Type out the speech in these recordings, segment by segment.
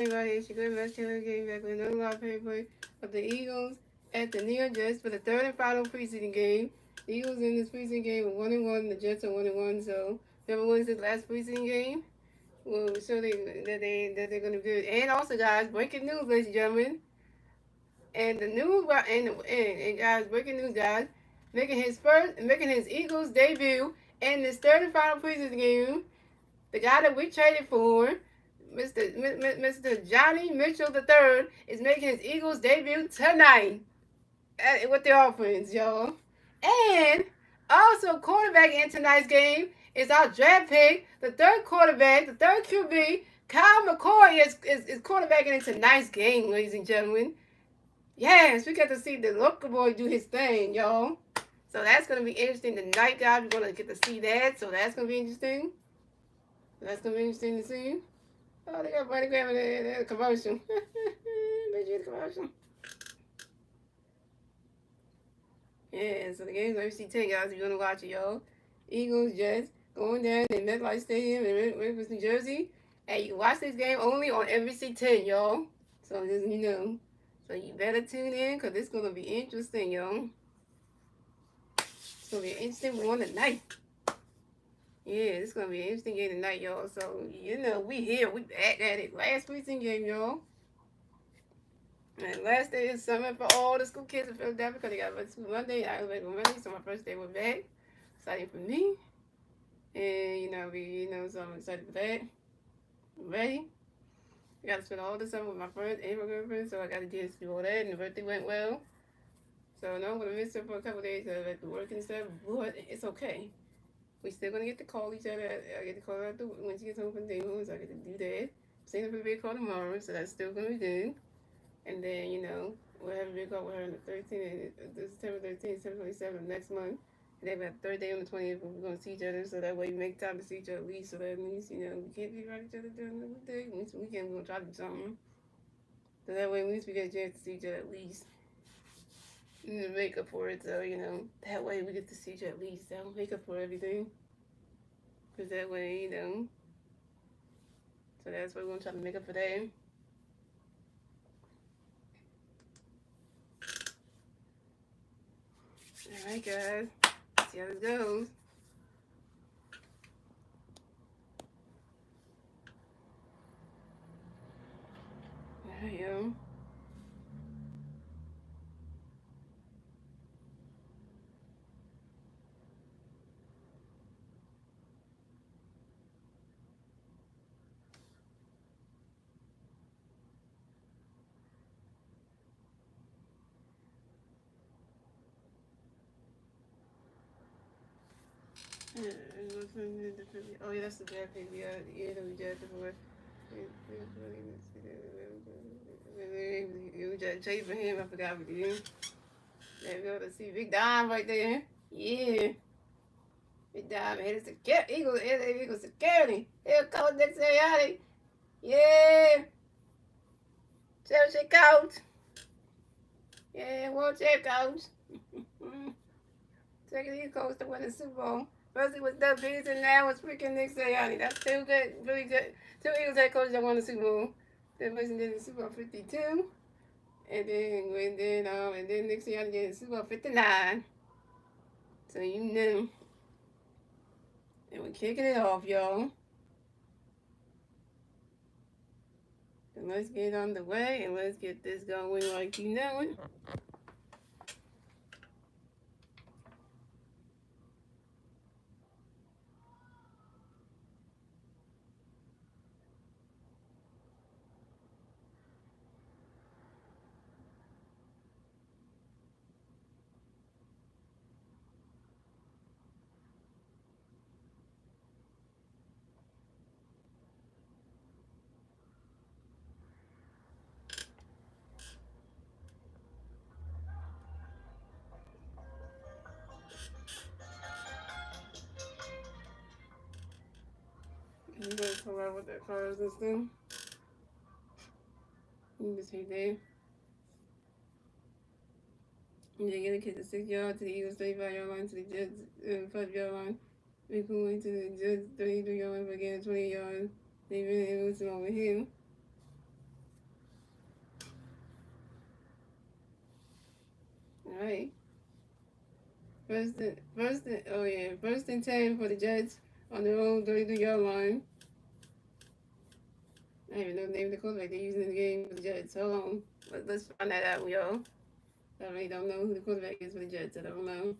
Everybody, it's your good best channel getting back with another live paper of the Eagles at the New York Jets for the third and final preseason game. The Eagles in this preseason game are 1-1, the Jets are 1-1. So whoever wins this last preseason game will show that they're gonna do it. And also, guys, breaking news, ladies and gentlemen, and the news and guys, breaking news, guys, making his Eagles debut in this third and final preseason game. The guy that we traded for, Mr. Johnny Mitchell III, is making his Eagles debut tonight with the offense, y'all. And also, quarterback in tonight's game is our draft pick, the third quarterback, the third QB. Kyle McCoy is quarterbacking in tonight's game, ladies and gentlemen. Yes, we get to see the local boy do his thing, y'all. So that's going to be interesting tonight, guys. We're going to get to see that. So that's going to be interesting. That's going to be interesting to see. Oh, they got Buddy Graham in the commercial. Major commercial. Yeah, so the game's on ABC 10, guys. If you want to watch it, y'all. Eagles, Jets, going down in MetLife Stadium in Memphis, New Jersey. And you can watch this game only on NBC 10, y'all. So just, you know. So you better tune in, because it's going to be interesting, y'all. It's going to be an interesting one tonight. Yeah, it's going to be an interesting game tonight, y'all. So, you know, we here. We back at it. Last preseason game, y'all. And last day is summer for all the school kids in Philadelphia because they got school Monday. I was back on Monday, so my first day was back. Exciting for me. And, so I'm excited for that. I'm ready. I got to spend all the summer with my friends and my girlfriend, so I got to do all that. And the birthday went well. So, no, I'm going to miss her for a couple of days because I have to work and stuff, but it's okay. We still going to get to call each other. I get to call her when she gets home from day one, so I get to do that. Sing her for a big call tomorrow, so that's still going to be good. And then, we'll have a big call with her on the 13th, September 13th, September 27th next month. And then we have third day on the 20th, we're going to see each other, so that way we make time to see each other at least, so that means, we can't be around each other during the weekday. At least weekend, we're going to try to do something. So that way, at least we get a chance to see each other at least. And make up for it, so, that way we get to see each other at least. That'll make up for everything. Because that way, so that's what we're going to try to make up for that. Alright, guys. See how this goes. There I am. Oh, yeah, that's the draft pick. We drafted for. We just traded for him. I forgot what he did. There we go. Let's see. Big Dime right there. Yeah. Big Dime. Head of Eagles security. Here comes Nick Sirianni. Yeah. Championship coach. Yeah, world champ coach. Second East Coast to win the Super Bowl. First it was Doug Peterson, now it's freaking Nick Sirianni. That's still good, really good. Two Eagles head coaches that won the Super Bowl. That person did the Super Bowl 52. And then Nick Sirianni did the Super Bowl 59. So you knew. And we're kicking it off, y'all. And let's get on the way and let's get this going like you know it. You guys come out with that car is this thing. You just hit there. And they get a kick the 6 yard to the Eagles 35-yard line to the Jets 5-yard line. They pull into the Jets 33-yard line for again 20 yards. They really lose it over here. First and 10 for the Jets on their own 33-yard line. I don't even know the name of the quarterback they're using in the game for the Jets. Hold on. Let's find that out, y'all. I really don't know who the quarterback is for the Jets. I don't know.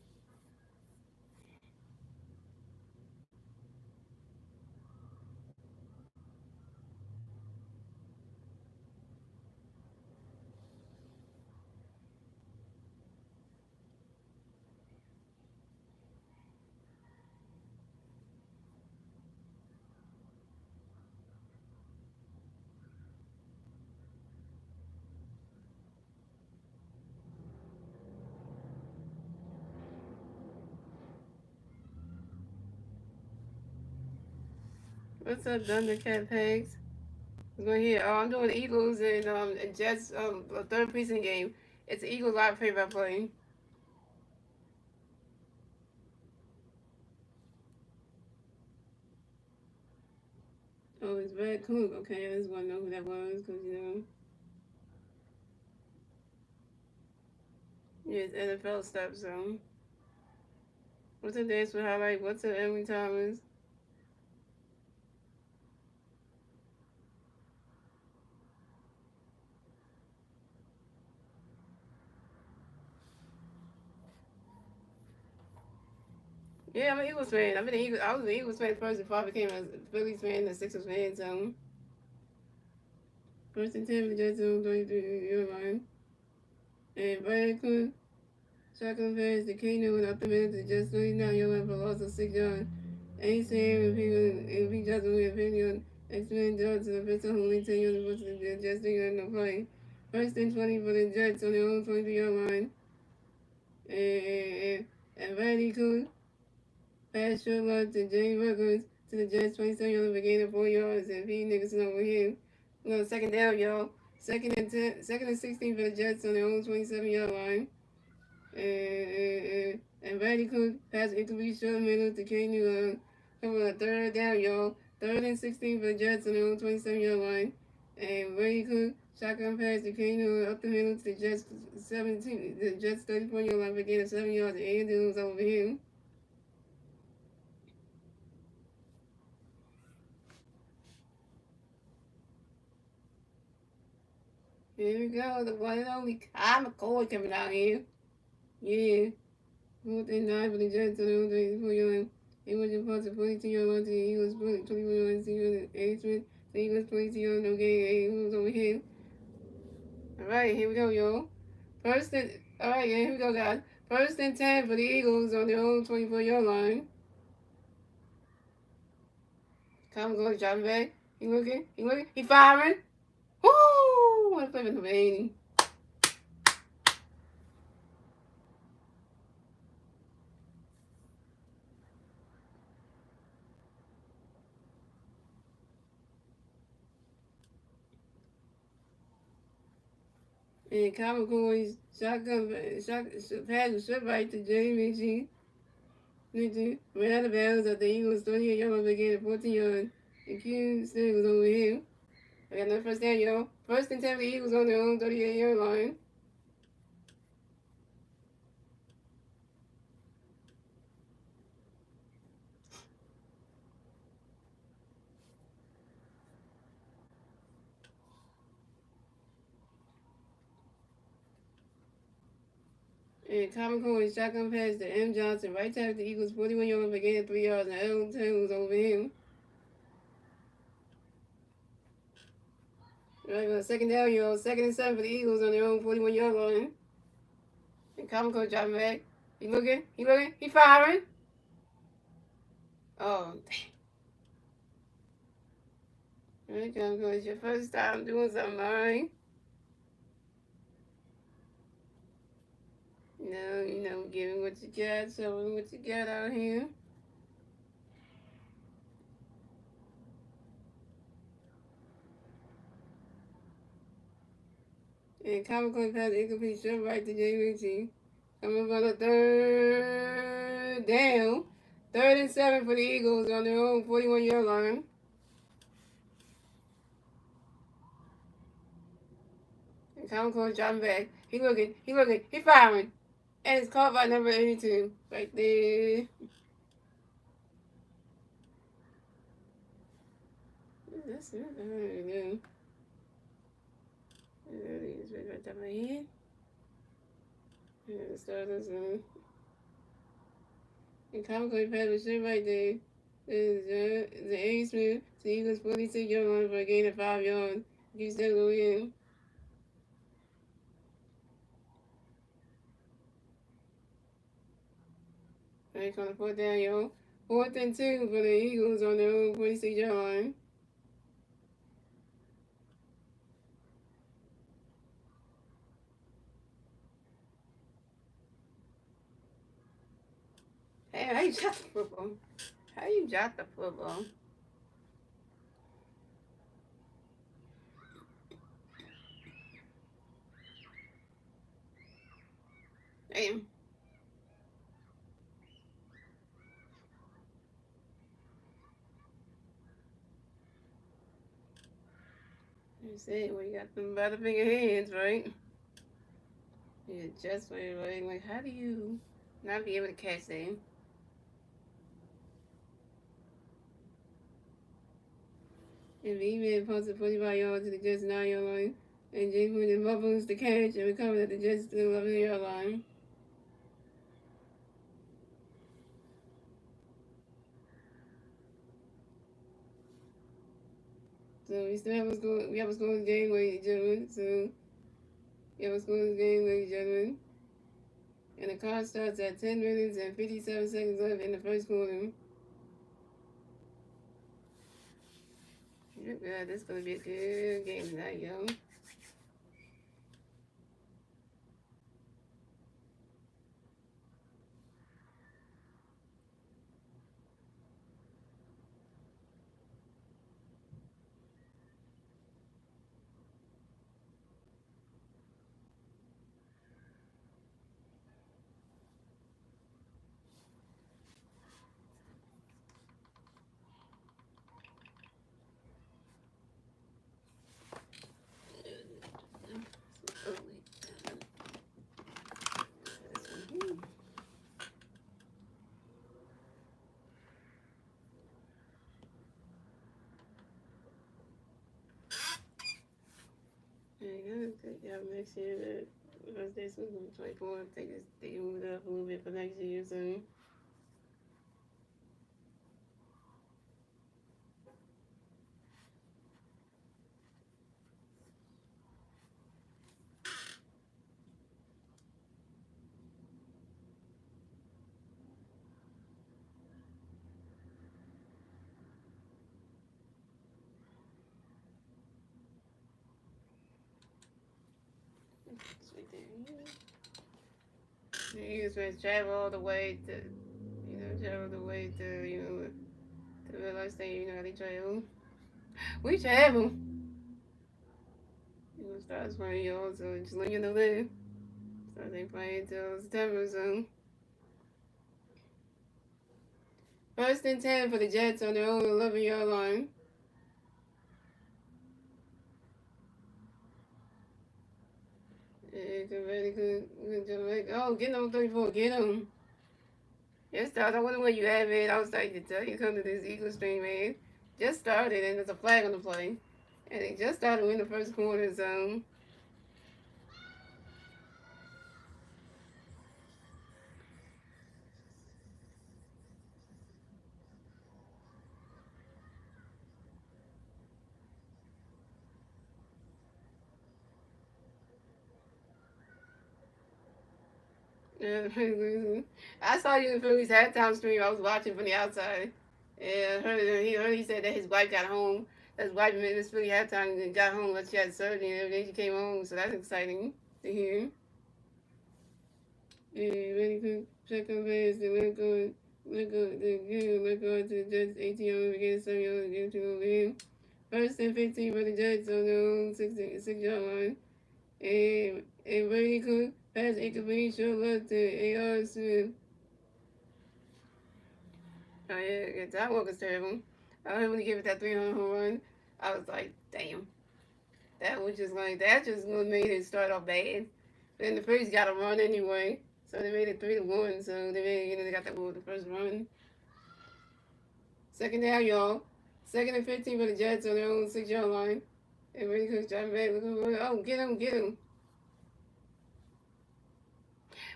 What's up, Thundercat Pegs? We're going here. Oh, I'm doing Eagles and Jets third preseason game. It's the Eagles live favorite I'm playing. Oh, it's Brad Cook. Okay, I just want to know who that was because yeah, it's NFL stuff. So, what's up, Dance for Highlight? What's up, Emily Thomas? Yeah, I'm an Eagles fan. I was an Eagles fan first before I became a Phillies fan and a Sixers fan. So, first and 10 for the Jets on 33-yard line. And Brad Cook, shotgun pass to Kano and up the minute to just 39-yard line for loss of 6 yards. Ain't saying if he doesn't win opinion, explain Judge to the official only 10 yards versus the Jets in the play. First and 20 for the Jets on their own 23-yard line. And Brady Cook. Pass short left to Jay Records to the Jets, 27 yards for gain of 4 yards, and Pete Nicholson over here. No, second down, y'all. Second and 16 for the Jets on their own 27-yard line. And Brady Cook pass incomplete short middle to K. Newland. Cover a third down, y'all. Third and 16 for the Jets on their own 27-yard line. And Brady Cook shotgun pass to K. Newland up the middle to the Jets 34-yard line for gain of 7 yards, and Andy was over here. Here we go, the one and only Kyle McCoy coming out here. Yeah. 4th and 9 for the Jets on the own 34-yard. It was a pass to 42-yard line to the Eagles, 21 yards to the Eagles 22-yard, no gain, who's over here. Alright, here we go, y'all. Alright, yeah, here we go, guys. First and 10 for the Eagles on their own 24-yard line. Kyle McCoy driving back. He looking, he firing. Woo! What a play for number 80. And Kyle McCoy's pass was swept right to Jamie G. Ran out of bounds at the Eagles 38-yard line again at 14 yards. And Q still was over here. I got another first down, y'all. First and 10 for the Eagles on their own 38-yard line. And Kyle McCoy shotgun pass to M. Johnson. Right tackle the Eagles 41-yard line again at 3 yards. And L. Taylor was over him. Right, second down, y'all. Second and 7 for the Eagles on their own 41-yard line. And Kyle McCoy dropping back. He looking, he firing. Oh, dang. All right, Kyle McCoy, it's your first time doing something, all right? Give me what you got, show me what you got out here. And Comic Con pass incomplete short right to Jay Ritchie. Coming for the third down. Third and 7 for the Eagles on their own 41-yard line. And Comic Con dropping back. He looking, he firing. And it's caught by number 82. Right there. That's it. I don't know. It's right at my head. And the starters and comically pass shit right there. The A Smith, the Eagles 46-yard line for a gain of 5 yards. Keeps that go in. They're trying to put down, yo. 4th and 2 for the Eagles on their own 46-yard line. Hey, how you drop the football? How you drop the football? Damn. You said we got them butterfinger hands, right? Yeah, just like how do you not be able to catch them? And V-Man posted 45 yards to the Jets 9-yard line. And James Williams fumbles the catch and recovers at the Jets 11-yard line. So we still have a score. We have a score game, ladies and gentlemen. So we have a score game, ladies and gentlemen. And the clock starts at 10 minutes and 57 seconds left in the first quarter. Yeah, this is gonna be a good game tonight, yo. Good job next year. Because this was 24. They moved up a little bit for next year, so. It's right there. You just went travel all the way to, travel the way to, to realize that, how they travel. We travel. Stars playing, y'all, so just let you know that. So they play until September, so. 1st and 10 for the Jets on their own 11-yard line. Oh, get number 34, get him. Just started. I wonder where you at, man. I was starting to tell you, come to this Eagles stream, man. Just started, and there's a flag on the play. And they just started in the first quarter, so. Yeah, I saw you in Philly's halftime stream. I was watching from the outside. Yeah, he said that his wife got home. His wife made this Philly halftime and got home, but she had surgery and everything. She came home, so that's exciting to hear. Yeah, really good. Check on fans. Let go to the Jets 18 yards against 7 yards against 2 over him. 1st and 15 for the Jets on their own 6-yard line. And Brady Cook pass incomplete, short left to A.R. Smith. Oh, yeah, that walk was terrible. I heard when he gave it that 300 home run, I was like, damn. That was just like, that just made it start off bad. Then the first got a run anyway. So they made it 3-1. So they made, they got that ball with the first run. Second down, y'all. Second and 15 for the Jets on their own 6-yard line. And Brady Cook's driving back. Oh, get him, get him.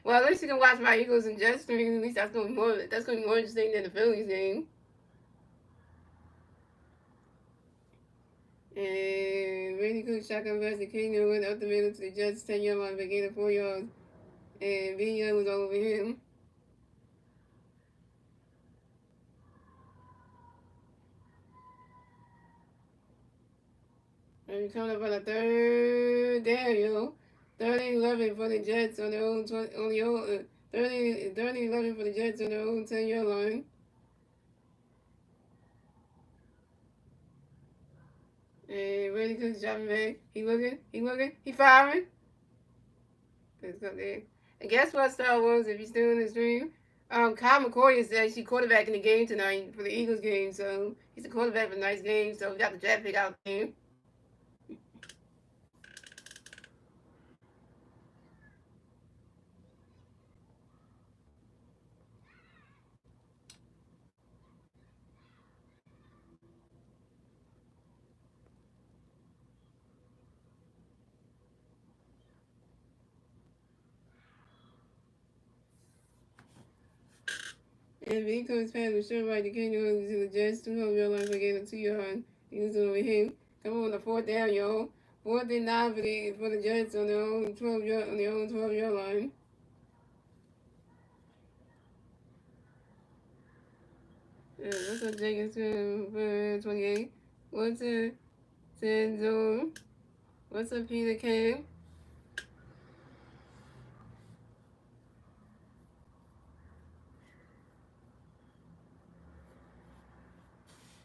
Well, at least you can watch my Eagles and Jets stream. At least that's gonna be more interesting than the Phillies game. And Brady Cook shotgun pass to King and went up the middle to the Jets 10-yard line, but gained 4 yards. And B Young was all over him. And coming up on a third down, yo. 30-11 for the Jets on their own 30-11 for the Jets on their own 10-yard line. And Brady Cook's dropping back. He looking, he firing. Let's go there. And guess what, Star Wars, if you're still in the stream? Kyle McCoy is actually quarterback in the game tonight for the Eagles game, so he's a quarterback for a nice game, so we got the draft pick out there. And B comes past with sure right to Kenny Williams to the Jets, 200 line for getting a 2-yard. Eagles over him. Come on the fourth down, y'all. 4th and 9 for the Jets on their own 12-yard line. What's up, Jenkins for 28? What's up, Senzo? What's up, Peter Cam?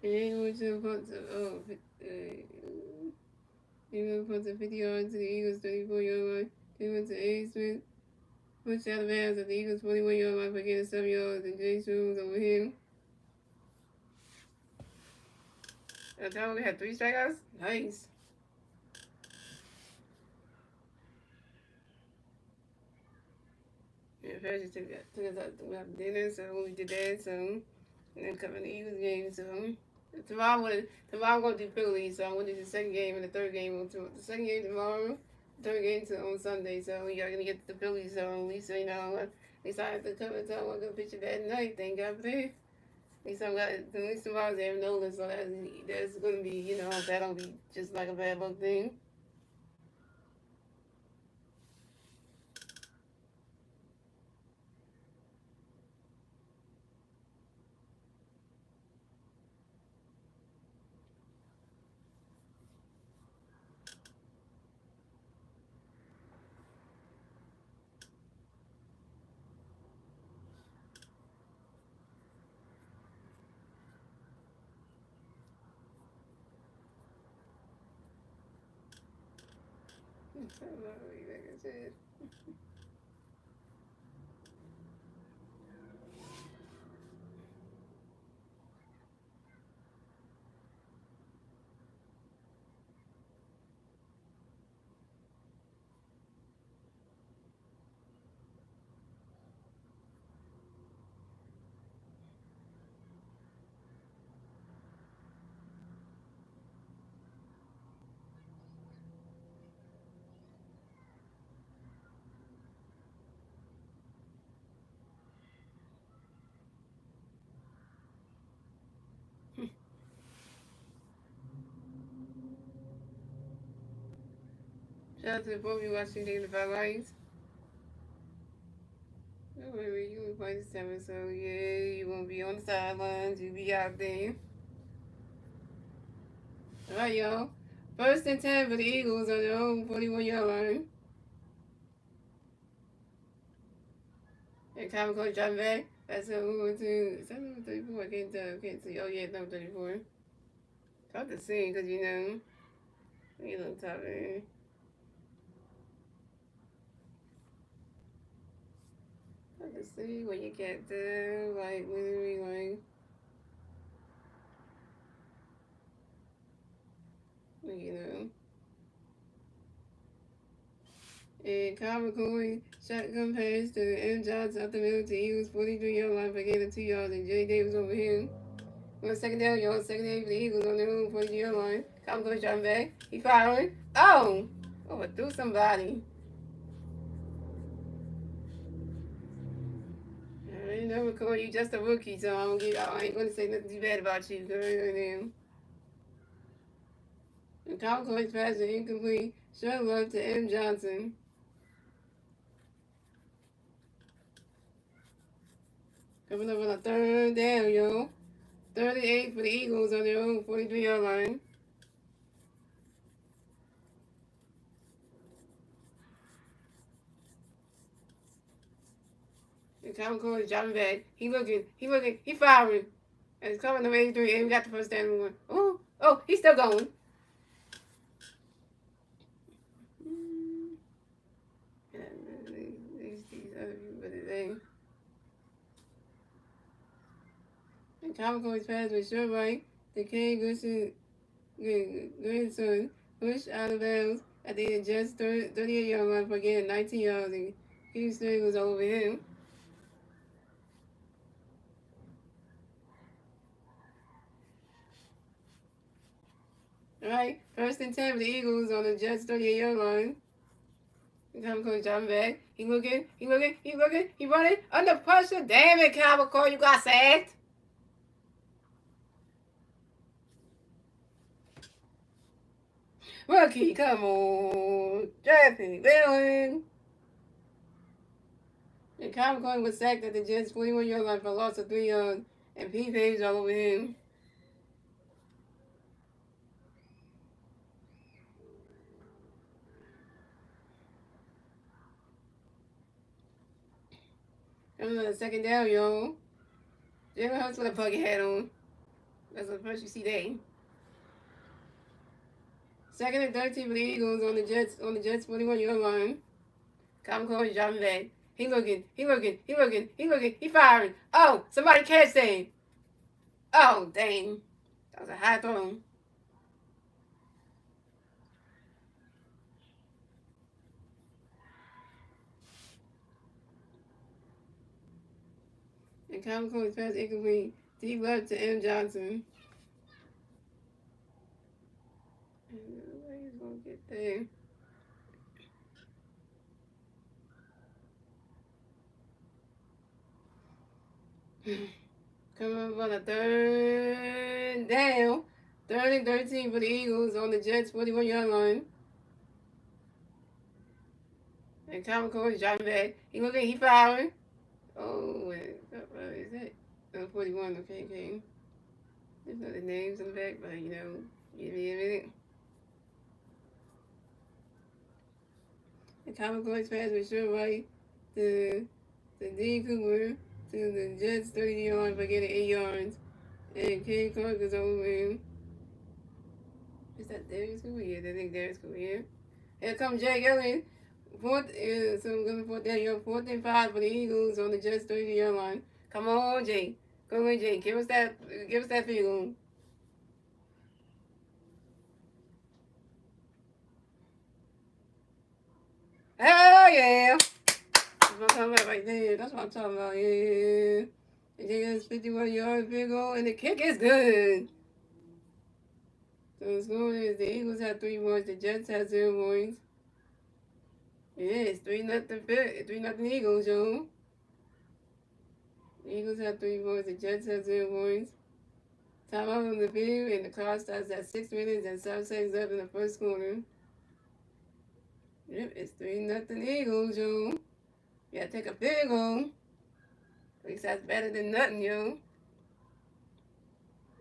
And which punts punts a 50 yards to the Eagles 34-yard line. They went to A. Smith. Pushed out of bounds at the Eagles 41-yard line for getting 7 yards, and Jay Smooth over him. I thought we had 3 strikeouts. Nice. Yeah, first you took us out to have dinner, so we did that. So and then covering the Eagles game. So tomorrow I'm gonna do Philly. So I'm gonna do the second game and the third game the second game tomorrow, the third game on Sunday. So we are gonna get to the Phillies. So at least at least I have to cover. So I'm gonna go pitch it that night. Thank God for that. At least tomorrow's Aaron Nolan, so that's gonna be that'll be just like a bad luck thing. Like I said. Shout out to the both of you watching Daily Five Lights. Don't worry, you will play this time, so yeah, you won't be on the sidelines, you'll be out there. Alright, y'all. 1st and 10 for the Eagles on their own 41-yard line. And Comic Con driving back. That's number 2. Is that number 34? I can't tell. Oh, yeah, number 34. Tough to see, because, you look tough, man. Tough to see what you can't do. Like, literally, like, And Kyle McCoy shotgun pass to M. Johnson out the middle to Eagles 43-yard line for gain of 2 yards, and Jay Davis over him. On second down, y'all. Second down for the Eagles on their own 40-yard line. Kyle McCoy driving back. He firing. Oh! Overthrew somebody. I ain't never call you just a rookie, so I ain't gonna say nothing too bad about you. And Kyle McCoy's pass is incomplete. Short left to M. Johnson. Coming up on a third down, yo. 38 for the Eagles on their own 43-yard line. And Kyle McCoy is dropping back. He looking, he firing. And it's coming to 83, and we got the first down. Oh, he's still going. These other people, what are they? And Kyle McCoy's pass was short right. The King Grandson pushed out of bounds at the Jets 38-yard line for getting 19 yards, and Houston was over him. All right, first and 10 for the Eagles on the Jets 38-yard line. Kyle McCoy dropping back. He looking, he running under pressure. Damn it, Kyle McCoy, you got sacked. Rookie, come on. Jeffy, Dillon. And Kyle McCoy was sacked at the Jets 41-yard line for a loss of 3 yards, and Pete Page all over him. Coming on the second down, yo. Jalen Hurts with a bucket hat on. That's the first you see there. Second and 13 for the Eagles on the Jets 41-yard line. Kyle McCoy dropping back. He looking, he firing. Oh, somebody catch that. Oh, dang. That was a high throw. And Kyle McCoy's pass incomplete. Deep left to M. Johnson. He's gonna get there. Coming up on a third down. Third and 13 for the Eagles on the Jets 41-yard line. And Kyle McCoy's dropping back. He firing. Oh, wait. What is that? 41, okay. There's no the names in the back, but give me a minute. And Kyle McCoy's pass was short right to Dean Cooper to the Jets 30-yard line for getting 8 yards. And Ken Clark is over him. Is that Darius Cooper? Yeah, I think Darius Cooper here. Here comes Jake Elliott. Fourth down, 4th and 5 for the Eagles on the Jets 30-yard line. Come on, Jake. Come on, Jake. Give us that field goal. Hell yeah! That's what I'm talking about right there. That's what I'm talking about, yeah. And Jake has 51-yard field goal, and the kick is good. So the score is the Eagles have 3 points, the Jets have 0 points. Yeah, it's 3-0 Eagles, yo. The Eagles have 3 points, the Jets have 0 points. Time out on the field, and the clock starts at 6 minutes and 7 seconds left in the first quarter. Yep, it's 3-0 Eagles, yo. You gotta take a field goal. At least that's better than nothing, yo.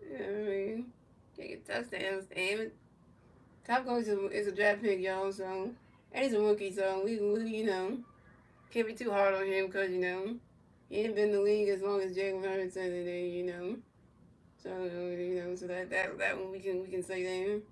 Yeah, I mean, can't get touchdowns, damn it. Top Coach is a draft pick, y'all, so. And he's a rookie, so we can't be too hard on him because, he ain't been in the league as long as Jalen Hurts and then, so, so that one we can say that.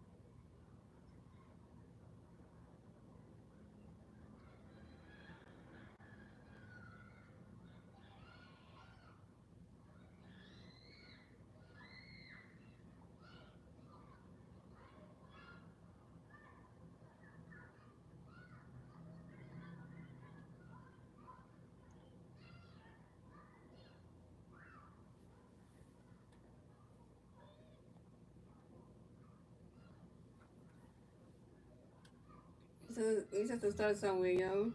we just have to start somewhere, yo.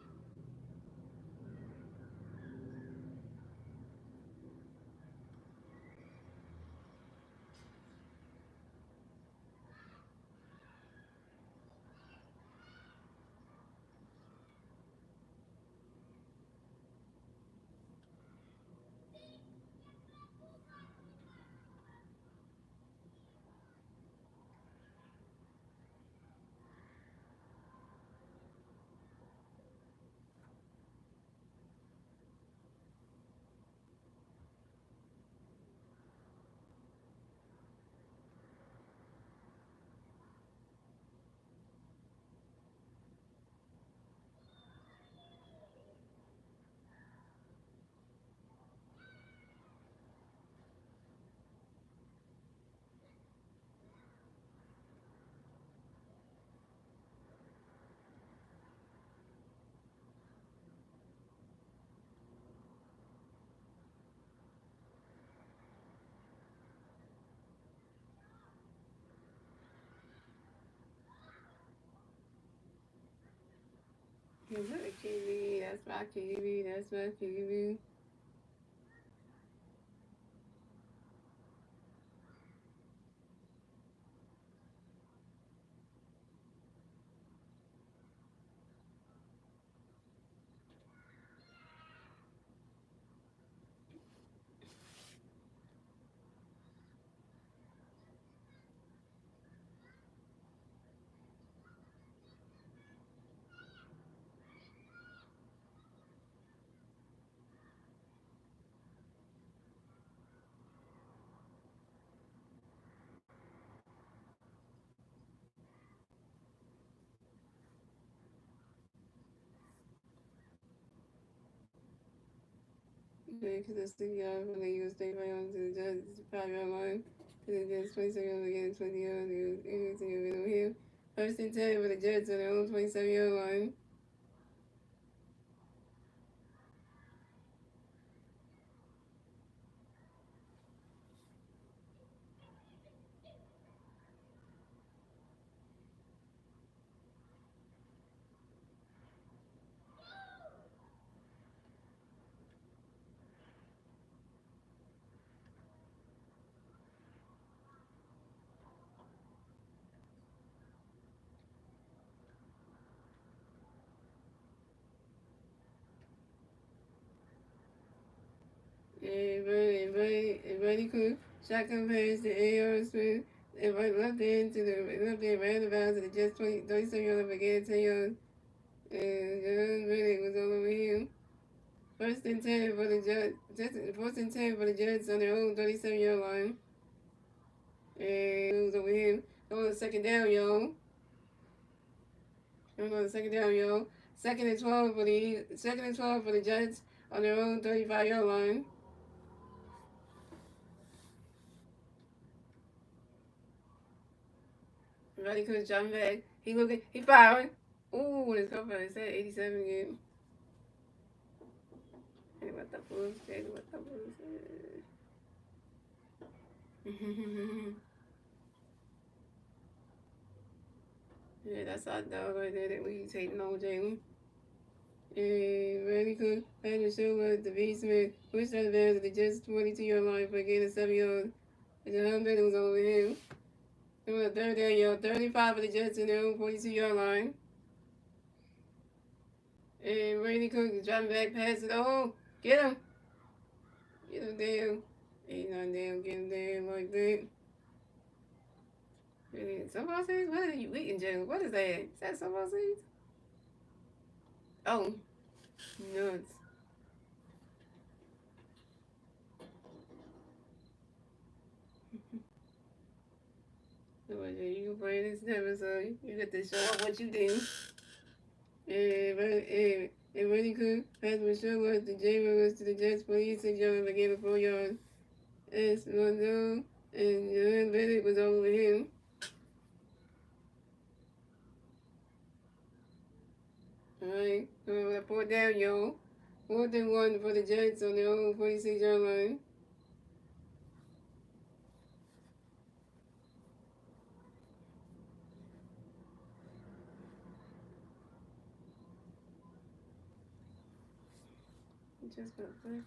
That's my TV. That's my TV. That's my TV. Because the studio for the US State Finals to the judge is probably online. To the judge 27 against 20 yards. Anything over here. First and 10 for the Jets on their own 27-yard line. Everybody cool. Shotgun pass to A.R. Smith. Everybody left hand to the left hand ran about to the Jets 27-yard line again, 10 yards. And John Reddick was all over him. First and 10 for the Jets. First and 10 for the Jets on their own 37-yard line. And it was over him. On the second down, yo. On the second down, yo. Second and 12 for the Jets on their own 35-yard line. Everybody could jump back. He firing. Ooh, his cover is at 87 again. Hey, what the fool said? What the fool said? Yeah, that's our dog right there that we taking on Jalen. And Randy Cook, Patrick Sherwood, DeVee Smith, pushed out the ball to the just 22-yard line for a gain of 7 yards. And John Bennett was over him. It was a third down, yo. 35 for the Jets in their own 42-yard line. And Randy Cook is dropping back, pass it. Oh, get him. Get him down. He's not down, get him down like that. Someone says, what are you eating, Jalen? What is that? Is that someone says? Oh, nuts. So you can play this episode. You get to show off what you do. And really cool. Pass Michelle was the J was to the Jets, 46 yards, but gave a 4 yards. And Slondo and John Bennett was over him. Alright, so I pulled down, yo. 4th and 1 for the Jets on their own 46-yard line. Just got black.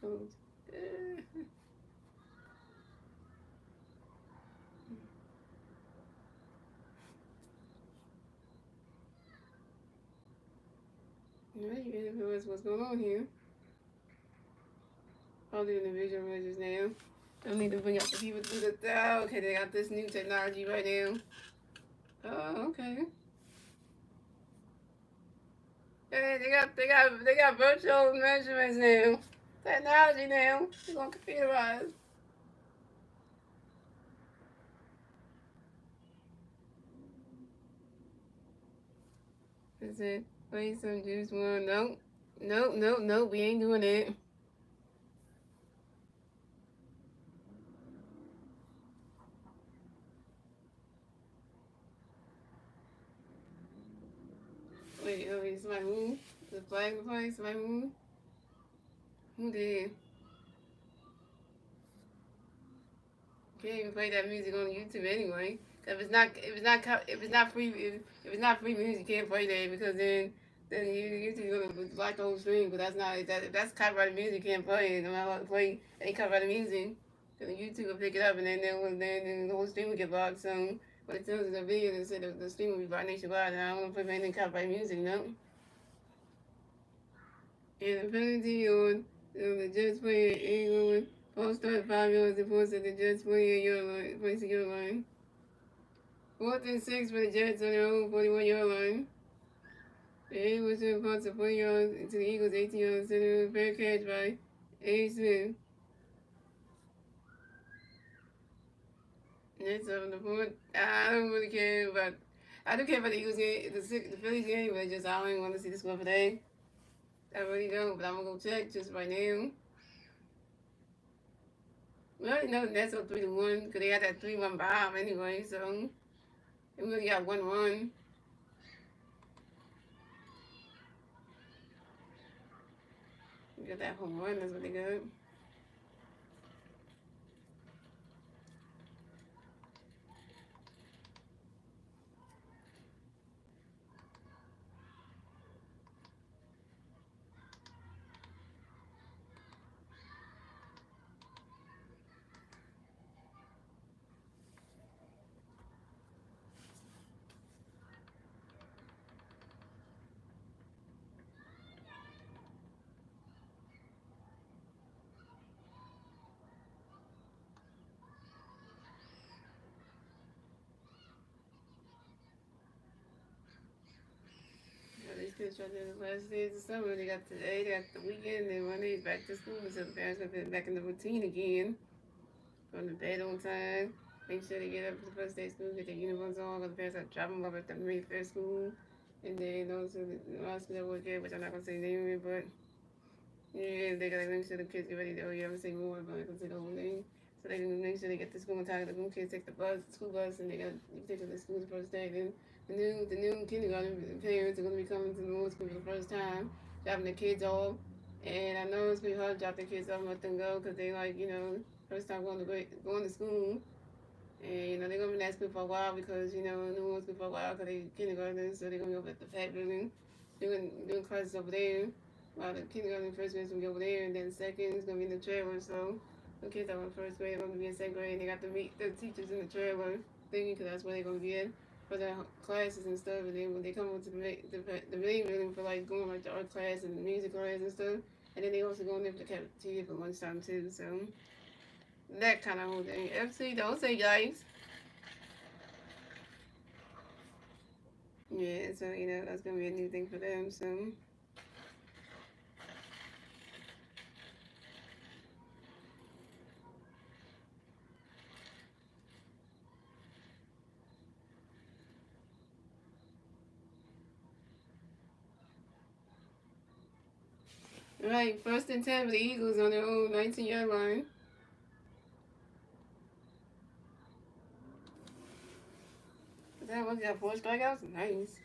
Yeah, you didn't realize what's going on here. I'll do the visual images now. I need to bring up the people to the okay, they got this new technology right now. Oh, okay. Hey, they got virtual measurements now. Technology now. They're gonna computerize. Is it play some juice one? Nope. Nope. We ain't doing it. Wait, somebody move? The flag was playing, somebody move? Who did? Can't even play that music on YouTube anyway. If it's not free music, you can't play that because then YouTube's gonna block the whole stream. But if that's copyrighted music, you can't play it. No matter what play any copyrighted music, because YouTube will pick it up and then the whole stream will get blocked. So when it tells us the video, they say the stream will be blocked nationwide. And I don't want to play any copyrighted music, no. And the penalty on the Jets player England false start 5 yards and force at the Jets player your line, placing your line. 4th and 6 for the Jets on their own 41-yard line. The Eagles to punts of 40 yards into the Eagles 18-yard center. Fair catch by A. Smith. Nets on the board. I don't really care about. I do care about the Eagles game, the Phillies game, but just I don't even want to see the score for that. I really don't, but I'm gonna go check just right now. We already know the Nets are 3-1 because they had that 3-1 bomb anyway, so we only got 1 run. We got that home run, that's what they got. These kids try to do the last days of summer. They got today, they got the weekend, and Monday's back to school, so the parents have been back in the routine again. Going to bed on time. Make sure they get up for the first day of school, get their uniforms on, because the parents have to drop them off at the Mayfair school. And then also the hospital work here, which I'm not going to say the name of it, but yeah, they got to make sure the kids get ready to, oh yeah, I'm going to say more, but I'm not going to say the whole name. So they can make sure they get to school on time. The new kids take the school bus, and they got to take them to school the first day. Then the new kindergarten parents are going to be coming to the middle school for the first time, dropping the kids off. And I know it's going to be hard to drop the kids off and let them go because they like, first time going to school. And, they're going to be in that school for a while because, new one's school for a while because they kindergarten, so they're going to be over at the Fat Building doing classes over there. While the kindergarten first grade's going to be over there, and then second is going to be in the trailer, so the kids that were in first grade are going to be in second grade, and they got to meet the teachers in the trailer thingy because that's where they're going to be in for their classes and stuff. And then when they come over to the main building for like going like the art class and the music class and stuff, and then they also go in there for the cafeteria for lunchtime too. So that kind of whole thing. FC, don't say yikes. Yeah, so that's gonna be a new thing for them. So. All right, 1st and 10 for the Eagles on their own 19-yard line. That was got 4 strikeouts. Nice.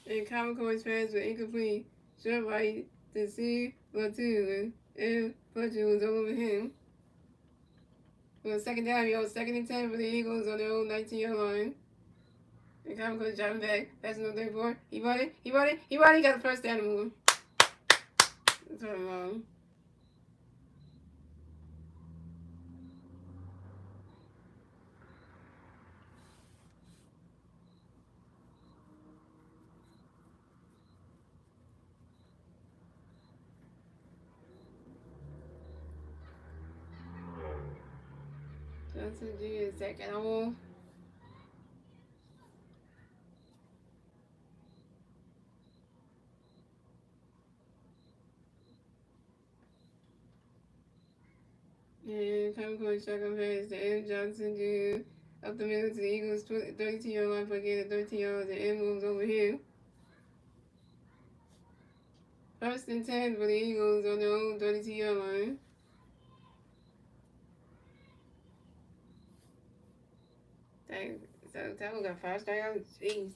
And Common Course fans were incomplete. Short right to see Latu and Fletcher was over him. the second down, yo, 2nd and 10 for the Eagles on their own 19-yard line. And Calvin Coolidge driving back, passing on 34. He run it, he got the first down to move. That's what I'm on. Johnson G is second on. And Calvin Coolidge second pass to M. Johnson Jr. Up the middle to the Eagles 32-yard line for a gain of 13 yards. And M moves over here. 1st and 10 for the Eagles on their own 32-yard line. Dang, so that one got 5 strikeouts. Jeez.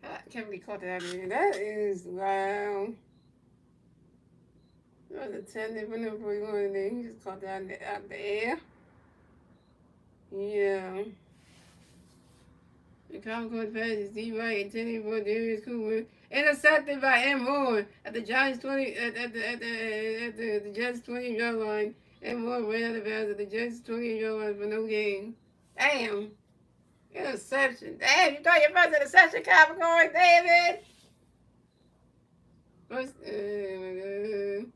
I can't believe caught that man. That is wow. That was a 10 different number for one, and then he just caught that out the air. Yeah. The Calvin Coolidge pass is deep right, intended for Darius Cooper. Intercepted by M. Moore at the Giants 20 at the Jets 20-yard line. M. Moore ran out of bounds at the Jets 20-yard line for no gain. Damn. Interception. Damn, you throw your first interception, Calvin Coolidge, David. First, oh my God.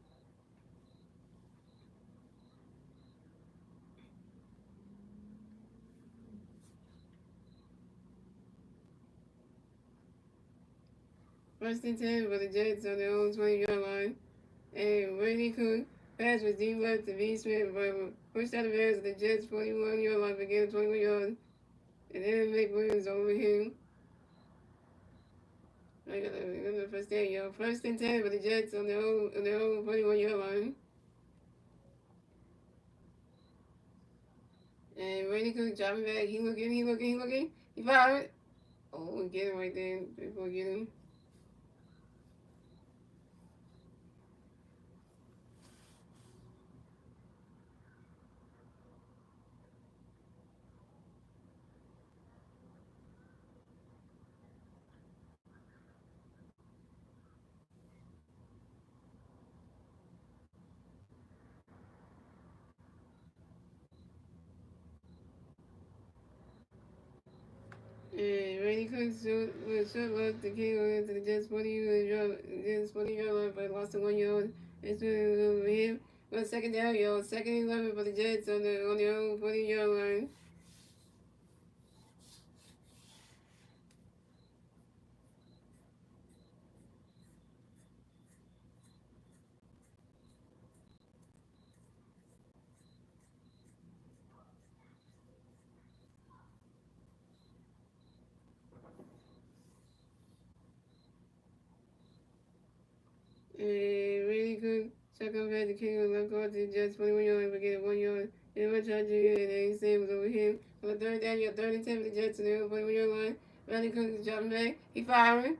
First and 10 for the Jets on their own 20-yard line. And Randy Cook pass was deep left to V. Smith, but pushed out of bounds at the Jets 41-yard line for a gain of 21 yards. And then Mike Williams over him. I got the first down, yo. 1st and 10 for the Jets on their own 41-yard line. And Randy Cook dropping back. He looking. He fired. Oh, get him right there before get him. And Randy Cook short left the kick into the Jets 40-yard line, but lost to 1 yard. It's over him. But 2nd down, yo. 2nd and 11 for the Jets on their own 40-yard line. And Randy Cook second pass the kick on left guard to the Jets 41-yard line, but get 1 yard. And Rich Rodriguez and Eddie Sam was over him. On the 3rd down, you got 3rd and 10 for the Jets on their own 41-yard line. Randy Cook is dropping back. He firing.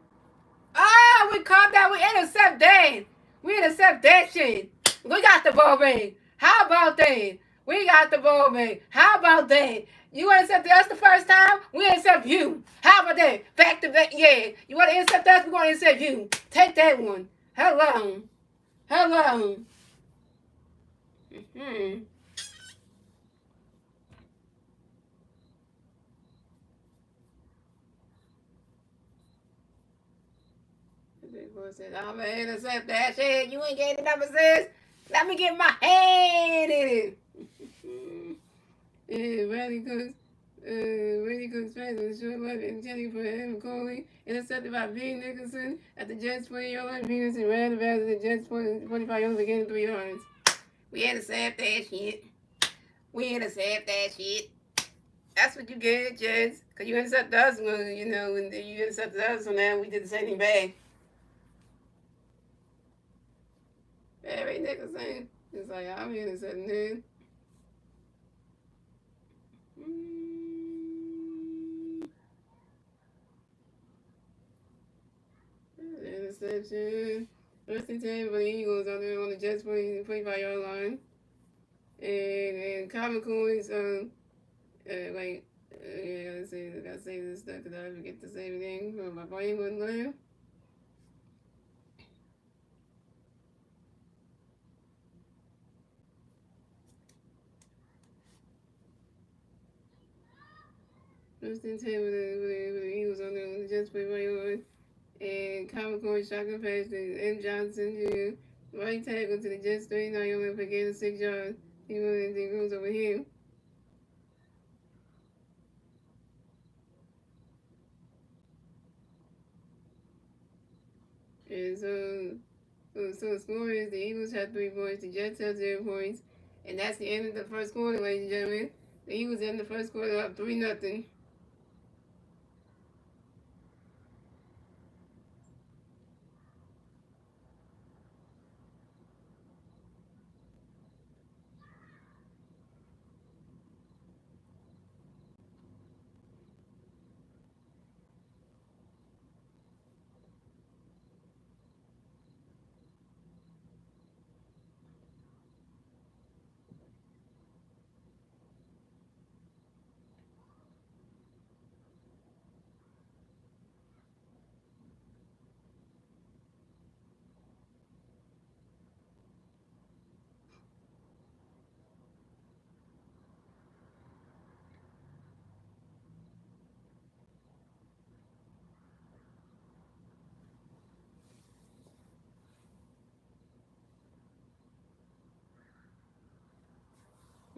Ah, we caught that. We intercept that. We intercept that shit. We got the ball back. How about that? We got the ball back. How about that? You intercepted us the first time, we intercept you. How about that? Back to back, yeah. You want to intercept us, we're going to intercept you. Take that one. Hello. Hello. Mm-hmm. Big boy said, I'm going to intercept that shit. You ain't getting the number 6. Let me get my hand in it. And Randy Cook's pass was short left intending for Evan Coley. Intercepted by B. Nicholson at the Jets 20-yard line. Peterson ran the pass at the Jets 45 yards again, 3 yards. We intercept that shit. We intercept that shit. That's what you get, Jets. Because you intercept us when, you know, when you intercepted us, so now we did the same thing back. Barry Nicholson. It's like, I'm intercepting him. interception. First and 10 for the Eagles on the Jets 25-yard line. And Common Coins, like, yeah, let's see, I gotta save this stuff because I forget to save anything from my brain wasn't there. First and 10 with the Eagles on the Jets 25-yard line. And Common Coins shotgun pass to M. Johnson Jr. Right tackle to the Jets 39-yard line for a gain of 6 yards. He goes over here. And so the score is the Eagles have 3 points, the Jets have 0 points, and that's the end of the first quarter, ladies and gentlemen. The Eagles end the first quarter up 3-0.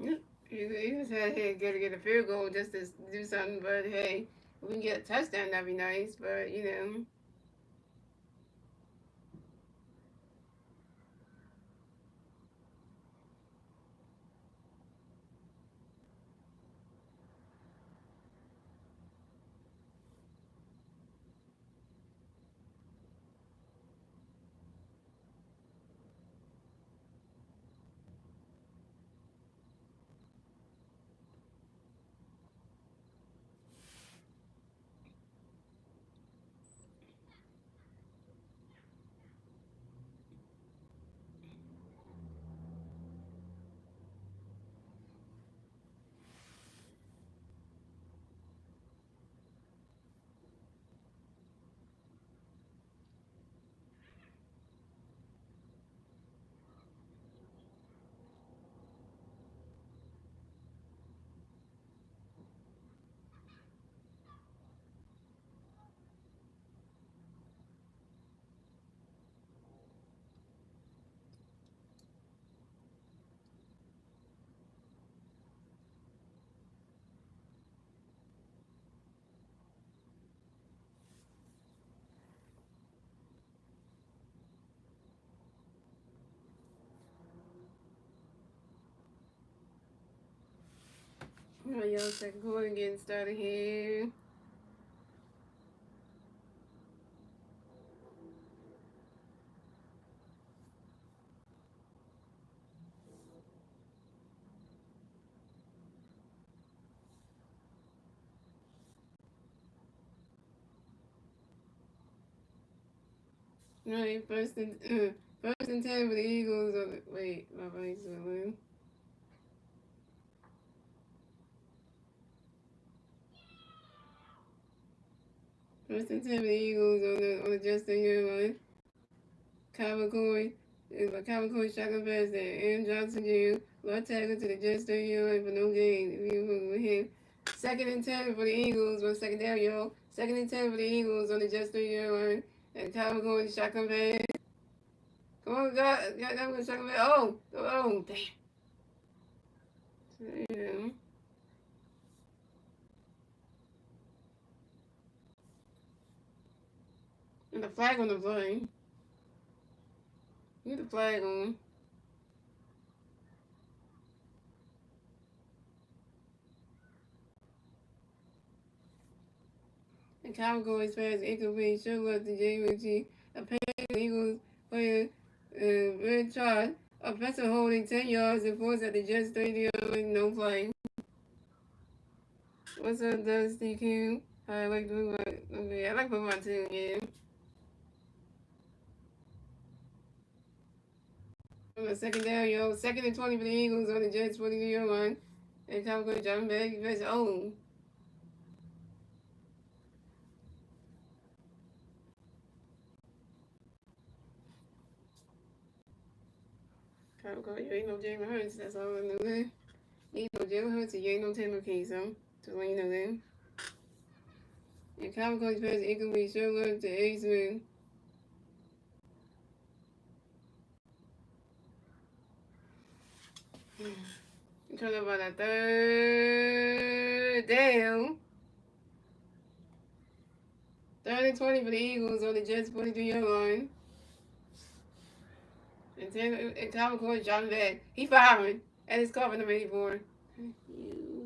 Yep. Eagles had to get a field goal just to do something, but hey, if we can get a touchdown, that'd be nice, but you know. All right, y'all, second quarter getting started here. All right, first and 10 for the Eagles. Wait, my voice went in. First and 10 for the Eagles on the Jets 3-yard line. Calvin Coin. Calvin Coin shotgun pass to M. Johnson Jr. Right tackle to the Jets 30-yard line for no gain. With him. Second and 10 for the Eagles. 1 second down, y'all. Second and 10 for the Eagles on the Jets 3-yard line. And Calvin Coin shotgun pass. Come on, God. That was shotgun pass. Oh, damn. Yeah. And the flag on the play. Get the flag on. The Cowboys pass incomplete. Show up to JMG. Apparently, Eagles player Red Charge. Offensive holding 10 yards and force at the Jets 30-yard line. No play. What's up, Dusty Q? I like to move on. Okay, I like to move on too, yeah. On the second down, yo. 2nd and 20 for the Eagles on the Jets 42-yard line. And Cowboys dropping back. He plays own. Cowboys, you ain't no Jalen Hurts. That's all I know then. You ain't no Jalen Hurts and you ain't no Taylor Case, so just let you know then. And Cowboys pass incomplete. Sherlock to Ace. Turn up on that third down. 3rd and 20 for the Eagles on the Jets 43-yard line. And Calvin Court dropping back. He firing. And it's cover number 84. You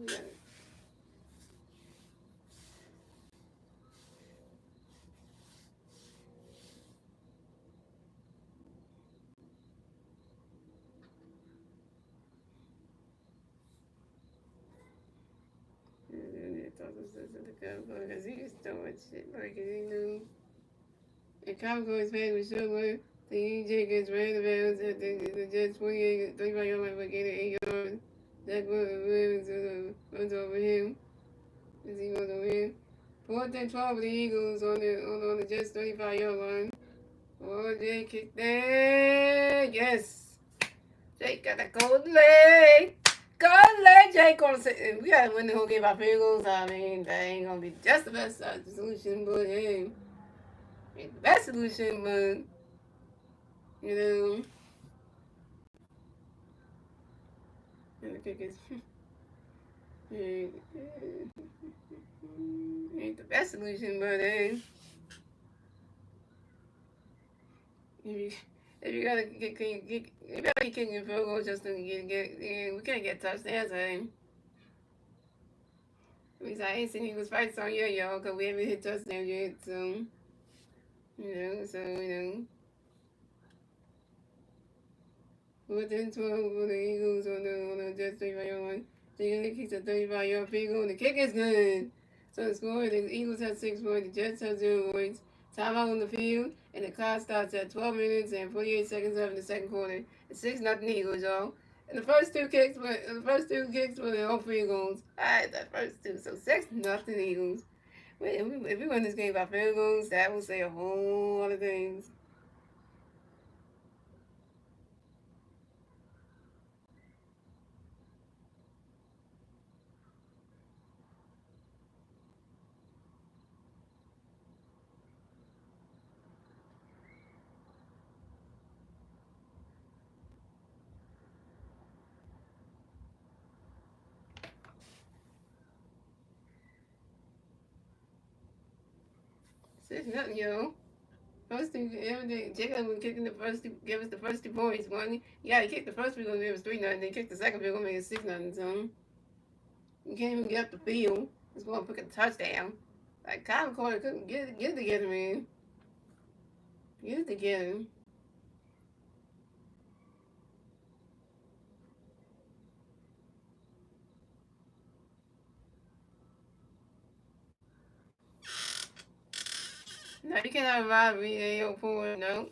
got it. Because he just throwing shit like he knew. And Calvin Court's playing with Sugar. The EJ gets ran the bounds at the Jets 28, 35-yard line for getting 8 yards. That runs over him. As he goes over him. 4th and 12 for the Eagles on the Jets 35-yard line. Oh, Jay kicked that. Yes. Jake got a gold leg. Gold leg. Jake gonna say we gotta win the whole game by field goals. I mean, that ain't gonna be just the best solution, but hey, ain't the best solution, but you know, and the kick is ain't the best solution, but hey. If you gotta you gotta keep kicking field goals just to get we can't get touchdowns. At least I ain't seen Eagles fights all year, y'all, because we haven't hit touchdowns yet. So you know. 4th and 12 for the Eagles on the Jets 35-yard line. Jalen kicks a 35-yard field goal, and the kick is good. So the score: the Eagles have 6 points, the Jets have 0 points. Timeout on the field, and the clock starts at 12 minutes and 48 seconds left in the second quarter. It's 6-0 Eagles, y'all. And the first two kicks were the all field goals. Alright, the first two. So 6-0 Eagles. Wait, if we win this game by field goals, that will say a whole lot of things. Six nothing, yo. First two, everything. Jacob was kicking the first two, give us the first 2 points. One, you gotta kick the first field goal, it was 3-0. Then kick the second field goal, make it 6-0. So you can't even get up the field. It's going to pick a touchdown. Like Kyle Carter couldn't get it together, man. Get it together. No, you can't have a rivalry at 804. No.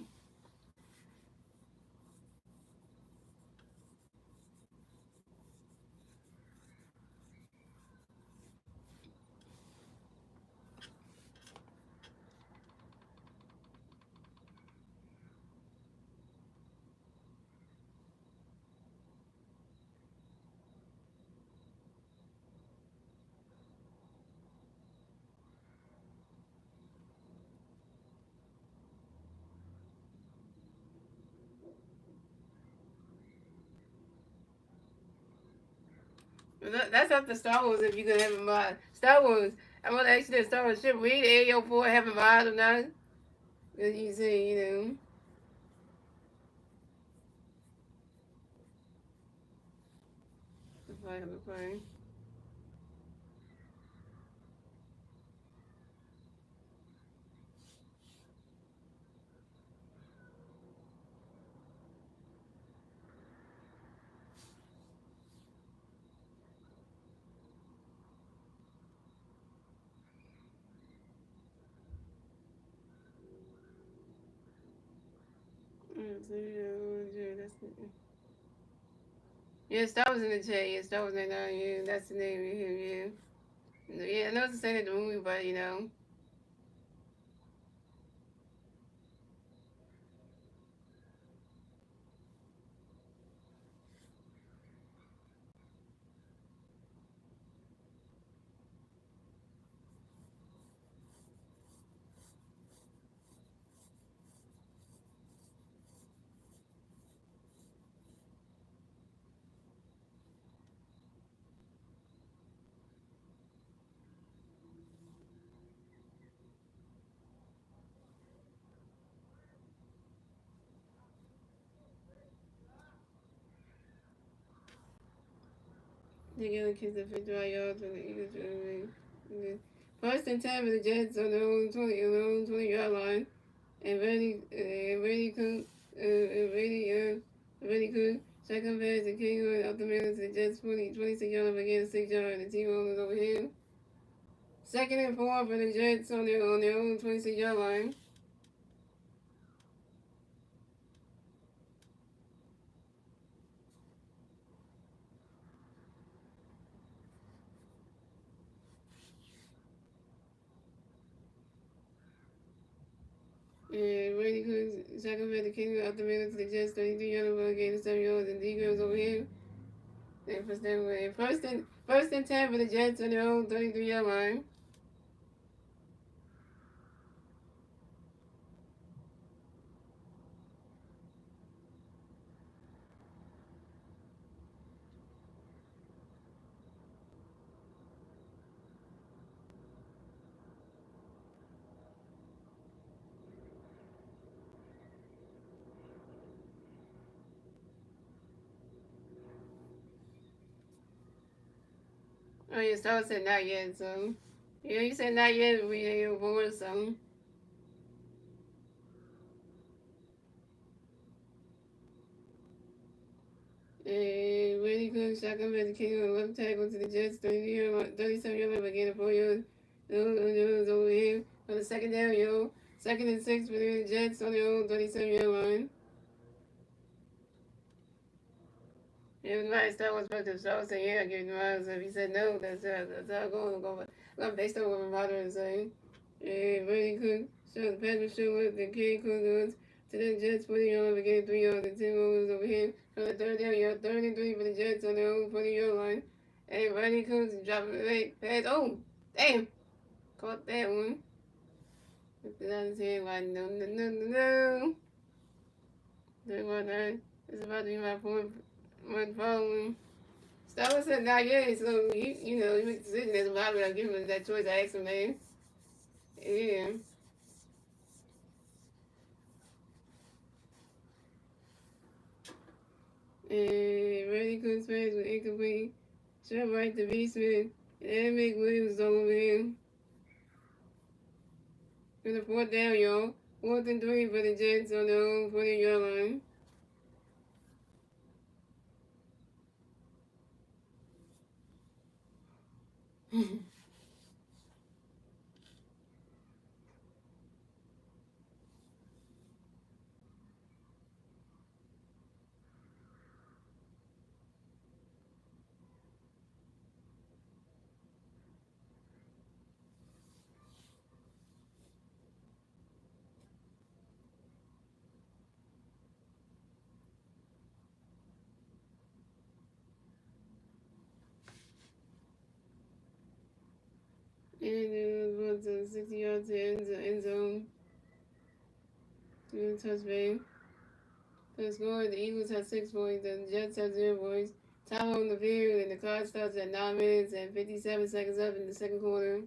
That's up to Star Wars if you could have a mod. Star Wars. I'm gonna ask you this Star Wars ship. We the 804 have a mod or not? Because you say, you know. The plane. Yes, that was in the chat. Yes, that was in there. Yeah, that's the name of him. Yeah, yeah. I know it's the same in the movie, but you know. They get a kiss at 55 yards from the Eagles. First and 10 for the Jets on their own 20-yard line. And Brady Cook, Brady Cook, second pass to King up the middle to the Jets 26 yards again, 6 yards. The team owner over here. Second and 4 for the Jets on their own 26-yard line. And Brady Cook, second pass to King up the middle to the Jets 33-yard again, 7 yards. And D Grams over here. And first and 10 for the Jets on their own 33-yard line. Oh, yeah, Star said not yet, so. Yeah, you said not yet, we ain't over, so. And Brady Cook, shotgun pass to King on left tackle to the Jets, 37-yard line, again, 4 yards. Those over here on the second down, yo. Second and 6 for the Jets on their own 37-yard line. Everybody start was supposed to show, saying, yeah, I give him miles. If he said no, that's how I'm going based on what my mother is saying. And Brady Cook, shot the pass was short with the King Cook was to the Jets, 40-yard line, again, 3 yards. The team was over here on the third down, yard, 33 for the Jets on their own 40-yard line. And Brady Cook dropping the late pass. Oh, damn. Caught that one. Looked it out his head like, no. Doing what that. It's about to be my point, my following. Stella said not yet, so you make the decision as a lottery. I give him that choice. I asked him, man. Yeah. And Randy Cook's pass was incomplete. Shot right to B. Smith. And Mick Williams over him. For the fourth down, y'all. 4th and 3 for the Jets on their own 40-yard line. And it was a 60 yards to end zone. Touchdown. The score, the Eagles have 6 points, and the Jets have 0 points. Time on the field, and the clock starts at 9 minutes and 57 seconds up in the second quarter.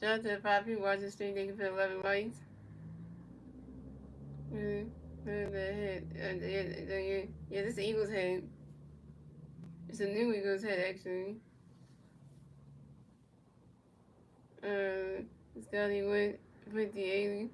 Shout out to the 5 people watching the stream. Thank you for 11 likes. The head. Yeah, this is the Eagles head. It's a new Eagles head, actually. Scotty went 50-80.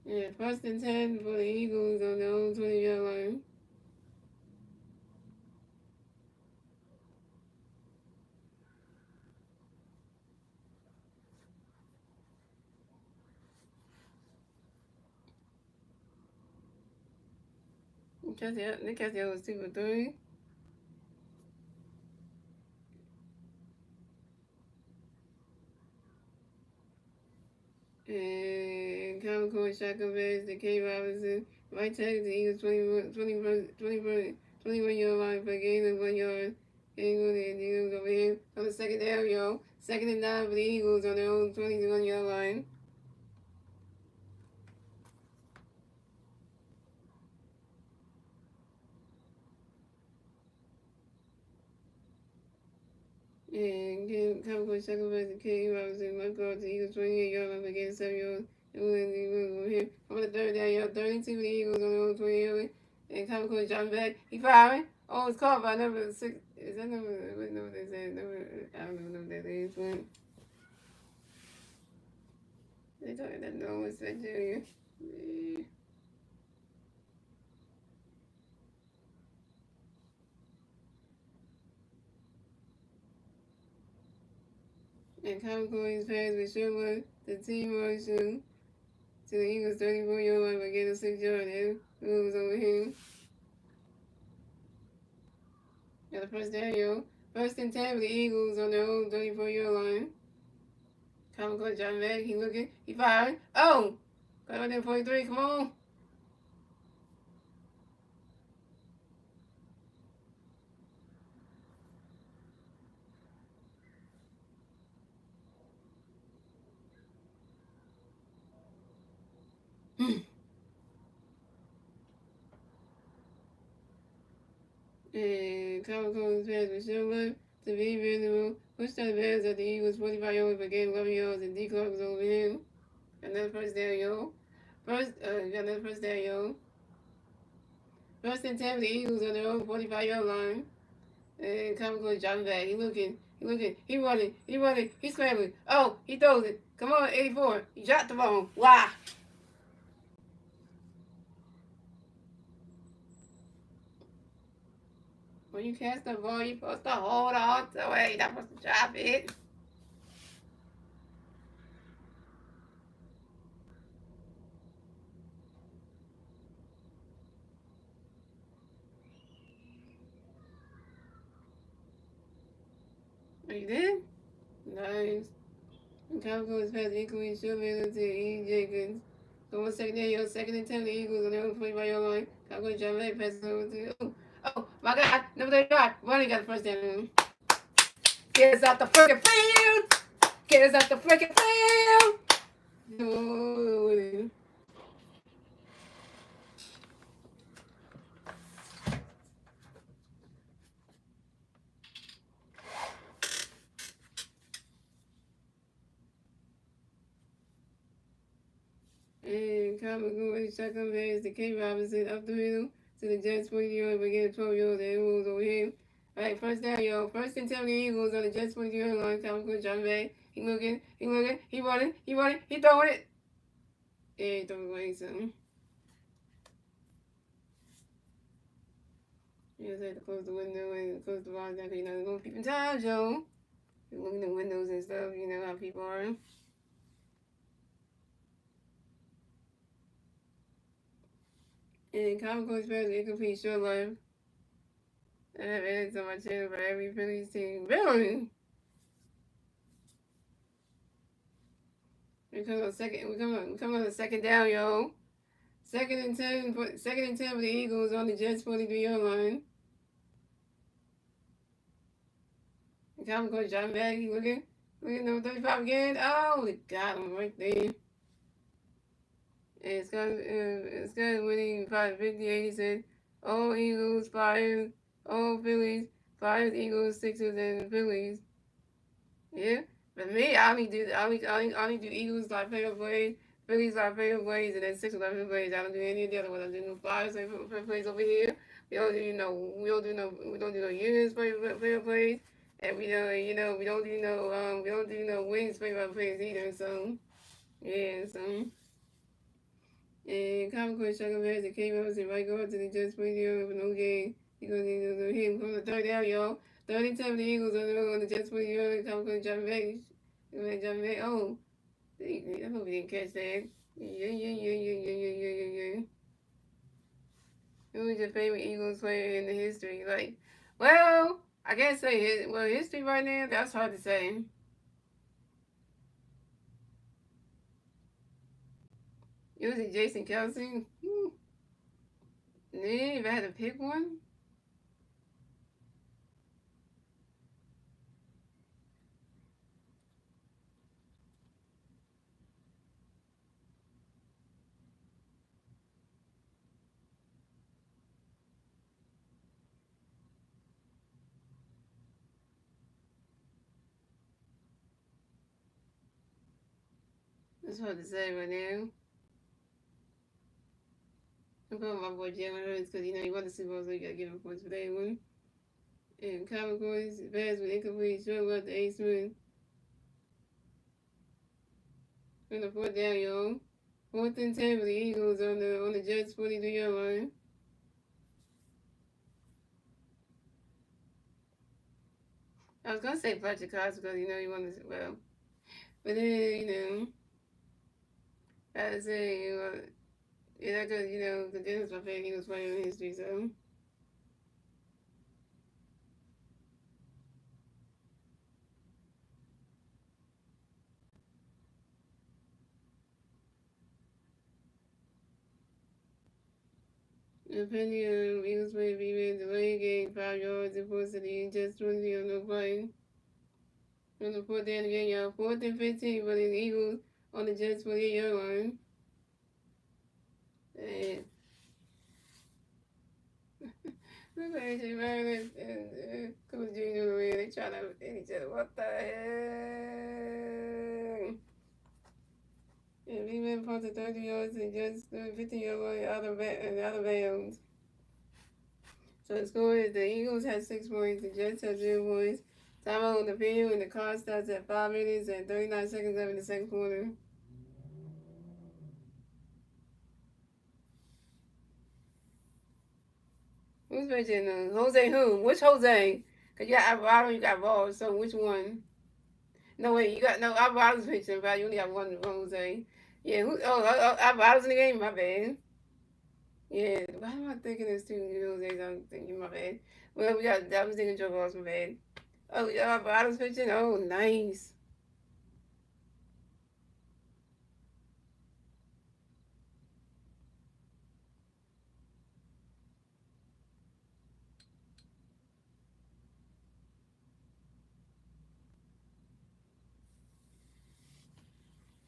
Yeah, first and 10 for the Eagles on their own 20-yard line. They catch the other 2 for 3. And Common Cold shotgun pass to K. Robinson. Right tackle the Eagles 21-yard line for a gain of 1 yard. Eagles and the Eagles over here on the second down, yo. 2nd and 9 for the Eagles on their own 21-yard line. And Common Cold shotgun pass to K. Robinson. Right across the Eagles 28-yard line for a gain of 7 yards. And the Eagles over here on the third down, yo. 32 for the Eagles on their own 20-yard line. And Common Cold dropping back. He firing. Oh, it's caught by number 6. Is that number? What number is that? I don't know what that is, but they talking that no it's that junior. Yeah. And Common Cold's pass with Sherwood, the team motion to the Eagles 34-yard line by getting 6 yards. And moves over him. Got a first down, yo. First and 10 for the Eagles on their own 34-yard line. Common Cold dropping back. He looking. He firing. Oh! Got on there 43. Come on. And Common Cold's pass with Sherwood to be visible. Pushed out the Bears at the Eagles 45 yards but gained 11 yards and D Clark was over him. Another first down, yo. Got another first down, yo. First and 10 for the Eagles on their own 45-yard line. And Common Cold dropping back. He looking, he running, he's scrambling. Oh, he throws it. Come on, 84. He dropped the ball. Wow. When you catch the ball, you're supposed to hold on to it. You're not supposed to drop it. Are you there? Nice. And Common Cold's pass equally short to E. Jenkins. So on second down, yo, 2nd and 10 the Eagles on their own 45-yard line. Common Cold dropping back, passes over to my God, number 35. Running got the first down. Get us out the freaking field! Get us out the freaking field! No. And Common Cold shotgun pass to K. Robinson up the middle to the Jets 40-yard, but get 12 yards and moves over here. All right, first down, yo. First and 10 the Eagles on the Jets 40-yard line. Common Cold dropping back. He looking, he running, he throwing it. Yeah, he throwing away something. You just had to close the window and close the blinds down because you know there's going to be peeping times, yo. You look in the windows and stuff, you know how people are. And Common Cold's pass incomplete short line. I have edits on my channel for every Phillies team. Really? We come on second. We come on the second down, yo. Second and 10. Second and 10 for the Eagles on the Jets 43-yard line. The Cowboys coach John Baggy looking number 35 again. Oh, we got him right there. And it's got winning 558. He said, all Eagles, Flyers, all Phillies, Flyers, Eagles, Sixers, and Phillies. Yeah. But me, I only do Eagles like favorite plays, Phillies like favorite plays, and then Sixers like favorite plays. I don't do any of the other ones. I do no Flyers like favorite plays over here. We don't do no Unions favorite plays. And we don't, we don't do no Wings favorite plays either. So, yeah, so. And comic book Chuck Bass that came up and right go to the Jets radio with no game. You're going to hit him from the third down, y'all. 30-10 the Eagles on the Jets radio. Comic book Chuck Bass. John Bass. Oh, I hope he didn't catch that. Yeah. Who is your favorite Eagles player in the history? Like, well, I can't say history right now. That's hard to say. It was Jason Kelsey. If I had to pick one. That's hard to say right now. I'm calling my boy Jalen Hurts because he won the Super Bowl, so you gotta give him points for that one. And Cowboys pass with incomplete short left to A. Smith. On the fourth down, y'all. 4th and 10 for the Eagles on the Jets 43-yard line. I was gonna say Fletcher Cox because he won this well, but then I had to say because the Jets my favorite Eagles player in history, so. Depending on Eagles play be delayed game 5 yards and force the Jets 20 on no play. On the fourth down again, y'all. 4th and 15 for the Eagles on the Jets 48-yard line. And look at AJ Brown and Coach Junior over here. They trying to hit each other. What the heck? And B-Man punted 30 yards and Jets 15-yard line out of bounds. So the score is the Eagles had 6 points, the Jets had 0 points. Time out on the field, and the clock starts at 5 minutes and 39 seconds left in the second quarter. Who's pitching? Jose who? Which Jose? Because you got Alvarado, you got Ball, so which one? No, wait, Alvarado's pitching, but you only got one Jose. Yeah, Alvarado's in the game? My bad. Yeah, why am I thinking there's 2 Jose's? I'm thinking, my bad. Well, I was thinking Joe Ball's, my bad. Oh, Alvarado's pitching? Oh, nice.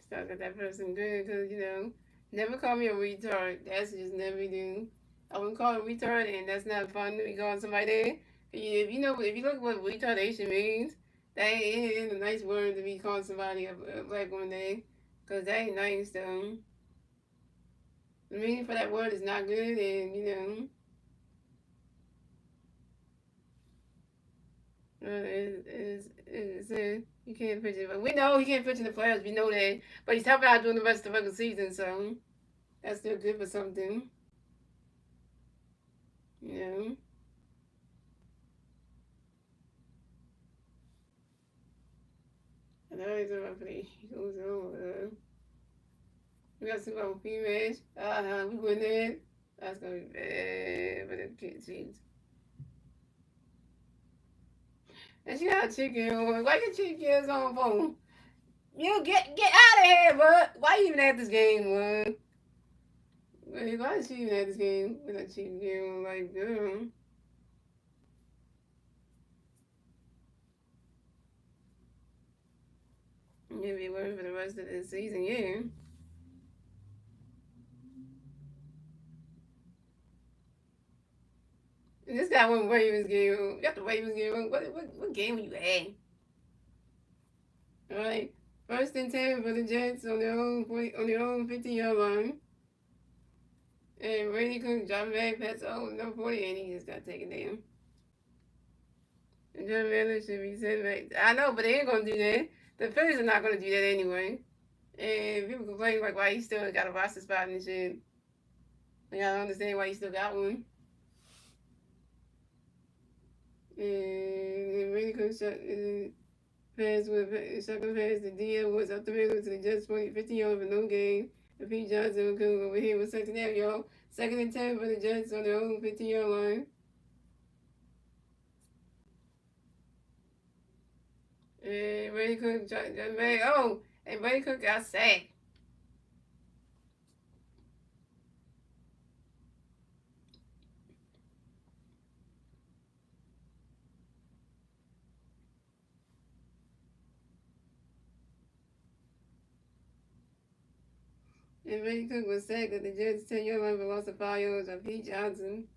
Stuck at that person good because, never call me a retard. That's just never do. I wouldn't call it retard, and that's not fun to be calling somebody that. If you look at what retardation means, that ain't a nice word to be calling somebody a black woman that. Because that ain't nice, though. The meaning for that word is not good, and, you can't pitch it. But we know he can't pitch in the playoffs. We know that. But he's helping out during the rest of the regular season, so that's still good for something. You know. And that is about for the Eagles. We got Super Bowl rematch. We win that. That's gonna be bad for the kids. And she got a chicken on. Why your chicken on phone? You get out of here, bud. Why you even at this game, bud? Why is she even at this game with a chicken on? Like, girl. You'll be worried for the rest of the season, yeah. And this guy went Ravens game. You got the Ravens game. What game were you at? All right. 1st and 10 for the Jets on their own 50-yard line. And Brady Cook dropping back, pass no 40, and he just got taken down. And John Miller should be sent back. I know, but they ain't gonna do that. The Phillies are not gonna do that anyway. And people complain like why he still got a roster spot and shit. Like, I don't understand why he still got one. And Brady Cook shot pass with second pass. The DL was up the middle to the Jets 50 yards for no gain. And Pete Johnson will come over here with second down, y'all. 2nd and 10 for the Jets on their own 50-yard line. And Brady Cook just made, and Brady Cook got sacked. And Brady Cook was sacked at the Jets 10-yard line for loss of 5 yards of Pete Johnson.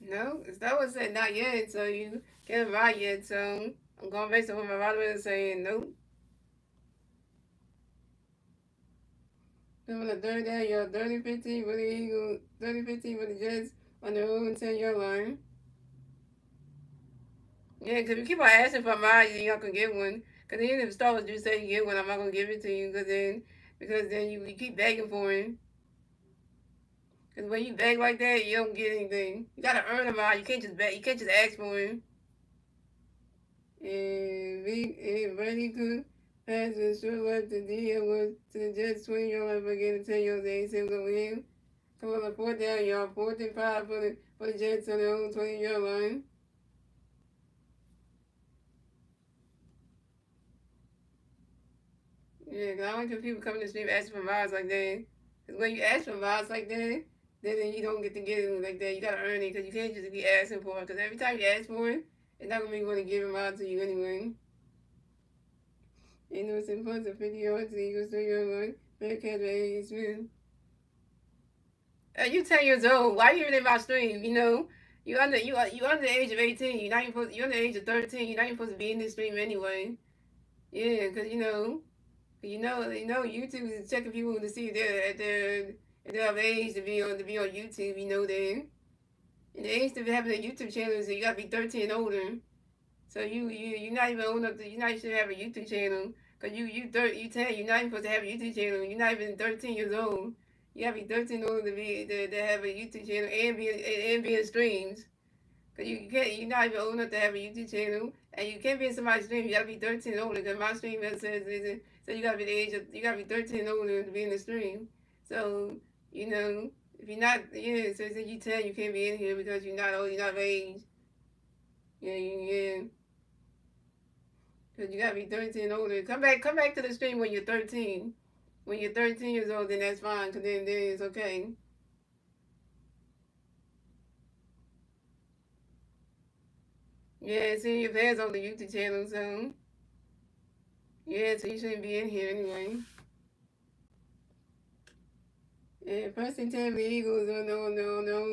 No, that was said not yet, so you can't ride yet, so I'm going based on what my moderator is saying, nope. Then on the 3rd down, y'all 30-15 for the Eagles, 30-15 for the Jets on their own 10-yard line. Yeah, because if you keep on asking for mine, you're not going to get one. Because even if Star Wars do say you get one, I'm not going to give it to you because then you keep begging for it. Because when you beg like that, you don't get anything. You got to earn them out. You can't just beg. You can't just ask for it. And Brady Cook pass the short left to DM was to the Jets 20-yard line for getting 10 yards. They said over him. Come on, 4th down, y'all. 4th and 5 for the Jets on their own 20-yard line. Yeah, because I don't like when people come to the stream asking for vibes like that. Because when you ask for vibes like that, then you don't get to get it like that. You got to earn it because you can't just be asking for it. Because every time you ask for it, it's not going to be going to give them out to you anyway. You know, it's important to 50 yards to the Eagles 3-yard line. Fair catch by A.E. Smith. You 10 years old. Why are you even in my stream? You know, you under the age of 18. You're under the age of 13. You're not even supposed to be in this stream anyway. Yeah, because YouTube is checking people to see if they're of age to be on YouTube. You know that. And the age to having a YouTube channel is you gotta be 13 and older. So you're not even old enough to you're not even have a YouTube channel. Cause you 10, you're not even supposed to have a YouTube channel. You're not even 13 years old. You gotta be 13 older to have a YouTube channel and be in streams. Cause you're not even old enough to have a YouTube channel, and you can't be in somebody's stream. You gotta be 13 and older. Cause my stream so you gotta be you gotta be 13 and older to be in the stream. So if you're not so you 10, you can't be in here because you're not old, you're not of age. Yeah. Cause you gotta be 13 and older. Come back to the stream when you're 13. When you're 13 years old, then that's fine. Cause then it's okay. Yeah, see your fans on the YouTube channel, so yeah, so you shouldn't be in here anyway. And 1st and 10 for the Eagles on the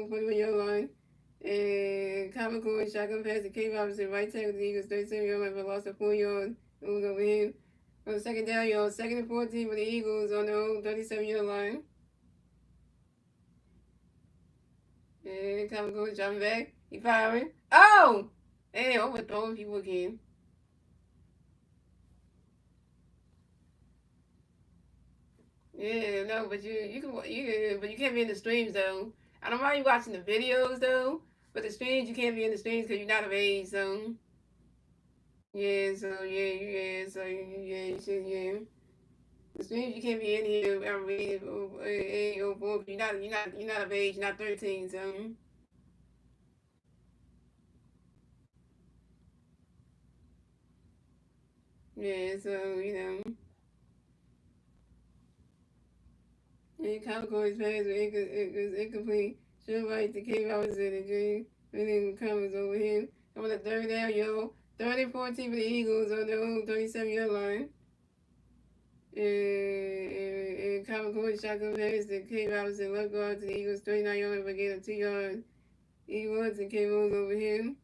41-yard line. And comical and shotgun pass to K. Robinson, right tackle the Eagles, 37-yard line for loss of 4 yards. It was over him. On the 2nd down, y'all, 2nd and 14 for the Eagles on their own 37-yard line. And comical dropping back. He firing. Oh! Hey, overthrowing people again. Yeah, no, but you can't be in the streams though. I don't mind you watching the videos though, but the streams you can't be in the streams because you're not of age. So yeah, you should, yeah. Which means you can't be in here outrated or bored. You're not of age. You're not 13. So yeah. So and Capricorn's past was incomplete. Should write the cave hours in the dream. And then comments over him. I'm on the third down, yo. 30 14 for the Eagles on their own 37-yard line. And Capricorn shotgun pass to K. Robinson left guard to the Eagles 39-yard line for a gain of 2 yards. E. Woods and K. Rose over him.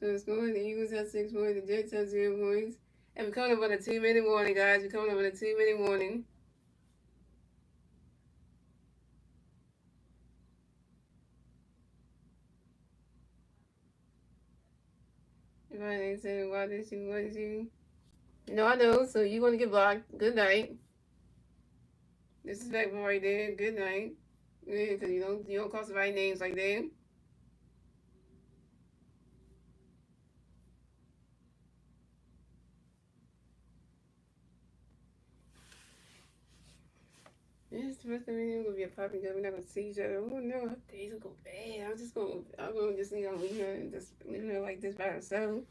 So the score, the Eagles have 6 points, the Jets have 0 points. And we're coming up on a 2-minute warning, guys. We're coming up on a 2-minute warning. If I ain't saying why this you want you. No, I know. So you're going to get blocked. Good night. This is back right there. Good night. Yeah, because you don't call somebody names like that. This the first time we're gonna be a popping girl. We're not gonna see each other. Oh no, her days will go bad. I'm gonna just leave her and just leave her like this by herself.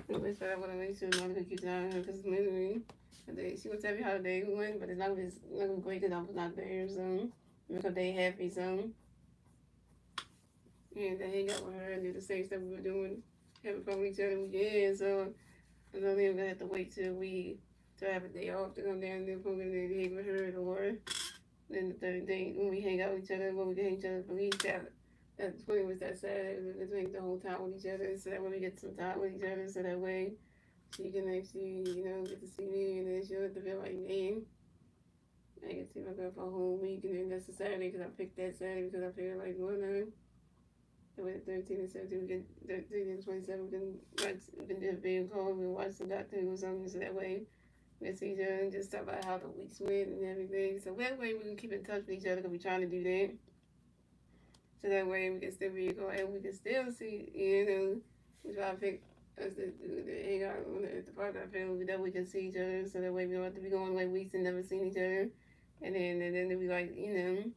But I wanna make sure I'm gonna keep an eye on her because it's misery. She gonna tell me how the day went, but it's not gonna be great because I was not there. So make her day happy. So and then hang out with her and do the same stuff we were doing, having fun with each other. Yeah, so I know they're gonna have to wait till we to have a day off to come down there, probably to hang with her or. Then the third day when we hang out with each other, when we get each other for each other. That's when it was that sad. Let's make the whole time with each other so that when we get some time with each other, so that way she can actually, get to see me and then she'll have to feel like me. I can see my girl for a whole week and then that's a Saturday because I picked that Saturday because I feel like going on. The way 13 and 17, we can 13 and 27, we can watch, we can do a video call, we can watch some doctor or something so that way with each other and just talk about how the weeks went and everything. So that way we can keep in touch with each other because we're trying to do that. So that way we can still be going and we can still see, we try to pick us to hang out at the park. I feel that we can see each other so that way we don't have to be going like weeks and never seeing each other. And then we like, and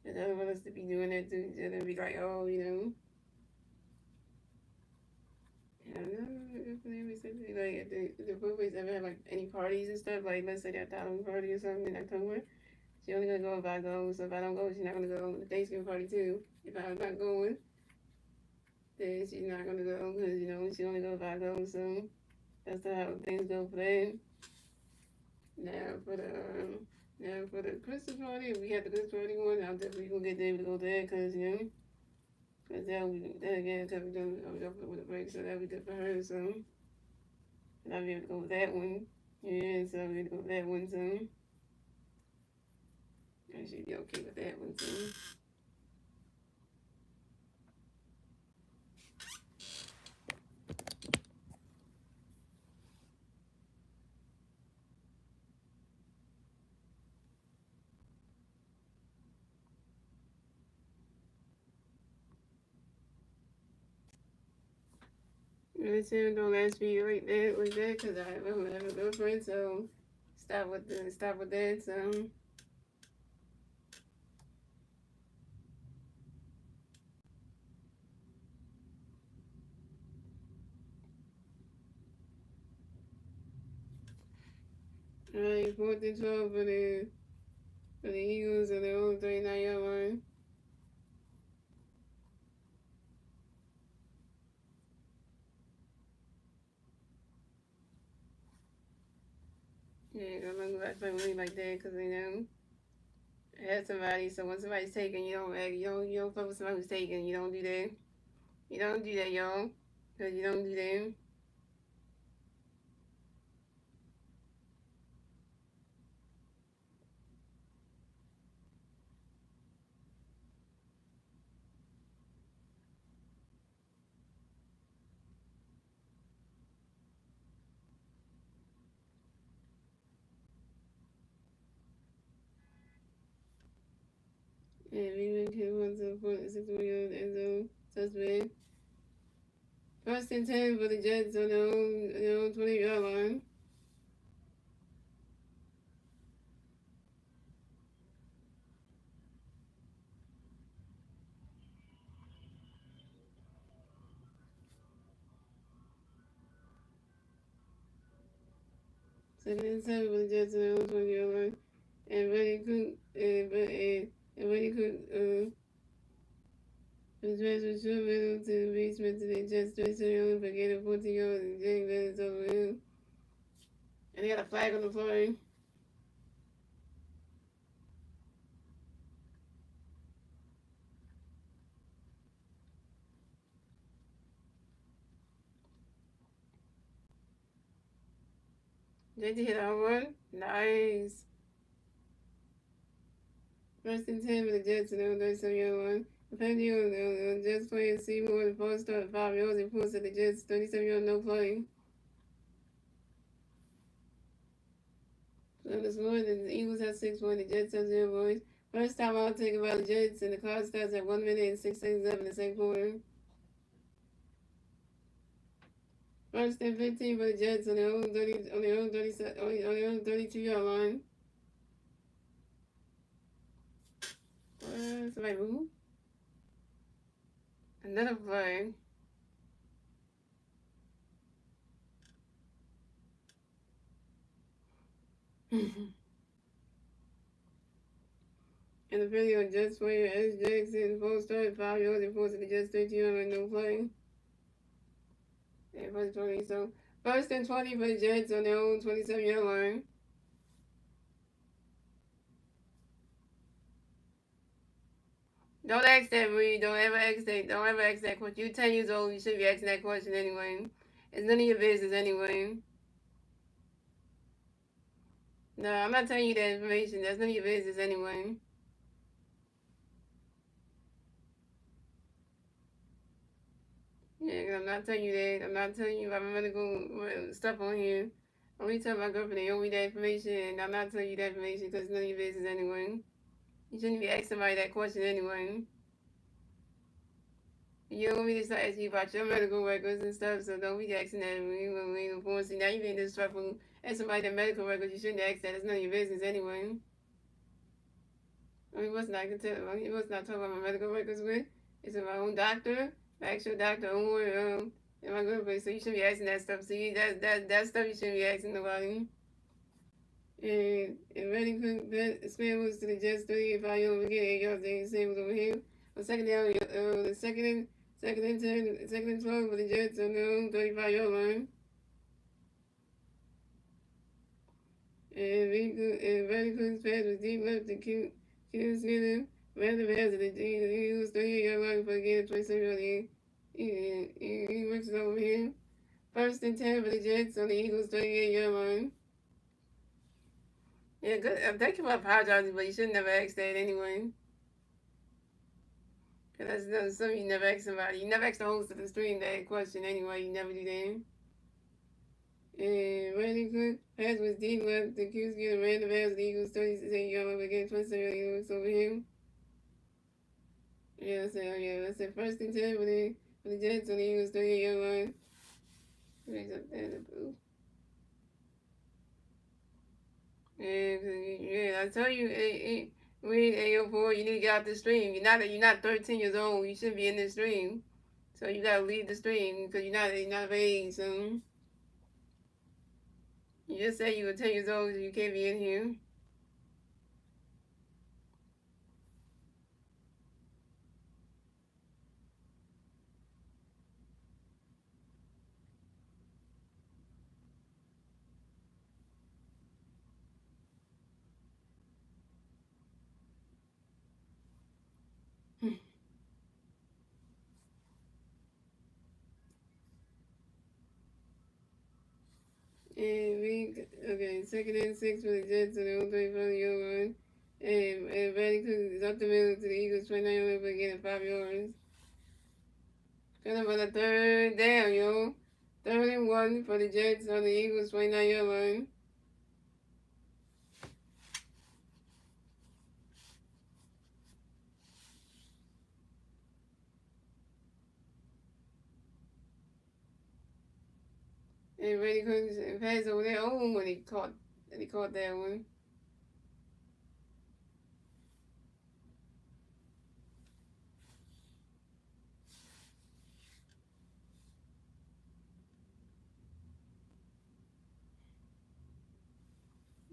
I don't want us to be doing that to each other and be like, oh, I don't know if we said like if the boys ever have like any parties and stuff, like let's say that Halloween party or something in October. She only gonna go if I go. So if I don't go, she's not gonna go to the Thanksgiving party too. If I'm not going, then she's not gonna go because she only go if I go. So that's how things go for that. Now for the Christmas party, if we have the Christmas party one, I'm definitely gonna get David to go there because cause that again, cause we done with a break, so that'll be good for her. So and I'll be able to go with that one. Yeah, so I'll be able to go with that one. So I should be okay with that one. So. Really saying don't ask me like that, cause I have a girlfriend. So stop with that. So alright, 4th and 12 for the Eagles on their own 39-yard line. Yeah, I'm not gonna play with me like that, cause I had somebody. So when somebody's taken, you don't fuck with somebody who's taken. You don't do that. You don't do that, y'all, cause you don't do that. And we went to 1 to 6 million end zone suspect. First and 10 for the Jets on their own 20-yard line. Second and 7 for the Jets on their own 20-yard line. And Buddy Cook, and Buddy Cook, was transferred short middle to the basement to the Jets 37 for gaining 14 yards and getting minutes over him. And they got a flag on the play. JT hit a home run. Nice. First and 10 for the Jets and the 37-yard line. The penalty on the Jets playing Seymour the false start 5 yards and forced at the Jets 37-yard no play. So this morning the Eagles have 6 points, the Jets have 0 points. First time out taken by the Jets and the clock starts at 1 minute and 6 seconds left in the second quarter. First and 15 for the Jets on their own 32-yard line. Somebody move. Another flag. And the penalty on Jets player S. Jackson, false start 5 yards and forced at the Jets 13-yard line no play. And first 20, so first and 20 for the Jets on their own 27-yard line. Don't ask that, Reed. Don't ever ask that question. You're 10 years old. You shouldn't be asking that question anyway. It's none of your business anyway. No, I'm not telling you that information. That's none of your business anyway. Yeah, 'cause I'm not telling you that. I'm not telling you about my medical stuff on here. Only tell my girlfriend they owe me that information, and I'm not telling you that information because it's none of your business anyway. You shouldn't be asking somebody that question anyway. You don't want me to start asking you about your medical records and stuff, so don't be asking that when you inform. See, now you're being disrespectful. Ask somebody their medical records, you shouldn't ask that. It's none of your business anyway. I mean, what's not talking about my medical records with? It's my own doctor, my actual doctor, or in my good place. So you shouldn't be asking that stuff. See, that stuff you shouldn't be asking nobody. And Reddy Cook scrambles to the Jets 35 yards again, 8 yards. They scrambles over here. On second down, the second and 10, second and 12 for the Jets on their own 35-yard line. And Reddy Cook's pass was deep left to Q Skinner. Ran the pass at the Eagles 38-yard line for a gain of 27 yards. He works it over here. First and 10 for the Jets on the Eagles 38-yard line. Yeah, good. Thank you for apologizing, but you should never ask that anyway. Because that's something you never ask somebody. You never ask the host of the stream that question anyway. You never do that. And Randy Cook pass was deep left. The Q's getting ran the pass. The Eagles 36-yard line again. 27 looks over him. Yeah, that's it. First and 10 for the Jets on the Eagles 38-yard line. Makes up that boo. Yeah, I tell you, Reed, 804, you need to get out the stream. You're not 13 years old. You shouldn't be in this stream. So you gotta leave the stream because you're not of age. So you just say you were 10 years old, so you can't be in here. Okay, second and 6 for the Jets on the own 35-yard line. And Randy Cook is up the middle to the Eagles 29 yard line, getting 5 yards. Coming for the third down, yo. 3rd and 1 for the Jets on the Eagles 29-yard line. And Brady Cook passed over their own when he caught that one.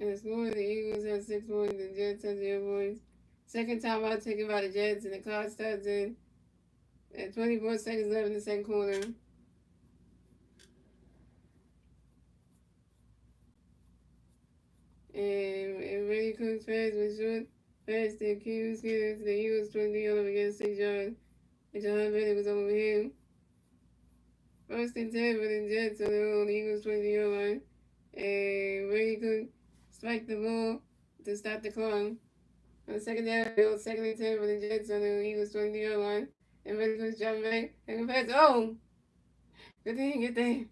And this morning the Eagles have 6 points, the Jets have 0 points. Second time out taken by the Jets, and the clock starts in at 24 seconds left in the second quarter. And Brady Cook's pass was short. Pass to Hughes, Skinner to the Eagles 20 over against 6 yards. And John Bennett was over him. First and 10 for the Jets on their own Eagles 20-yard line. And Brady Cook spiked the ball to stop the clock. On the second down, second and 10 for the Jets on the Eagles 20-yard line. And Brady Cook's dropping back and pass. Oh! Good thing he get there.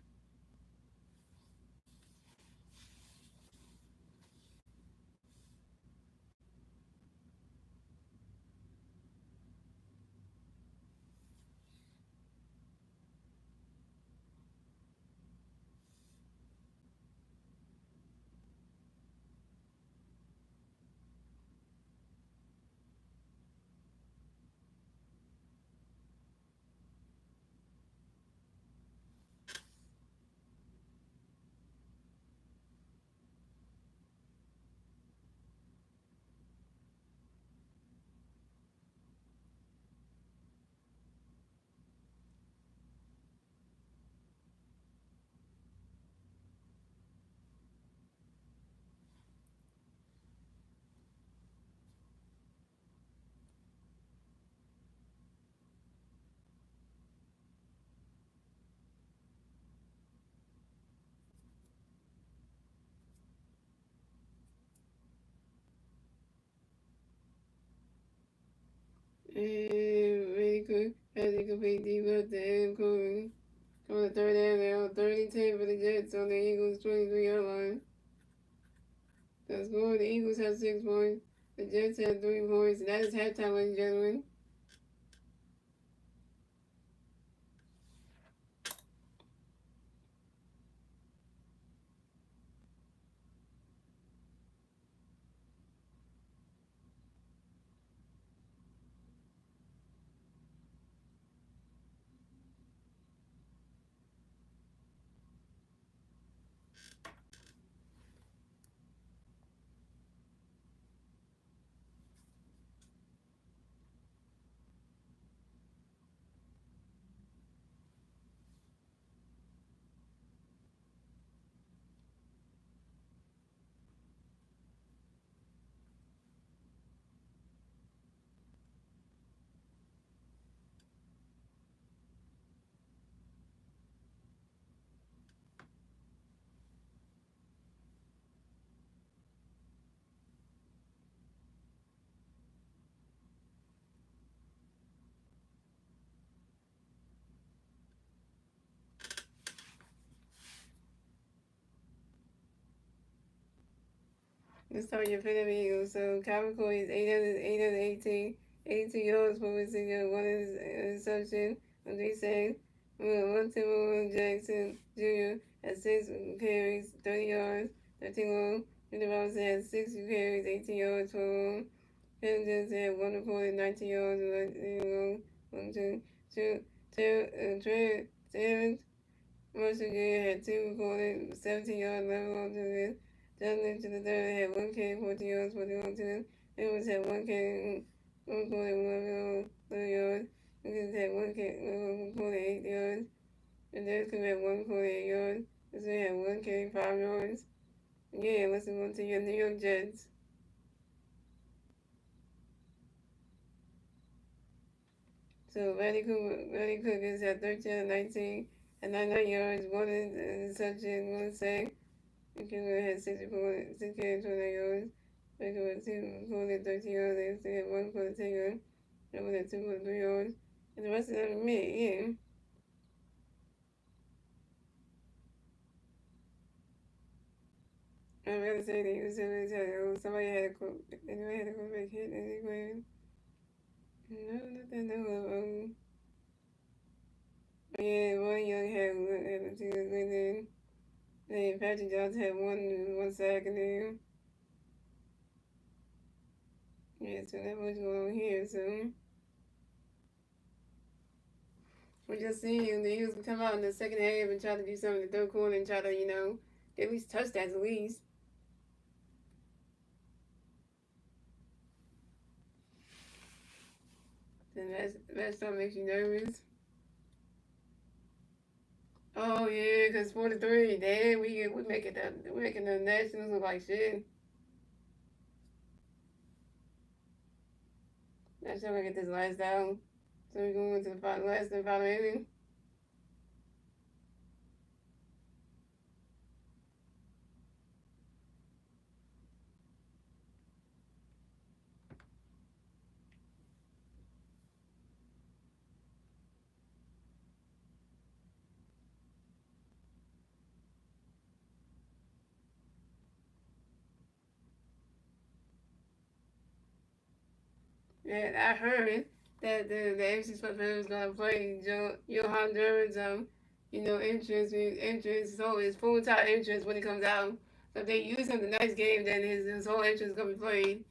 And Brady Cook has a complete deep left to Adam Cohen. On the third down now, 30-10 for the Jets on the Eagles 23-yard line. The score, the Eagles have 6 points. The Jets have 3 points. And that is halftime, ladies and gentlemen. Let's start your pick of Eagles. So Calvin Coy is 8 out of 18, 82 yards for missing one interception, 3 sacks. One Timberwolf Jackson Jr. had 6 carries, 30 yards, 13 long. Jimmy Robinson had 6 carries, 18 yards, 12 long. Henderson had 1 reported, 19 yards, 11 long. 1, 2, 2, 2, Terrence Marshall Jr. had 2 reported, 17 yards, 11 long to this. Jonathan to the third had 1 carry, 14 yards, 41 to them. Edwards had 1 carry, 1 reported, 11 yards. Lucas had 1 carry, 1 reported, 8 yards. And Derek Cook had 1 reported, 8 yards. This one had 1 carry, 5 yards. Yeah, let's move on to your New York Jets. So Randy Cook is at 13 and 19 and 99 yards, 1 interception, 1 sack. McKinley had 6 carries, 29 yards. Baker had 2 reported, 13 yards. They had 1 for the taker. That was at 2 for 3 yards. And the rest of them mid, yeah. I'm going to say that you said somebody had a quarterback hit anyway. No, nothing, no. Yeah, Roy Young had a good in. And Patrick Johnson had one sack and then yeah, so that was going on here. So we just seen the Eagles come out in the second half and try to do something in the third quarter and try to, get at least touchdowns at least. And that stuff makes you nervous. Oh yeah, cause 43, damn, we making the Nationals look like shit. That's how we get this last down. So we're going to the last and final inning. And I heard that the MC Spurs is gonna play Johan Duran's entrance, so his full time entrance when he comes out. So if they use him the next game, then his whole entrance is gonna be played.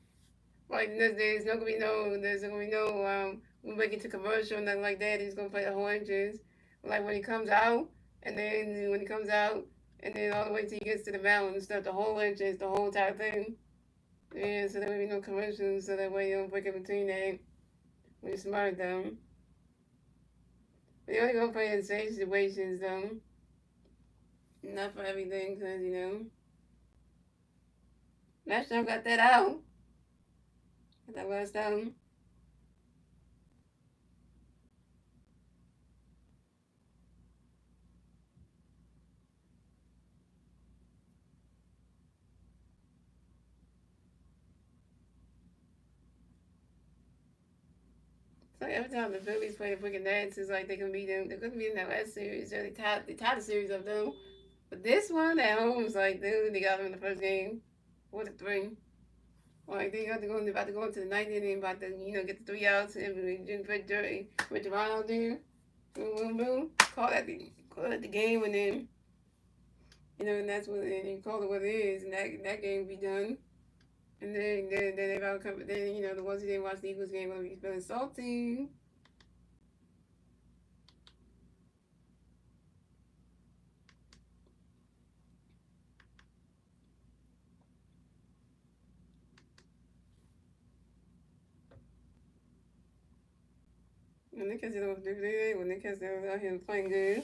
Like there's not gonna be no we make it to commercial nothing like that. He's gonna play the whole entrance. Like when he comes out, and then when he comes out, and then all the way till he gets to the mountain and stuff, the whole entrance, the whole entire thing. Yeah, so there will be no commercials, so that way you don't break in between that. We're smart though. They only gonna play in safe situations though. Not for everything, cause last time got that out. Got that last time. So every time the Phillies play the freaking Nats, it's like they can beat them. They're gonna be in that last series. So they tied the series up though. But this one at home is like they got them in the first game, 4-3. Like they got to go, about to go into the ninth inning, about to get the 3 outs, and we put Ron out there, boom boom boom, call it the game, and then and that's what and you call it what it is, and that game will be done. And then they about to come. Then the ones who didn't watch the Eagles game will be feeling salty. When they catch it off when they catch it out here playing good.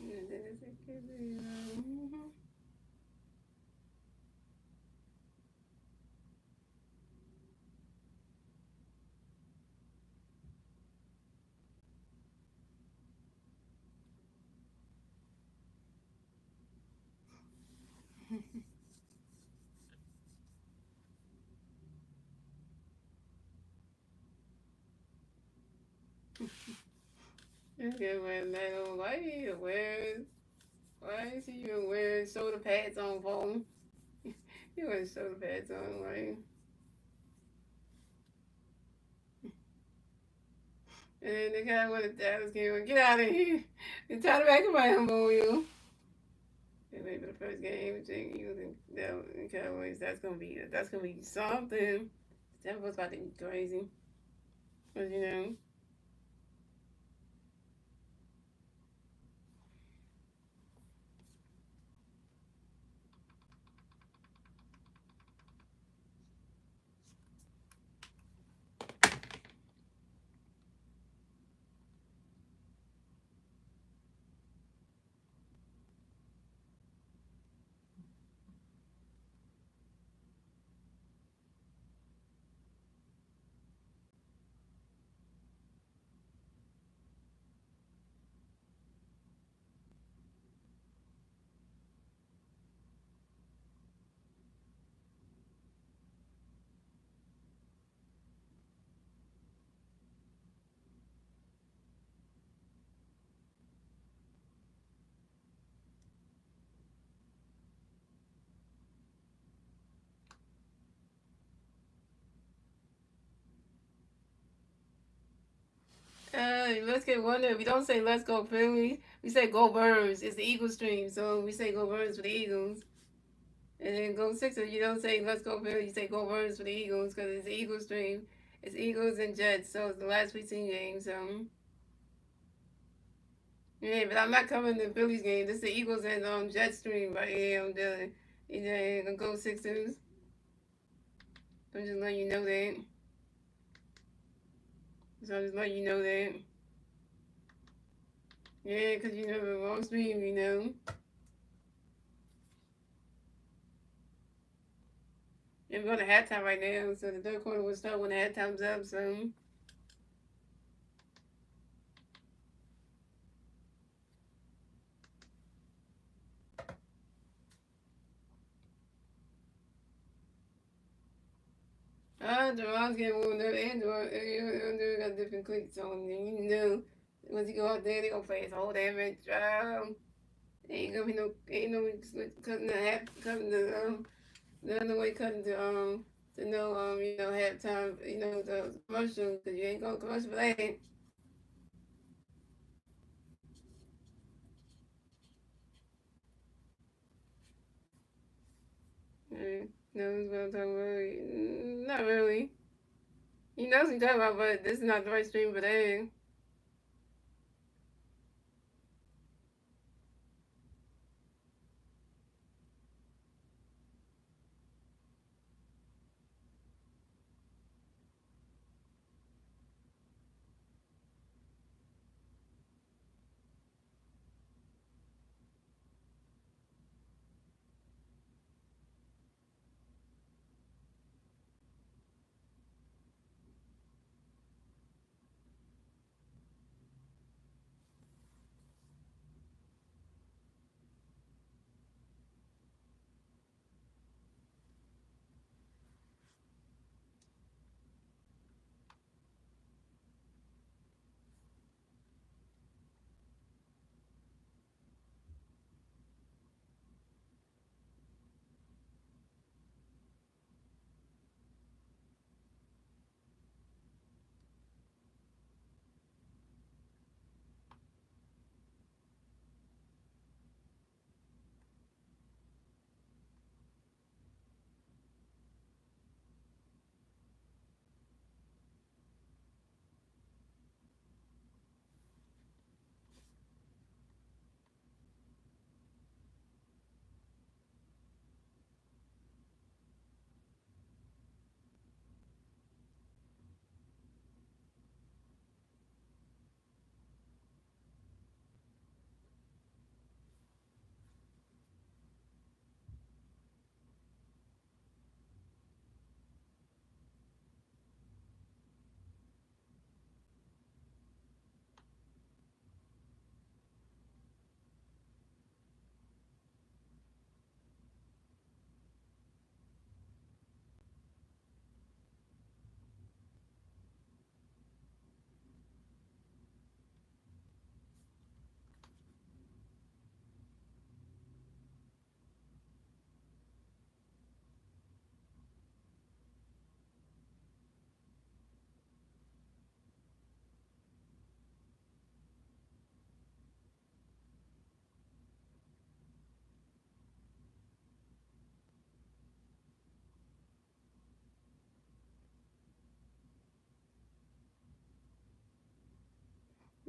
And then it's okay, when that why is he even wearing shoulder pads on phone? He wears shoulder pads on, like. And then the guy with the Dallas game, get out of here. And try to make him humble you. And maybe the first game between Eagles and Cowboys, that's gonna be something. Tampa's about to be crazy. But let's get one. We don't say let's go Phillies. We say go Birds. It's the Eagles stream, so we say go Birds for the Eagles. And then go Sixers. You don't say let's go Phillies. You say go Birds for the Eagles because it's the Eagles stream. It's Eagles and Jets, so it's the last preseason game. So yeah, but I'm not covering the Phillies game. This is the Eagles and Jets stream right here. I'm doing. Yeah, gonna go Sixers. I'm just letting you know that. So I'm just letting you know that. Yeah, because you know the wrong stream, you know. And we're going to halftime right now, so the third quarter will start when the halftime's up, so. Jerron's getting warmed up, and Jerron got different clicks on him, you know. Once he go out there, they gonna play his whole damage. Ain't gonna be no, ain't no cutting the other way cutting to no, halftime, the commercial, because you ain't going commercial for that. Knows what I'm talking about. Not really. He knows what he's talking about, but this is not the right stream for that.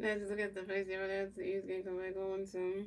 Let's look at the face there. That's he's gonna come back on soon.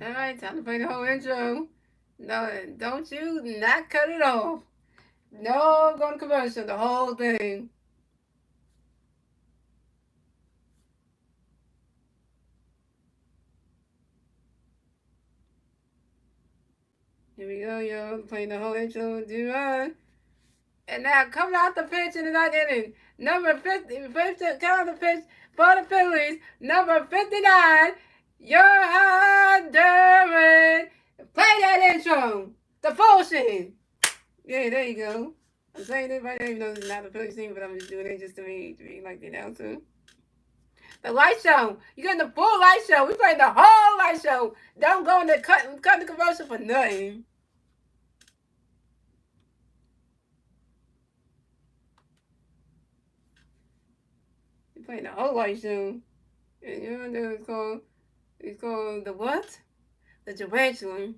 All right, time to play the whole intro. No, don't you not cut it off. No, go to commercial. The whole thing. Here we go, y'all. Playing the whole intro. Do And now coming out the pitch in the ninth inning, number 50, 50 count the pitch for the Phillies, number 59, Johan Duran. Play that intro. The bullshit. Yeah, there you go. I'm saying it, but I don't even know this is not the Phillies team, but I'm just doing it just to be like the announcer. The light show. You getting the full light show. We playing the whole light show. Don't go in the cut the commercial for nothing. We playing the whole light show. And you know it's called the what? The tarantula.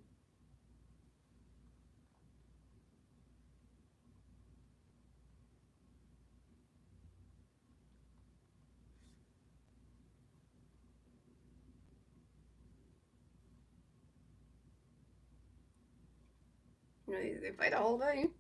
They play the whole thing.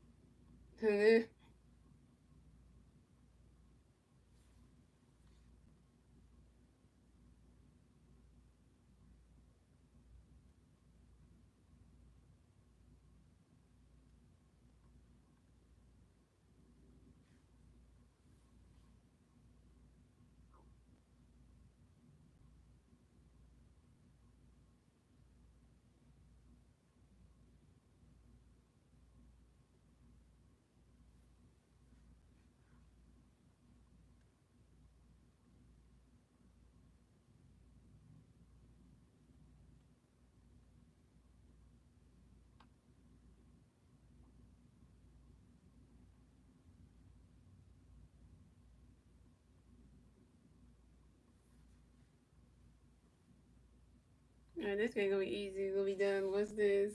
This game gonna be easy. It's gonna be done. What's this?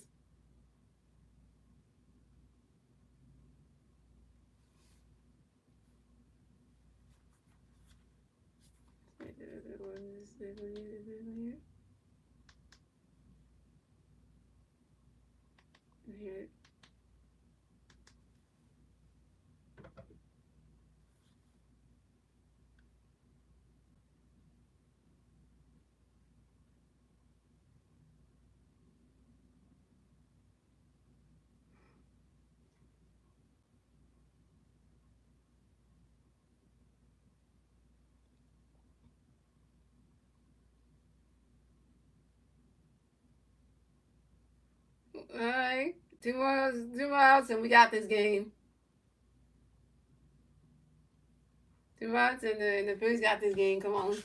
Here. All right, two more outs, and we got this game. 2 outs, and the Phillies got this game. Come on.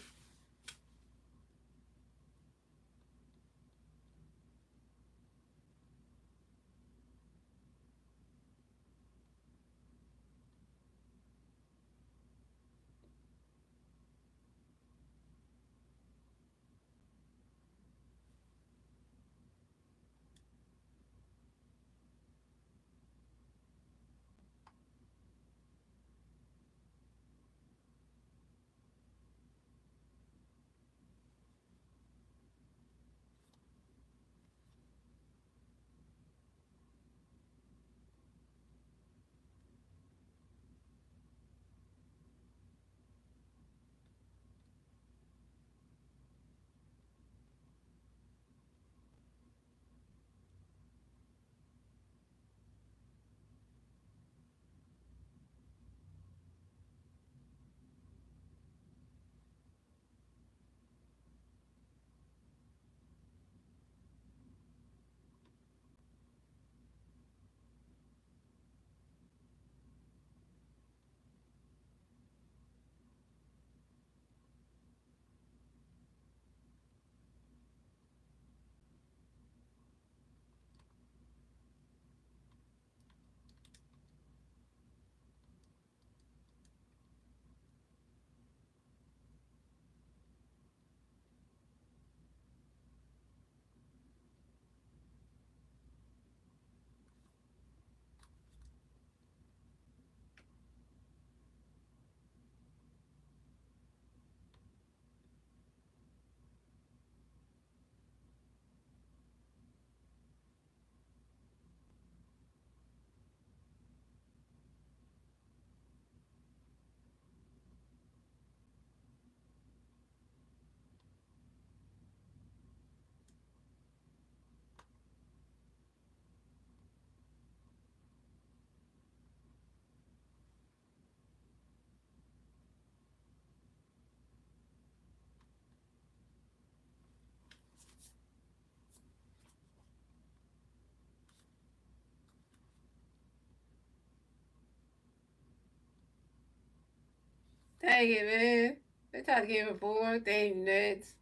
Dang it, man. They tried to give him 4. Dang nuts.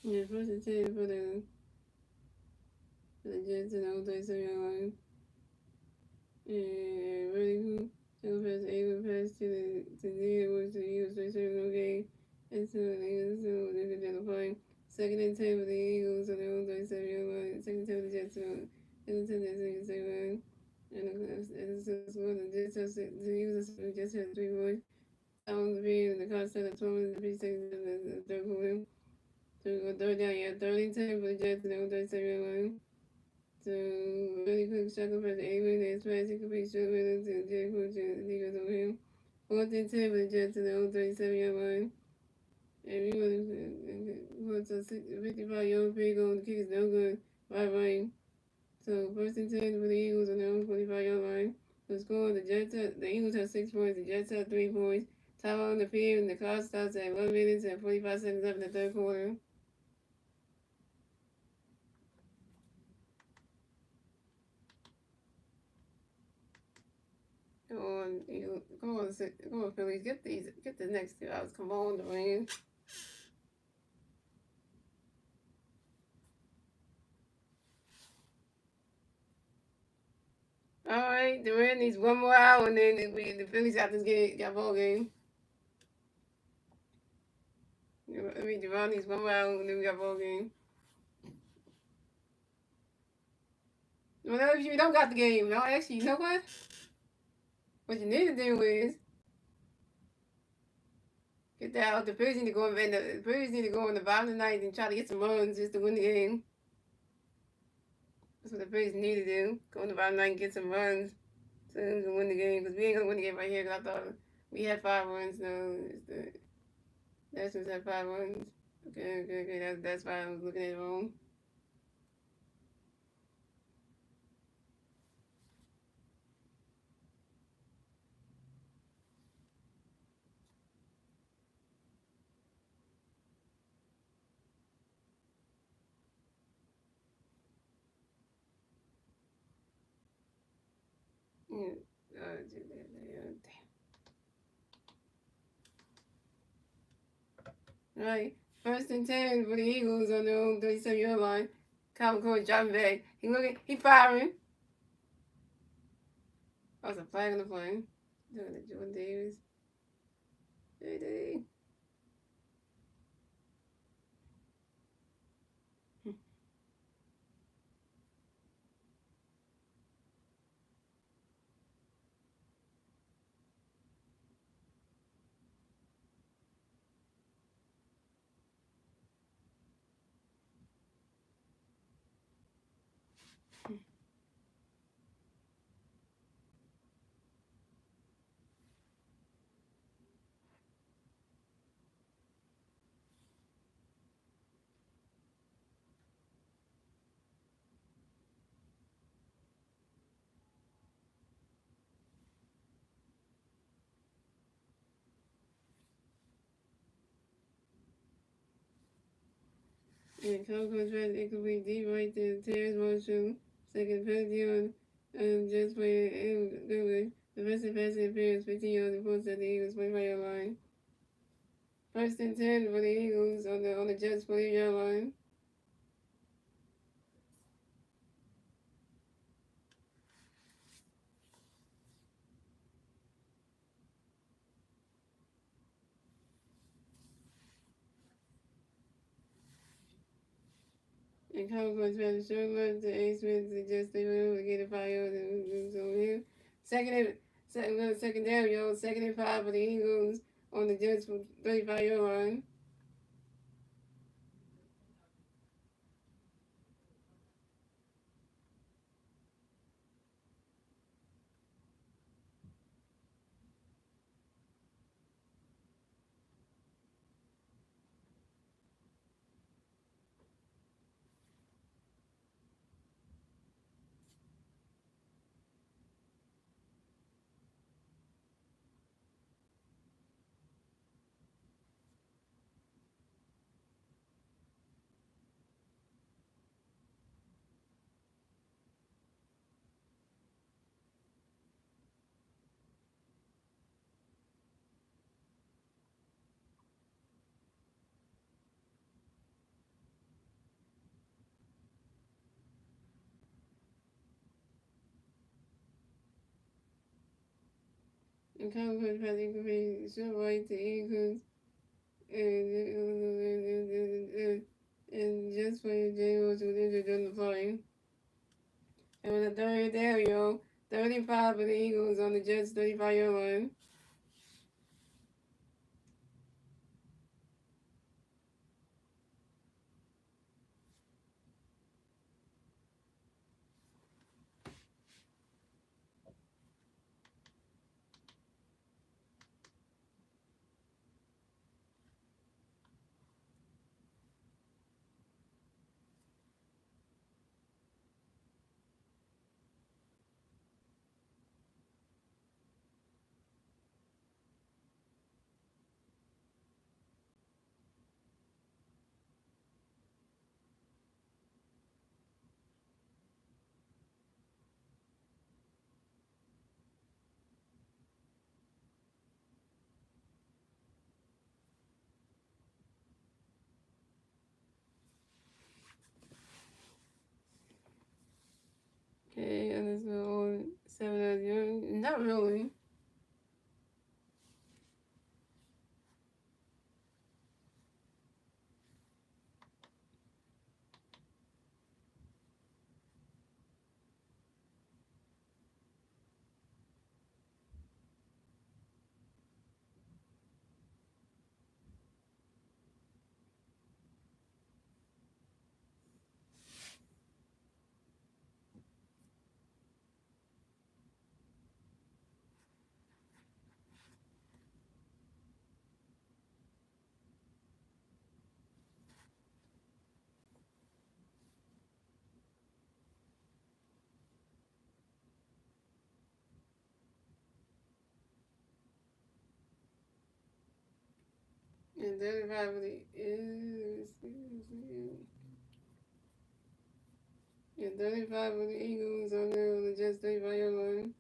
Yeah, first and 10 for the Jets and the 37 line. And really cool. Tackle pass, able pass to the Eagles, the Eagles, 37 no game. And so the Eagles, so they're good at the point. Second and 10 for the Eagles on their own 37 line. Second and 10 for the Jets, so second and 10 for the same line. And so the Jets, the Eagles, just had 3 points. That was the being the constant of 12 the preseason in the third quarter. So we go third down, yeah, 30-10 for the Jets and the 37 line. So really quick shuttle for the Amen and Smash complete short minutes to J. Coach and the Eagles over him. 4th and 10 for the Jets in the own 37-yard line. And we want to 55-yard field goal. The kick is no good. Right line. So first and 10 for the Eagles on their own 45-yard line. The score, the Eagles have 6 points, the Jets have 3 points. Time on the field, and the clock starts at 1 minute and 45 seconds left in the third quarter. Come on, Phillies, get the next 2 outs. Come on, Dwayne. All right, Durant needs one more out, and then the Phillies got this game, got ball game. Durant needs one more out, and then we got ball game. Well, if you don't got the game, no, actually, you know what? What you need to do is get that out. The Phillies need to go in the Phillies need to go in the bottom of the ninth and try to get some runs just to win the game. That's what the Phillies need to do. Go in the bottom of the ninth and get some runs so we can win the game. Because we ain't gonna win the game right here. Because I thought we had 5 runs. No, it's the Nationals had 5 runs. Okay. That's why I was looking at it wrong. Yeah. Right. First and 10 for the Eagles on their own 37-yard line. Calvin Cohen dropping back. He firing. That was a flag on the plane. Doing it, Jordan Davis. Hey. And Coco tried incomplete deep right to Terrence Marshall. Second penalty on just playing Goodwin. Defensive pass interference 15 yards and force at the Eagles 25-yard line. First and 10 for the Eagles on the Jets 40-yard line. And Cowboys tried to short left to A. Smith to just they were able to get a 5 yards and moves on here. Second down, y'all. Second and 5 for the Eagles on the Jets 35-yard line. And Cowboys tried to incomplete short right to Eagles. And just when James was injured on the play. And with a third down, yo. 35 for the Eagles on the Jets 35-yard line. Okay, and this is on 7 Not really. And 35 for the and 35 for the Eagles on the Jets 35-yard line.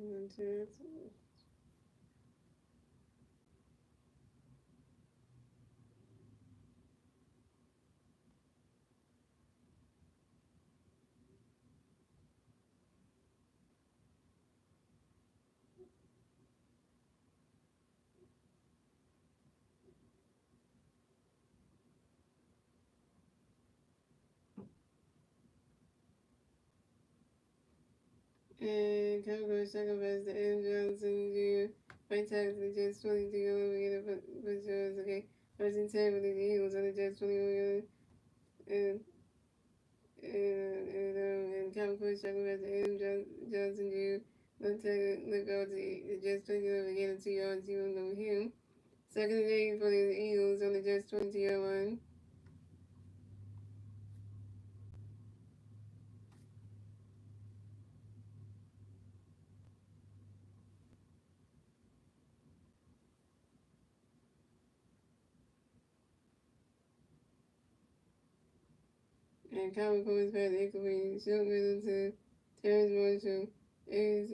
And Jets. And Cowboys second best to Adam Johnson Jr. Right tackle the Jets 22 yard but Jones, okay. First and 10 with the Eagles on the Jets 21 yard. And and Cowboys second best to Adam Johnson Jr. Look out the Jets 20 yard again and 2 yards. You won't go him. Second and 8 for the Eagles on the Jets 20 yard line. And Calvin Coolidge passed incomplete. Short middle to Terrence Marshall. And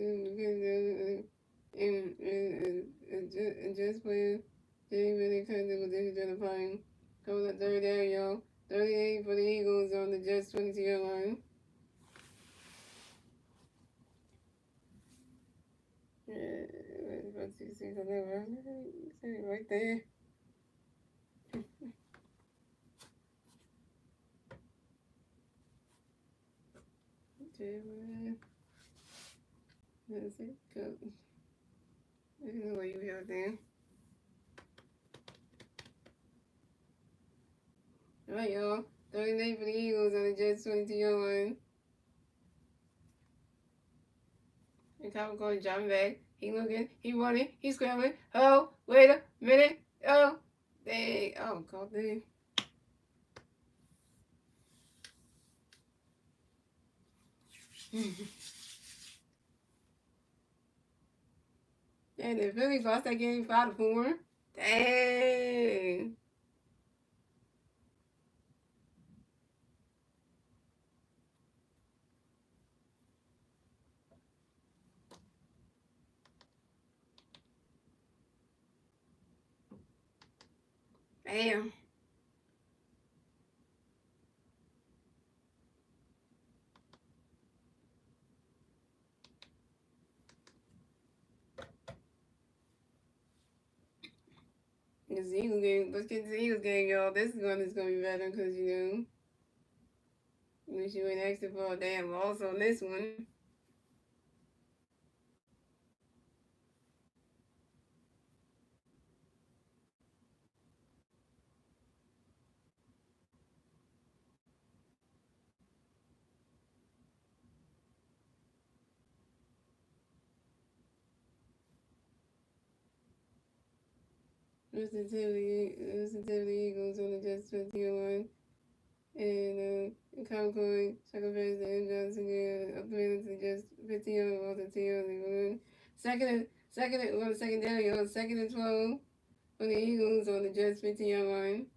just playing. Jay Benny Cousin with David Jonathan. Coming up third down, y'all. 38 for the Eagles on the Jets 22-yard line. Yeah, let's see, right there. That's it. Go. There's no way you out there. Alright, y'all. 39 for the Eagles on the Jets 22-yard line. And Calvin Coolidge dropping back. He looking. He running. He scrambling. Oh, wait a minute. Oh, dang. Oh, God, dang. And the Phillies lost that game 5-4. Dang. Damn. This Eagles game. Let's get to the Eagles game, y'all. This one is going to be better because, at least you ain't asking for a damn loss on this one. Listen to the Eagles on the Jets 20-1. And Concord, sacrificed the end Johnson again, up the middle to the Jets 15-yard, off the 10-yard. Second down, y'all. Second and 12 for the Eagles on the Jets 15-yard line.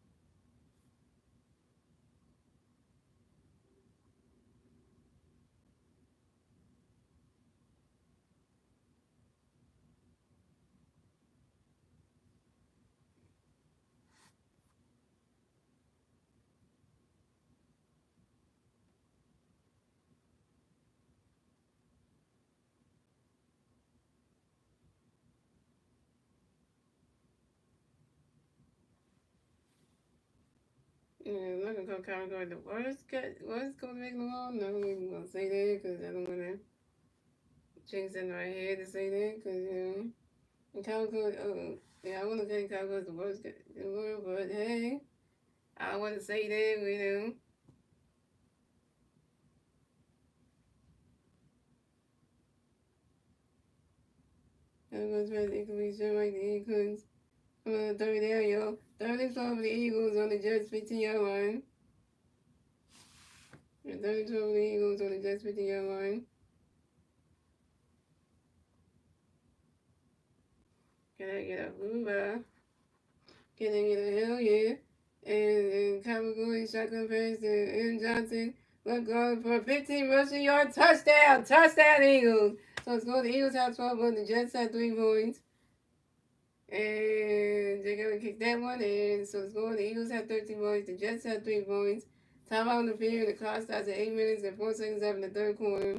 Yeah, I'm not gonna call Concord the worst quarterback in the world. I'm not even gonna say that because I don't wanna jinx it in my head to say that because and Concord, yeah, I wanna say Concord's the worst in the world, but hey, I don't wanna say that, I'm gonna try to increase like the Eagles. I'm gonna third down, y'all. Third and 12 for the Eagles on the Jets 15-yard line. And third and 12 for the Eagles on the Jets 15-yard line. Can I get a Uber? Can I get a hell yeah? And Kawagui shotgun pass to N. Johnson. Let's go for a 15 rushing yard touchdown. Touchdown Eagles. So it's going the Eagles have 12 points. The Jets have 3 points. And they're going to kick that one. And so it's going the Eagles have 13 points. The Jets have 3 points. Time out on the field. The clock starts at 8 minutes and 4 seconds after the third quarter.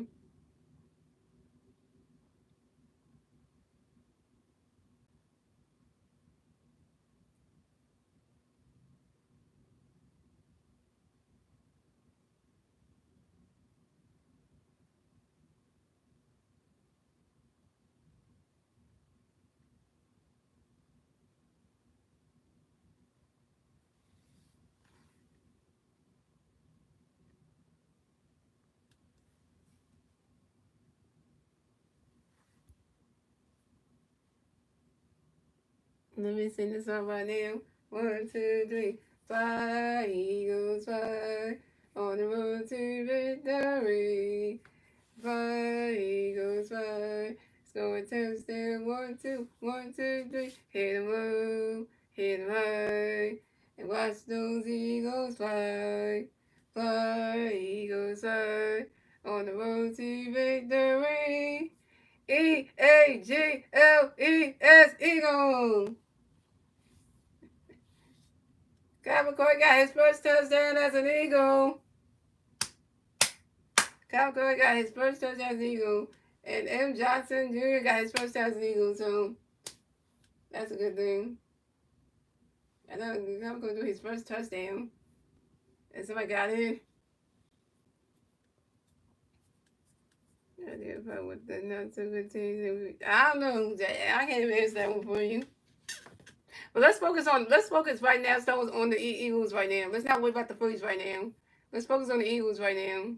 Let me sing this song right now. 1, 2, 3. Fly, eagles, fly on the road to victory. Fly, eagles, fly. Score a touchdown. 1, 2, 1, 2, 3. Hit 'em low, hit 'em high, and watch those eagles fly. Fly, eagles, fly on the road to victory. Eagles, Eagle. Kyle McCoy got his first touchdown as an Eagle. Kyle McCoy got his first touchdown as an Eagle. And M. Johnson Jr. got his first touchdown as an Eagle. So that's a good thing. I know Kyle McCoy do his first touchdown. And somebody got in. With the not so good teams. I don't know. I can't even answer that one for you. But let's focus right now, Stones, on the Eagles right now. Let's not worry about the Phillies right now. Let's focus on the Eagles right now.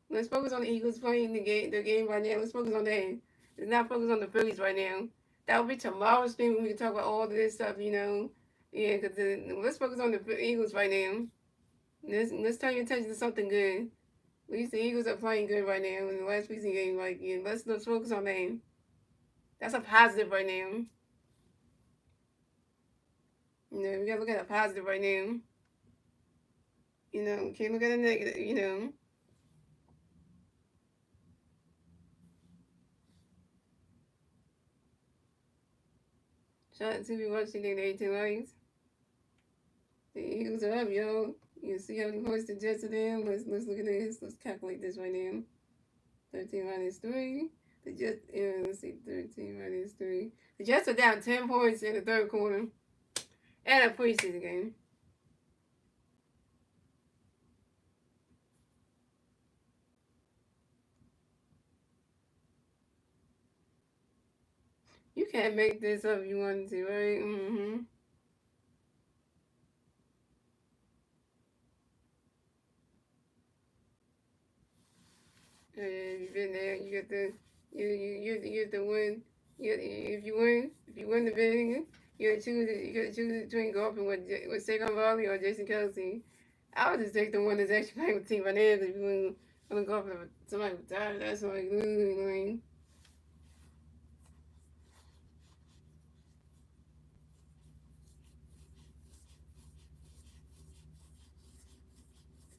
Let's focus on the Eagles playing the game right now. Let's focus on that. Let's not focus on the Phillies right now. That will be tomorrow's thing when we can talk about all of this stuff, you know. Yeah, because let's focus on the Eagles right now. Let's turn your attention to something good. At least the Eagles are playing good right now in the last preseason game. Like, yeah, let's focus on that. That's a positive right now. You know, we gotta look at a positive right now. You know, can't look at a negative, you know. Shout out to be watching the 18 likes. The Eagles are up, yo. You see how many points the Jets are down? Let's look at this. Let's calculate this right now. 13 minus 3. The Jets, yeah, let's see, 13 minus 3. The Jets are down 10 points in the third quarter. And a preseason game. You can't make this up if you wanted to, right? Mm-hmm. You've been there. You get the you get the win. If you win the betting, you gotta choose between golfing with Saquon Barkley or Jason Kelsey. I would just take the one that's actually playing with Team Financial if you want to go for somebody who died. That's like losing.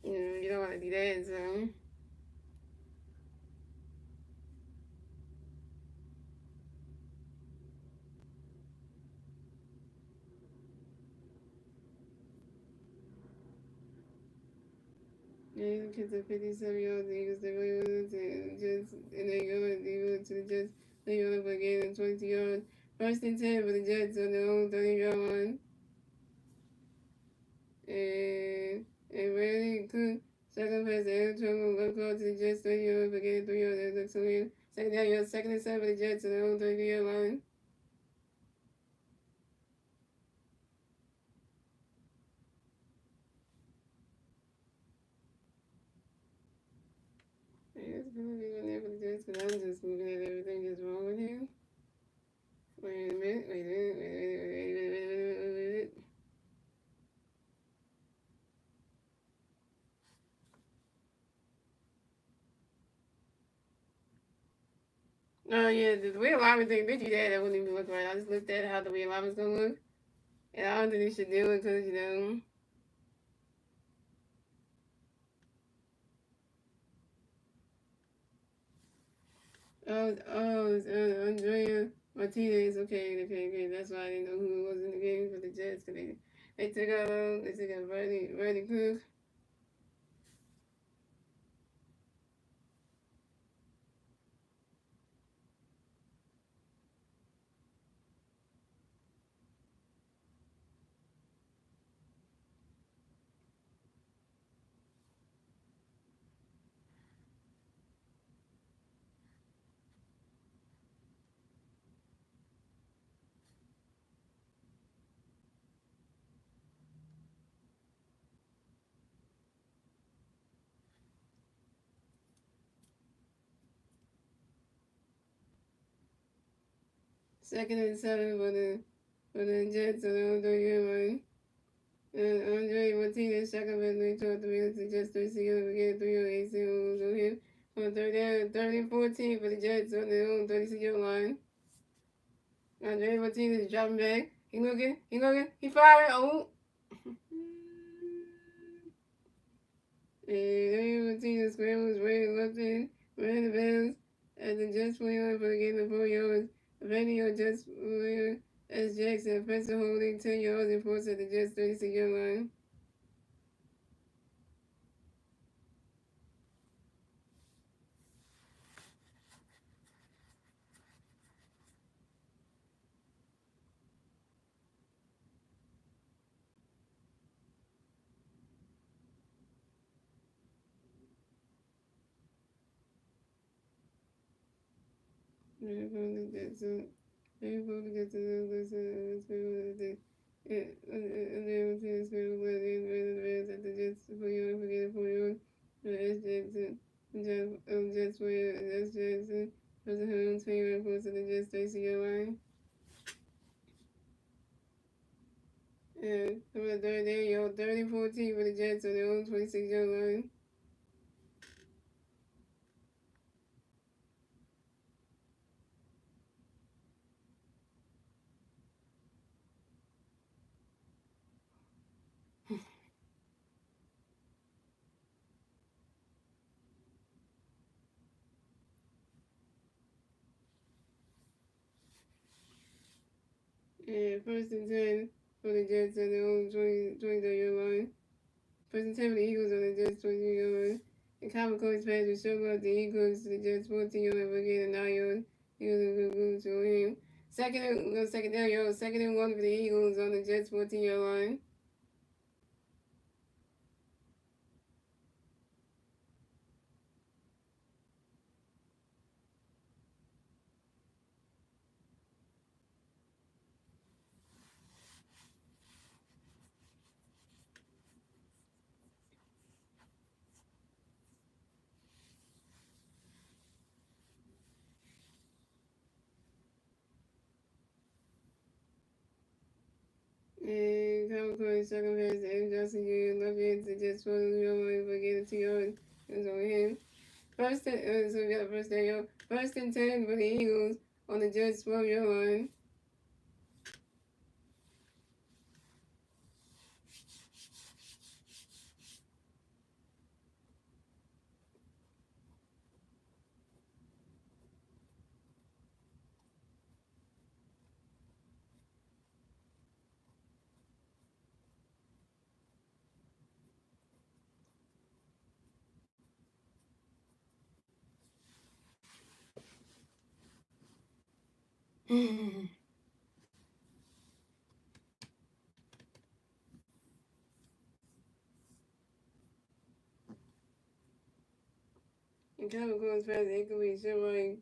You don't want to do that. So. Yeah, the kids are 57-year-old Eagles. They really wanted to just, and they go to the Jets. They go up again in 20 yards. First and 10 for the Jets on their own 30-yard line. And Randy Cook, second pass to Aaron Trouble, left ball to the Jets 30-yard, but getting 3 yards. That's so weird. Second and 7 for the Jets on their own 30-yard line. It's gonna be on there for the Jets, because I'm just looking at everything that's wrong with him. Wait a minute, wait a minute, wait a minute, wait a minute, wait a minute, wait a minute. Oh yeah, the realignment thing, they do that, that wouldn't even look right. I just looked at how the realignment's gonna look. And I don't think they should do it because, you know. It's Andrea Martinez. Okay. That's why I didn't know who was in the game for the Jets. Cause they took out Randy Cook. Second and 7 for for the Jets on the own 30-yard line. And Andre Martinez, second best lead toward the middle to just 3 seconds. We get 308 seconds on him. On third down, 30-14 for the Jets on their own 36-yard line. Andre Martinez dropping back. He looking, he firing. Oh! And Andre Martinez scrambles right left in, ran the bounds at the Jets 20 for the game of 4 yards. Defending on Jets as Jackson, offensive holding 10 yards and force at the Jets 36-yard line. They probably get to the and they were to scramble where they ran the bands at the Jets 4 yard for getting 4 yards. S. Jackson, Jets where S. Jackson was a home 20 yard force at the Jets 36-yard line. And over the third day, 30-14 for the Jets on their own 26-yard line. And first and 10 for the Jets on their own 23-yard line. First and 10 for the Eagles on the Jets 23-yard line. And Common Coach pass was shown out the Eagles to the Jets 14-yard for getting a 9 yard. Eagles are going to him. Second down, y'all. Second and 1 for the Eagles on the Jets 14-yard line. And Common Coach second pass to M. Johnson Jr. left hand to Jets 14-yard line for getting 2 yards. It was on him. So we got first down, y'all. First and 10 for the Eagles on the Jets 12-yard line. And Common Coach pass to incomplete. Sherman.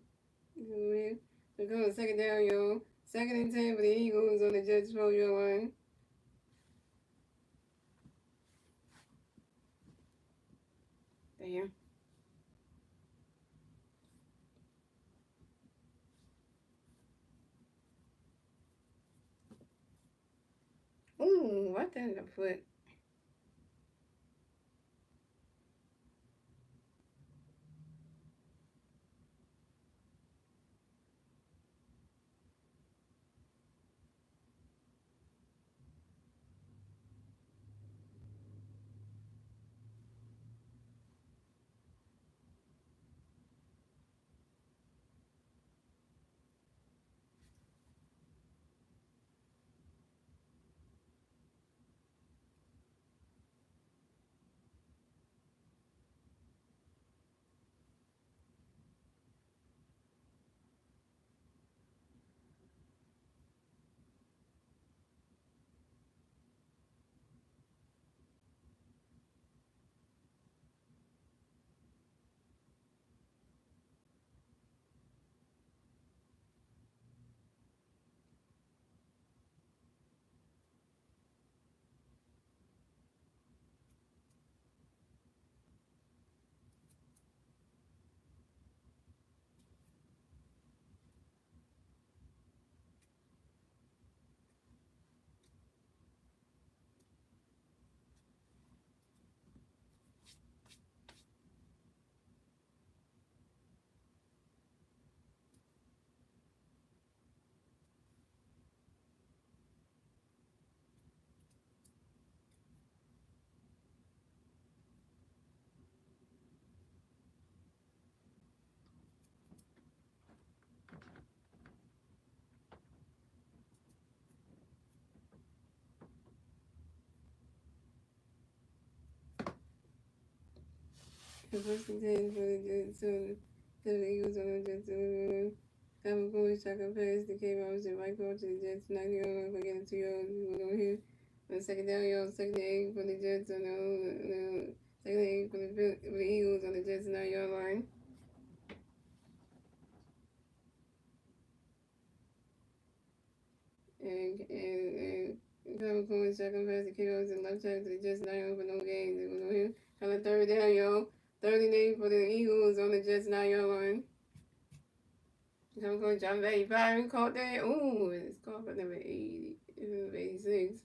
They're going second down, y'all. Second and 10 for the Eagles on the Jets 12-yard line. Damn. Ooh, what in the foot? The first and 10 for the Jets, the Eagles on the Jets, Common Cool, Shaka Pass, the K Robinson, Mike Cole to the Jets, 90 for getting 2 yards, over here. On second down, y'all, second and 8 for the Jets, on the second and 8 for the Eagles on the Jets, 9-yard line. And Common Cool, Shaka Pass, the K Robinson, left side to the Jets, 9 for no gains, over here. On the third down, y'all, 38 for the Eagles on the Jets, 9-yard line. I'm going to jump 85 and caught that. Ooh, it's caught for number 80, 86.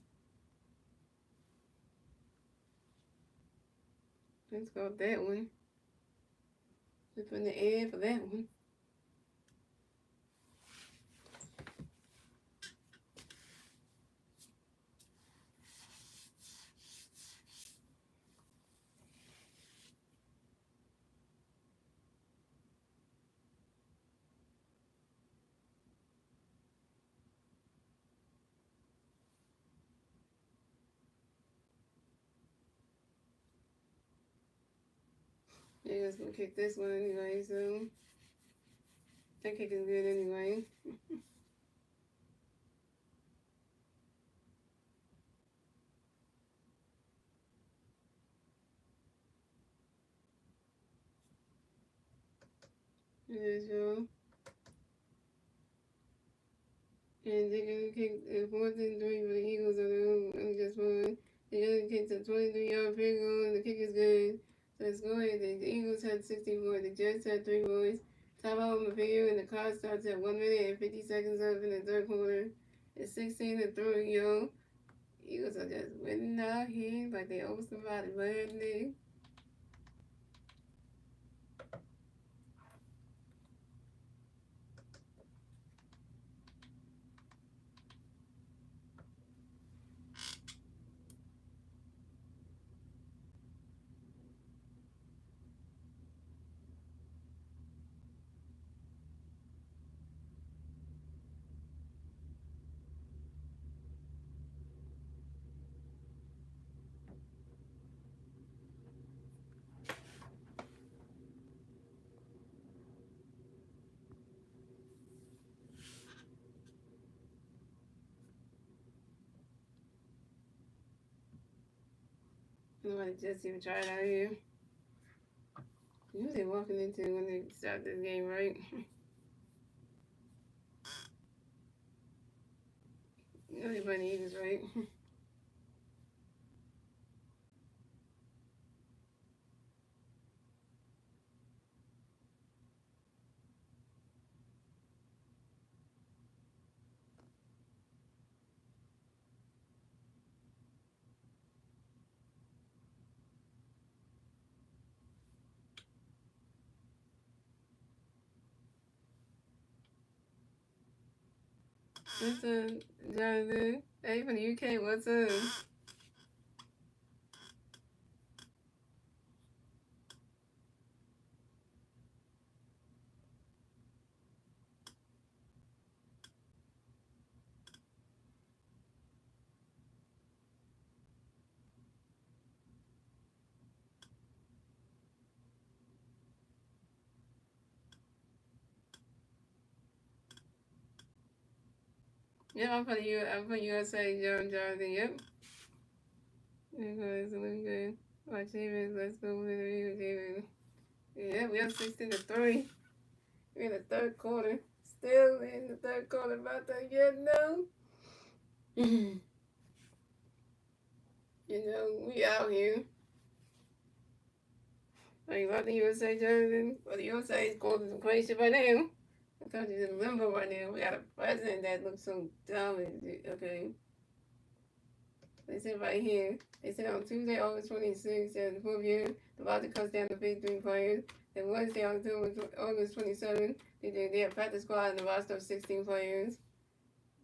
Let's caught that one. Just put in the air for that one. They're just gonna kick this one anyway, so that kick is good anyway. As usual. And they're gonna kick 4th and 3 for the Eagles on just one. They're gonna kick the 23-yard field goal, and the kick is good. So let's go ahead. The Eagles had 64, the Jets had 3 points. Top out on the video, and the clock starts at 1 minute and 50 seconds left in the third quarter. It's 16 to 3, yo. Eagles are just winning out here like they owe somebody money. Nobody just even try it out here. Usually walking into when they start this game, right? Everybody Eagles, right? What's up, Jonathan? Hey, from the UK, what's up? Yeah, I'm from USA, Jonathan, yep. Because really good. Watch Davis, let's go with the Davis. Yeah, we have 16 to 3. We're in the third quarter. Still in the third quarter, about to get no. You know, we out here. Like, about the USA, Jonathan? Well, the USA is going through some crazy shit right now. I told you in limbo right now. We got a president that looks so dumb. Okay. They said right here, they said on Tuesday, August 26th, at the 4th year, the Roster cuts down to 53 players. Then Wednesday, August 27th, they have practice squad and the roster of 16 players.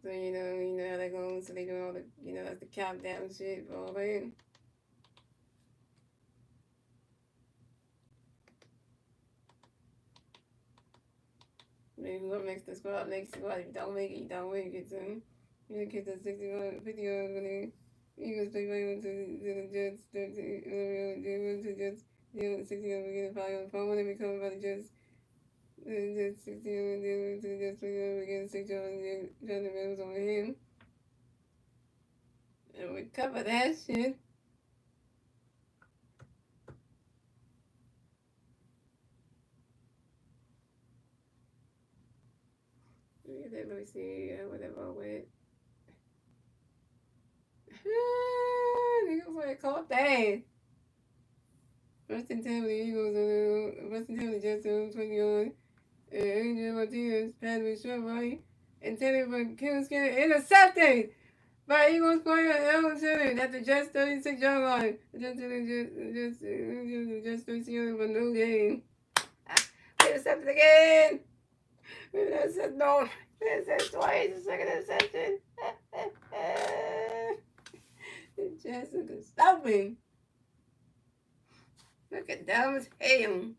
So, you know how that goes. So they doing all the, that's the countdown shit for all that. Maybe what makes the squad next squad. If you don't make it, you don't make it. So, you get the 61, 50 when the Eagles play to the Jets, to the Jets. 60 again, 5 when they become about to just 60 and just again, 6 and John the Mills over him. And we cover that shit. Let me see whatever with. Niggas like call that. First and 10 with the Eagles, first and 10 with the Jets, 21. And Adrian Martinez passed with short right. Intended for Kevin Skinner, intercepted by Eagles player Ellen Shannon at the Jets 36-yard line. Just 36 for no game. Intercepted again. Maybe that's it. No. That's twice. The second interception. The Jets are stopping. Look at dumb as hell.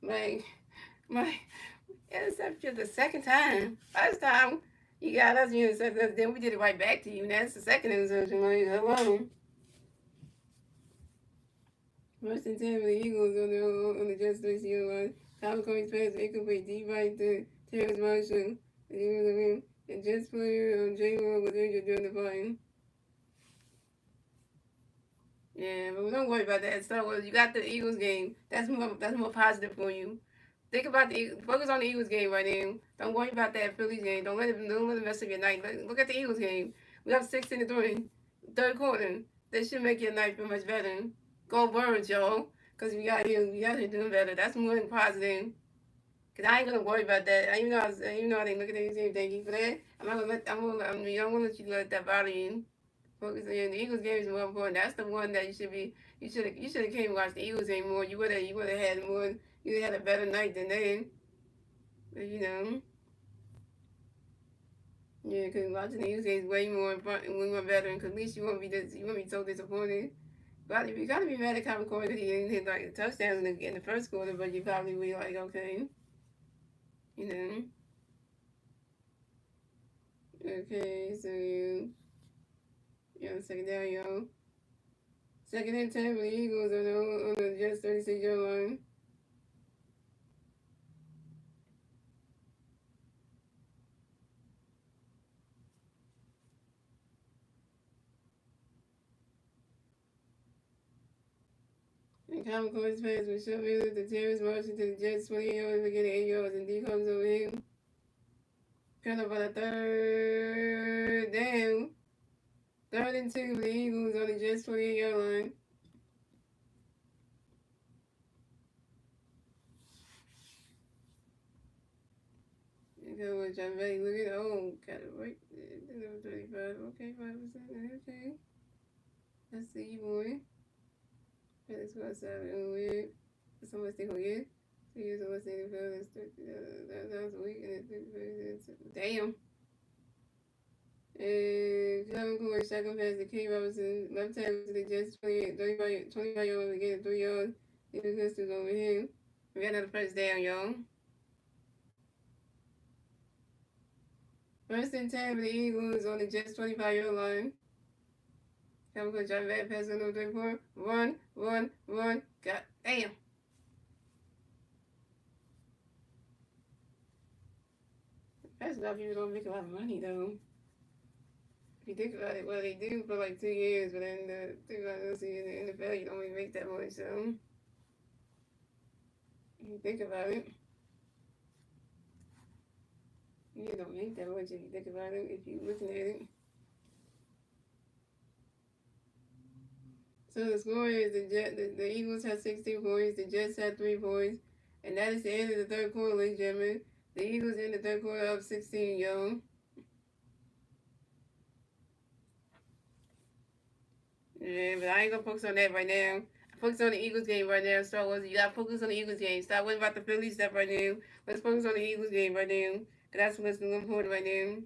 My interception the second time. First time you got us, you intercepted us, then we did it right back to you. And that's the second interception. Like, hello. First and 10 for the Eagles on the Jets 3-0 line. Tom Coyne's pass incomplete deep right to Terrence Marshall. The Jets player J. Ward was injured during the fight. Yeah, but don't worry about that. So you got the Eagles game. That's more positive for you. Think about focus on the Eagles game right now. Don't worry about that Phillies game. Don't let it mess up your night. Look at the Eagles game. We have 16-3, third quarter. That should make your night feel much better. Go Birds, y'all. Cause we got here doing better. That's more than positive. Cause I ain't gonna worry about that. Even though I didn't look at the thank you for that. I'm not gonna let I don't wanna let you let that bother you. Focus on the Eagles game is more important. That's the one that you should have came and watched the Eagles game more. You would have had more. You would have had a better night than they. But, yeah, because watching the Eagles game is way more important, way more better. Because at least you won't be so disappointed. You gotta be mad at Common Core because he didn't hit like a touchdown in the first quarter, but you probably be like, okay, you know. Okay, so second down, y'all. Second and 10 for the Eagles on the Jets 36-yard line. And Common Core's pass was short field to Terrence Marshall to the Jets 20 yards, getting 8 yards, and D comes over him. Cut up on a third down. 3rd and 2 for the Eagles on the Jets 28-yard line. Go with John Bay. Look at got it right. 35. Okay, 5%. Okay. Let's see, boy. That's what's up. Weird. So much thing weird. 2 years old, that was weak. Damn. And John Corey second pass to K. Robinson. Left tackle to the Jets 25 yards again, 3 yards. Even Custer's over here. We got another first down, y'all. First and 10 for the Eagles on the Jets 25-yard line. I'm going to drive that pass on the 34. Run. God damn. That's not people don't make a lot of money though. If you think about it, well they do for like 2 years, but then the thing about this in the NFL, you don't really make that much. So if you think about it, you don't make that much if you think about it. If you're looking at it. So the score is the Eagles had 16 points, the Jets had 3 points, and that is the end of the third quarter, ladies and gentlemen. The Eagles in the third quarter up 16, yo. Yeah, but I ain't gonna focus on that right now. Focus on the Eagles game right now. Star Wars, you gotta focus on the Eagles game. Stop worrying about the Philly stuff right now. Let's focus on the Eagles game right now. Cause that's what's important right now.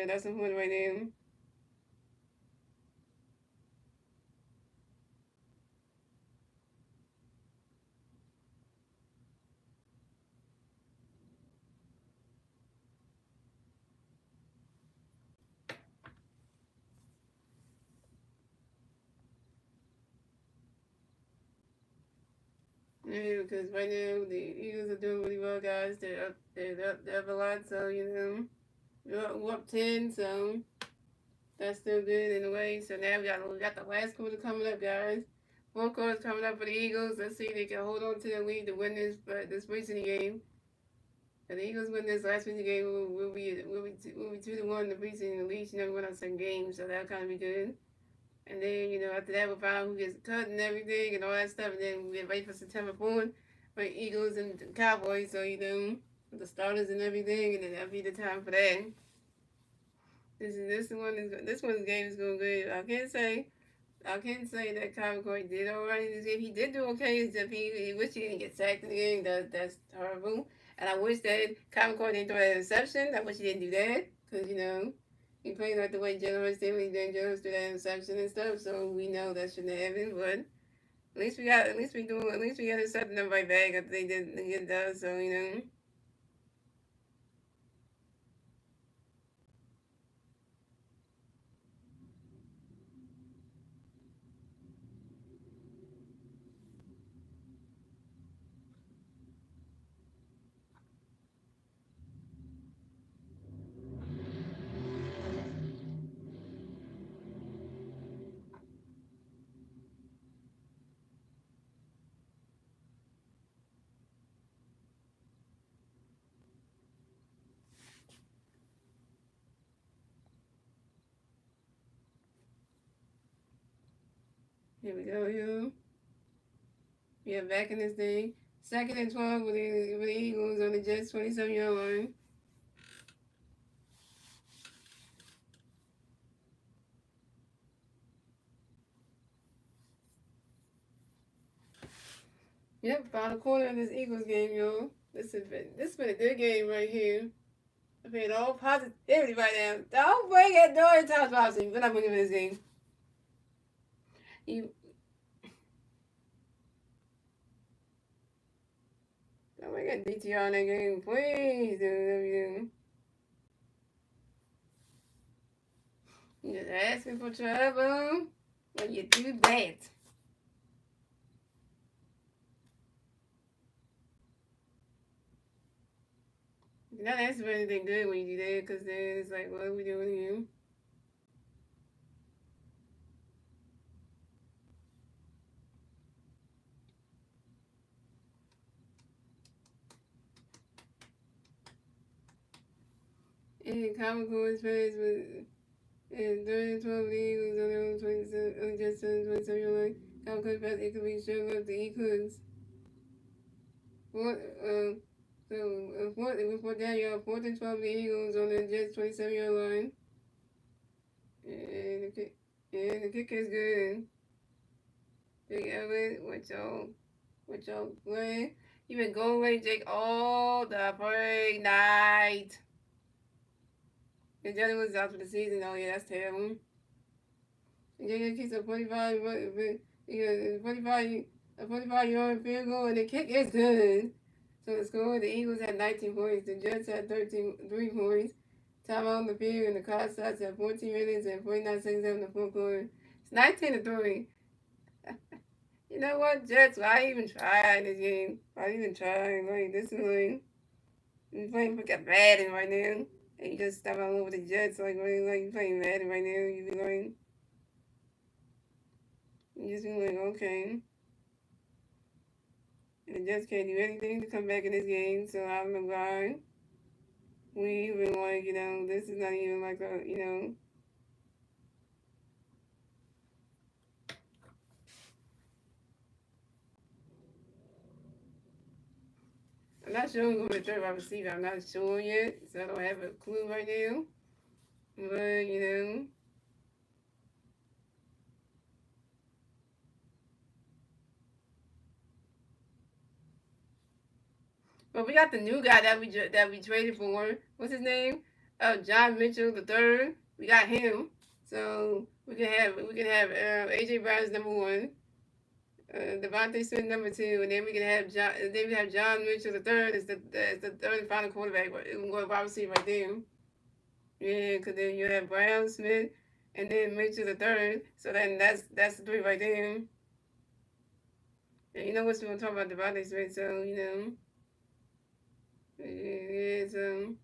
That's important right now. Yeah, because right now the Eagles are doing really well, guys. They're up a lot, so we're up 10, so that's still good in a way. So now we got the last quarter coming up, guys. Fourth quarter's coming up for the Eagles. Let's see if they can hold on to the lead to win this preseason game. If the Eagles win this last preseason game, we'll be 2-1 in the preseason. At least we won our second game, so that'll kind of be good. And then, after that, we'll find out who gets cut and everything and all that stuff. And then we get ready for September 4th for Eagles and Cowboys. So, the starters and everything. And then that'll be the time for that. This one's game is going good. I can't say that Kyle McCoy did all right in this game. He did do okay. Except he wished he didn't get sacked in the game. That's horrible. And I wish that Kyle McCoy didn't throw that interception. I wish he didn't do that. Because, he played like the way Jones did when he did Jones threw that interception and stuff. So we know that shouldn't have happened. But at least we got intercepting them right back after they did get done. So, here we go, Yeah, back in this thing. 2nd and 12 with the Eagles on the Jets 27-yard line. Yep, final quarter of this Eagles game, yo. This has been a good game right here. I mean, all positivity right now. Don't bring it during time policy. We're not winning this game. You don't bring a DTR in that game, please. You just asking for trouble when you do that. You're not asking for anything good when you do that, because then it's like, what are we doing here? And comical is faced with and 30-12 Eagles on their own 27, on just 27 line. Comical pass it could be showing up the Eagles. Fourth, it was 4th down, y'all. 4th and 12 the Eagles on the Jets 27-yard line. And the kick is good. Big Elliott, what y'all playing? You been going away, Jake, all the break night. And Jelly was out for the season. Oh, yeah, that's terrible. And Jake keeps a 45, a 45-yard field goal, and the kick is good. So the score, the Eagles had 19 points. The Jets had 3 points. Time on the field, and the clock starts at 14 minutes and 49 seconds in the fourth quarter. It's 19-3. You know what, Jets? Why even try this game? Why even try? Like, this is like, you're playing fucking Madden right now. And you just step all over the Jets, like you playing Madden right now. You be like, you just be like, okay. And the Jets can't do anything to come back in this game, so I don't know why. We even like, this is not even like a. I'm not sure who's going to be the third wide receiver. I'm not sure yet, so I don't have a clue right now. But, But we got the new guy that we traded for. What's his name? John Mitchell the third. We got him. So we can have AJ Brown's number 1. Devontae Smith number 2, and then we can have John Mitchell the third as the third and final quarterback. We're going to wide receiver right there. Yeah, because then you have Brown, Smith, and then Mitchell the third. So then that's the 3 right there. And you know what's going to talk about the body Smith, so you know, yeah, so.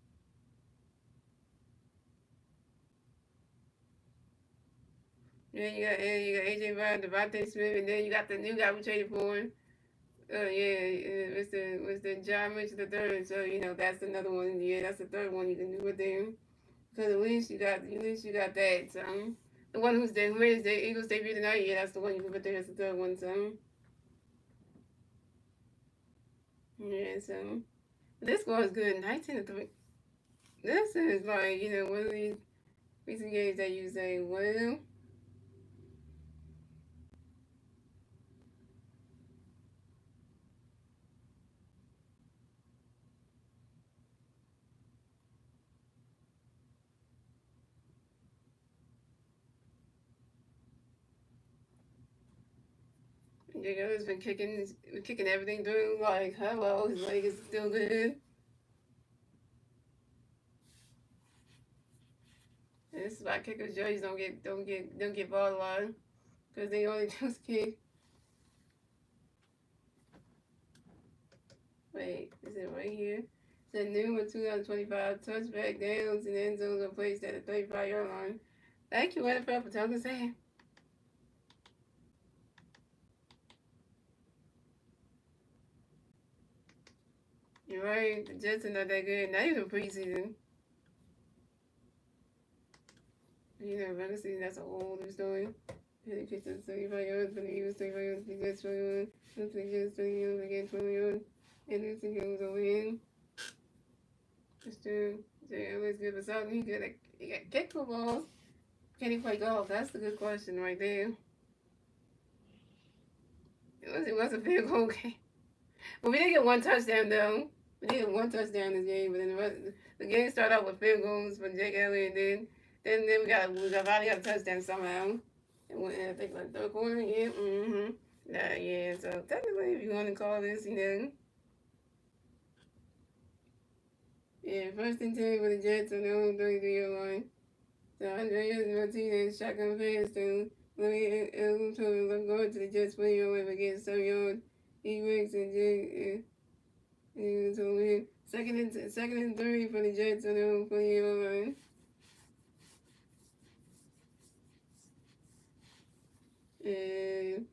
Yeah, you got AJ Brown, Devontae Smith, and then you got the new guy we traded for. Mr. John Mitchell the third. So you know that's another one. Yeah, that's the third one you can do with them. Because at least you got that. So the one who made the Eagles debut tonight. Yeah, that's the one you can put there as the third one. So yeah, so this score is good. 19-3. This is like one of these recent games that you say, well. Jacob's been kicking everything through. Like, hello, his leg is still good. And this is why kickers' jerseys don't get ball a lot because they only just kick. Wait, is it right here? It said new one 2025 touchback downs and end zones are placed at the 35-yard line. Thank you, NFL, for telling us that. You're right. The Jets are not that good. Not even preseason. Regular season, that's a whole other story. He kicked it 35 yards, but he was 35 yards, the Jets 21. The Jets 20 yards, again 20 yards. And this thing goes over in. It's true. Jay Ellis good for something. He got kick football. Can he play golf? That's the good question right there. It was a field goal game. But we did get one touchdown though. We did get one touchdown this game, but then the game started out with field goals for Jake Elliott, and then we finally got a touchdown somehow. And I think like third quarter, yeah, yeah. So technically, if you want to call this, yeah, first and 10 for the Jets on their own 33-yard line. So Andreas Martinez shotgun pass to Louis Elton going to the Jets 20-yard line against 7-yard. He makes and Jake. So we second and 3 for the Jets on their own 20-yard line. And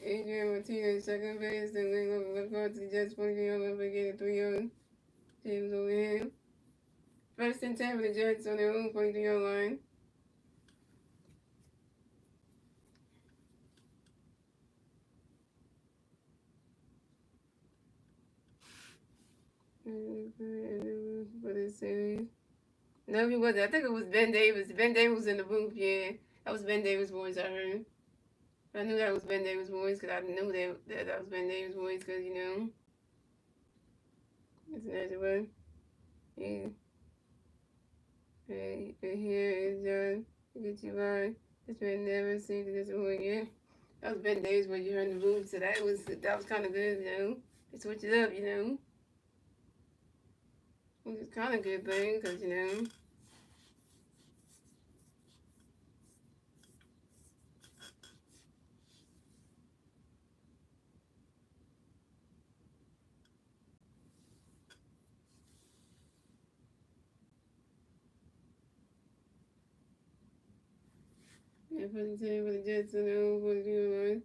Adrian Martinez second base, then we go left guard to the Jets 20-yard line again 3-yard. James over here. First and 10 for the Jets on their own 23-yard line. For this series. No, he wasn't. I think it was Ben Davis. Ben Davis was in the booth, yeah. That was Ben Davis' voice I heard. I knew that was Ben Davis' voice because I knew that was Ben Davis' voice because, it's another one. Yeah. Hey, here is John. Get you right. This man never seen this one yet. That was Ben Davis when you heard in the booth, so that was kind of good, They switched it up, which is kind of a good thing because. Yeah, for the Jets and the 42 line.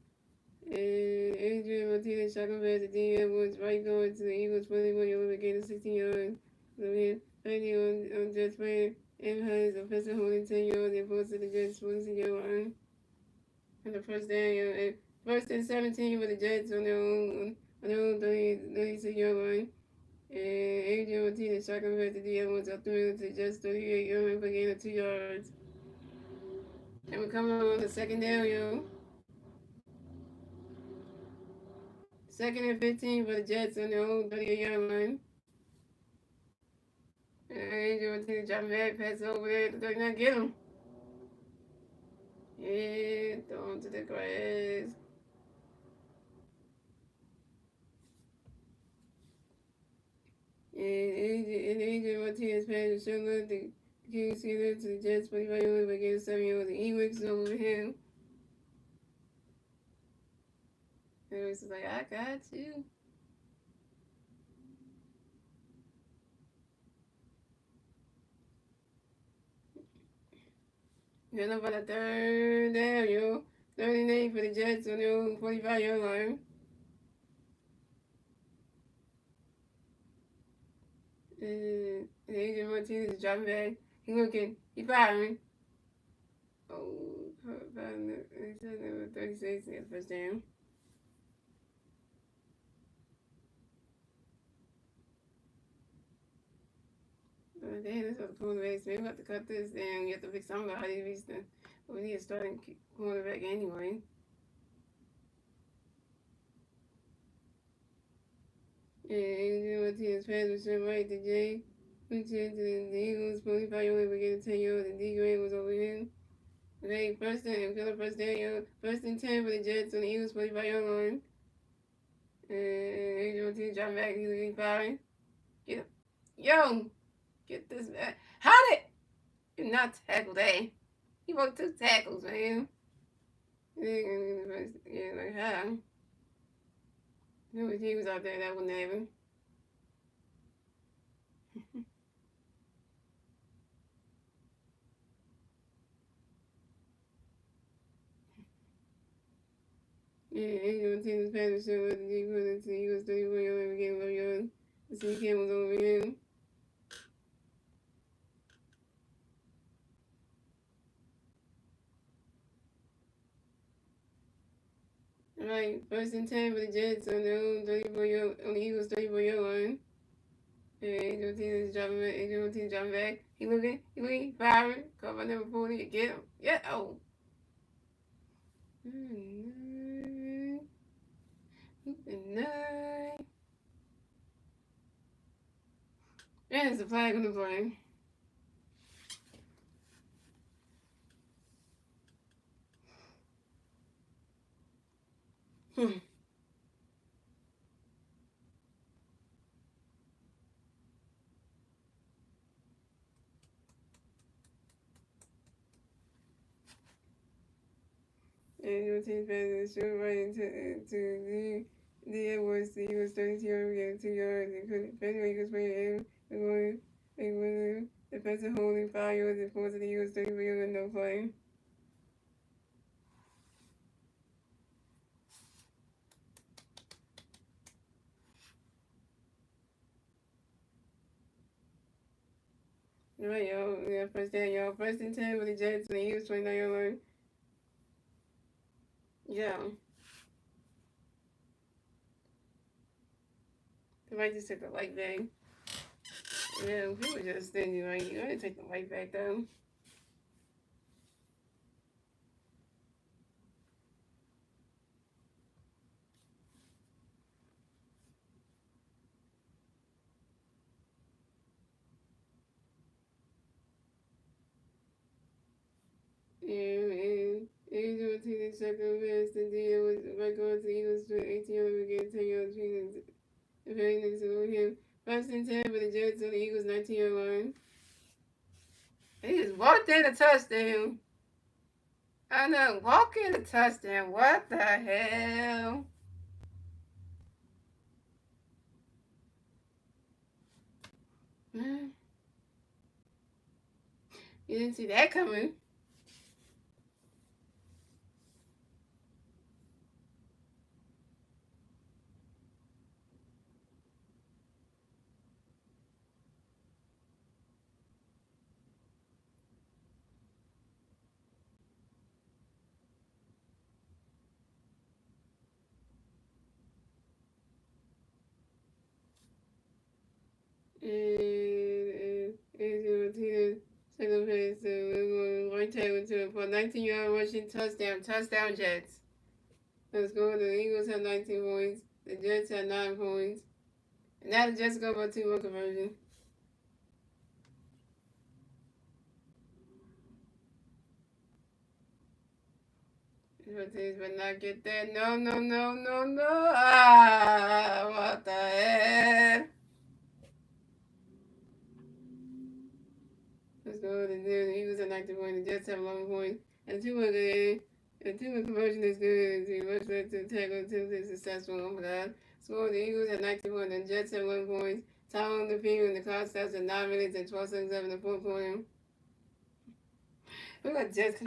And Adrian Martinez shotgun pass to D. Edwards, right going to the Eagles 21-yard line, gain of 16 yards. So then 30 on Jets player. And has offensive holding 10 yards and forced to the Jets 46-yard line. And the first down, and first and 17 for the Jets on their own 36-yard line. And Adrian Martinez shotgun pass to D. Edwards up through to Jets 38-yard line for gain of 2 yards. And we're coming on the second down, yo. Second and 15 for the Jets on their own 38-yard line. And Angel Martinez dropping back, pass over there. They're not get him. Yeah, throw him to the grass. And Angel Martinez pass to Sugar, the King Cedar to the Jets 45-yard line against 7 yards. The Ewoks over him. And it was like, I got you. Then about a third down, yo. 39 for the Jets on their own 45-yard line. And Adrian Martinez is dropping back. He looking. He firing. Oh, 36. He got the first down. Damn, that's what the cornerbacks. Maybe we have to cut this down. You have to fix something how they reach the. We need a starting cornerback anyway. And Adrian Martinez pass was sent right to Jay. Which into the Eagles. 45-yard line. We get a 10-yard. And D Gray was over him. Okay, first and got a first down, yo. First and 10 for the Jets on the Eagles 45-yard line. And Adrian Martinez dropping back. He's getting firing. Get him. Yo! Get this back. How did you not tackle that? He broke 2 tackles, man. Yeah, like how? He was out there that wouldn't happen. Yeah, Adrian Martinez pass was showing with the G put into the Eagles 34-yard line. We gave him 11 yards. The C cam was over him. Alright, first and 10 for the Jets on their own 34-yard, on the Eagles 34-yard line. And Adrian Martinez dropping back. He looking, firing. Caught by number 40. Get him. Yeah, oh. Nine. There's a flag on the play. And your team passes short right into the Edwards. The Eagles 32 yards, we got 2 yards. They couldn't pass the Eagles play in. They won the defensive holding 5 yards and forced the Eagles 34 yards no play. Right, y'all. Yeah, first down, y'all. First and 10 for the Jets. The Eagles 29-yard line. Yeah. The right just took the light back. Yeah, he was just standing right. You gotta take the light back though. And Angel to the second pass. The deal was back on to Eagles to 18 yards. We get 10 yards. The very next to him. First and 10 for the Jets on the Eagles 19-yard line. He just walked in a touchdown. I know, walk in a touchdown. What the hell? Man, you didn't see that coming. And Angel to the second pass. So we're going right tackle to it for a 19-yard rushing touchdown. Touchdown Jets. Let's go. The Eagles have 19 points. The Jets have 9 points. And now the Jets go for a 2-1 conversion. But not get that. No, no, no, no, no. Ah, what the heck? Let's go. The Eagles have 19 points. The Jets have 11 points. And 2-1 game. A two-point conversion is good. The rush led to tackle attempts is successful. Oh my God. Score the Eagles at 91, the Jets at 1 point. Time on the field, and the clock stops at 9 minutes and 12 seconds after the 4 point. We got Jets.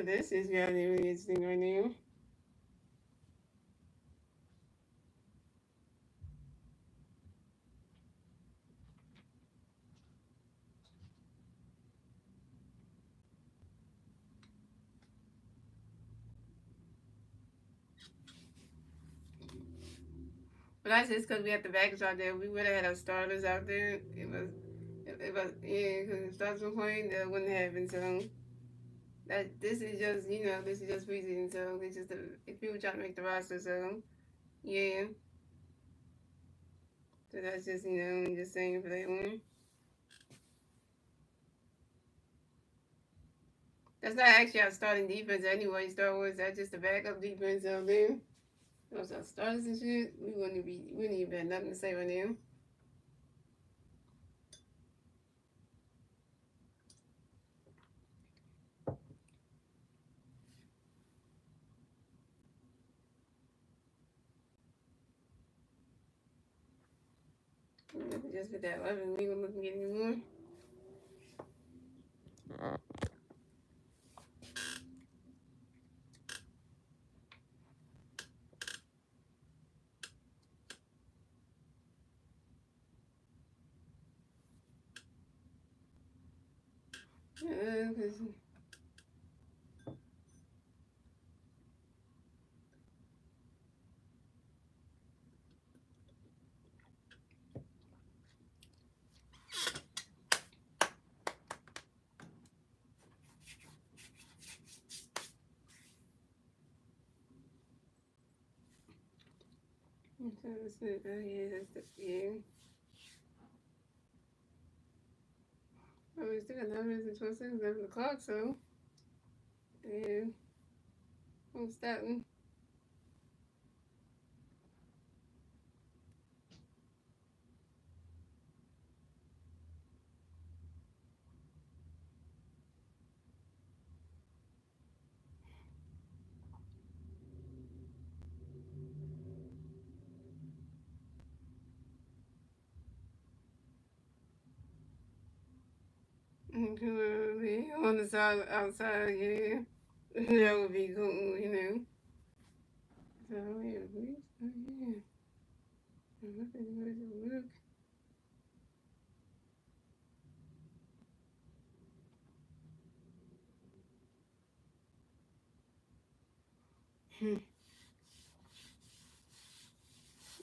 This is gotta be really interesting right now. But that's just because we had the backups out there. We would have had our starters out there. It was, yeah, because if starters were playing, that wouldn't happen. So that this is just, this is just preseason. So it's just if people try to make the roster. So yeah, so that's just, I'm just saying for that one. That's not actually our starting defense anyway. Star Wars, that's just the backup defense out there. Those are starters and shit. We wouldn't even have nothing to say right now. Just with that 11, we were looking at anymore. Cause yeah, that's the yeah. We still got 9 minutes and 12 seconds left of the clock, so yeah, I'm starting. Be on the side outside, yeah. That would be cool. So yeah, yeah. Where's it look?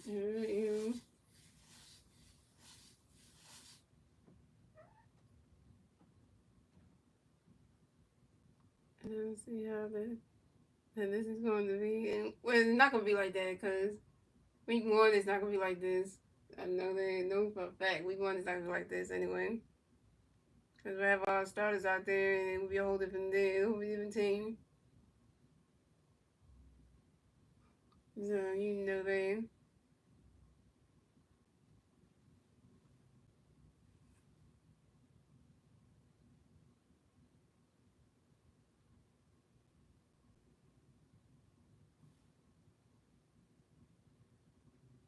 Yeah. Let's see how this is going to be. And, well, it's not going to be like that because week 1 is not going to be like this. I know for a fact week 1 is not going to be like this anyway. Because we have our starters out there and it will be a whole different day, a whole different team. So, that.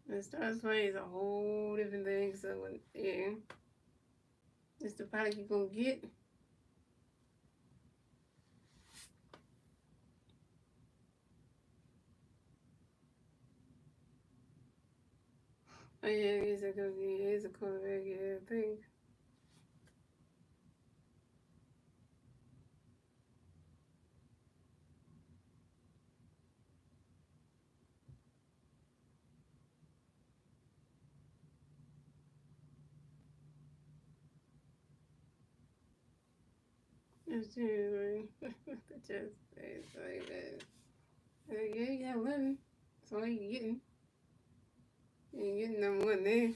The stars play is a whole different thing. So, yeah. It's the product you're going to get. Oh, yeah, he's a quarterback, yeah, I think. That's true, right? Just, it's like that. Yeah, you got 11. That's all you're getting. You ain't getting number one there.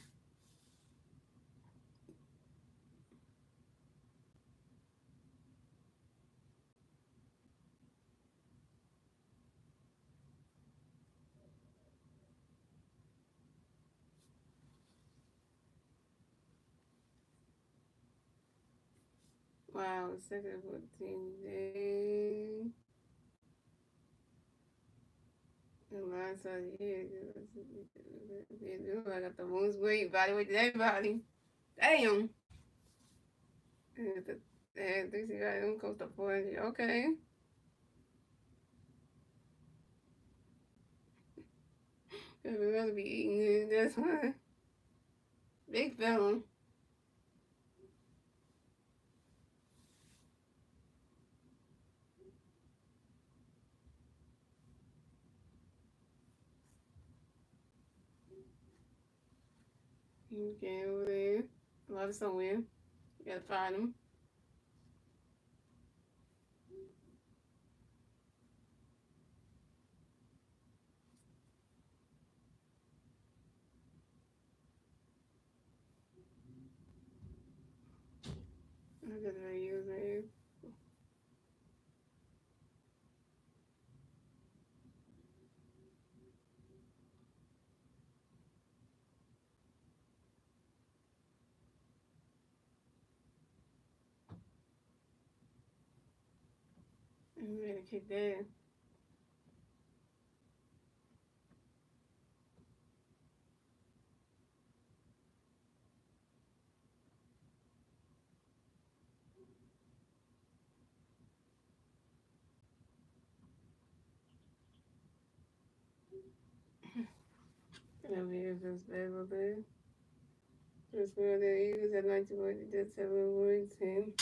Wow, second 14 day. The last time here, I got the most weight body weight to everybody. Damn. And 60 guys don't cost a 40. Okay. If we really be eating it, that's fine. Big fella. Okay, over there. A lot of somewhere. You gotta find them. I gotta use it. I'm gonna kick that. Over here, just level there. Just where the Eagles at 91, just 7 points. And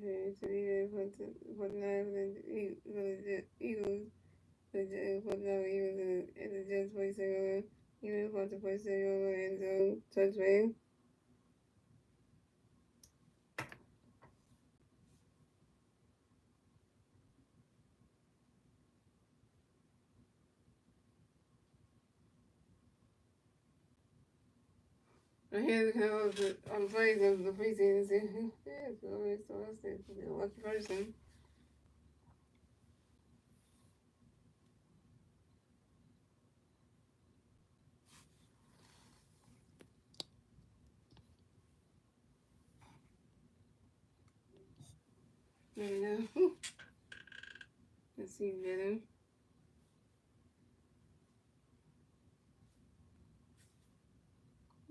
okay, so you for the nine for the Eagles, for the Eagles and the Jets play zero. You want to play zero and zone touchdown. But here's the kind of I'm afraid of the preseason. Yeah, so I said, a lucky person. You know, let's see better.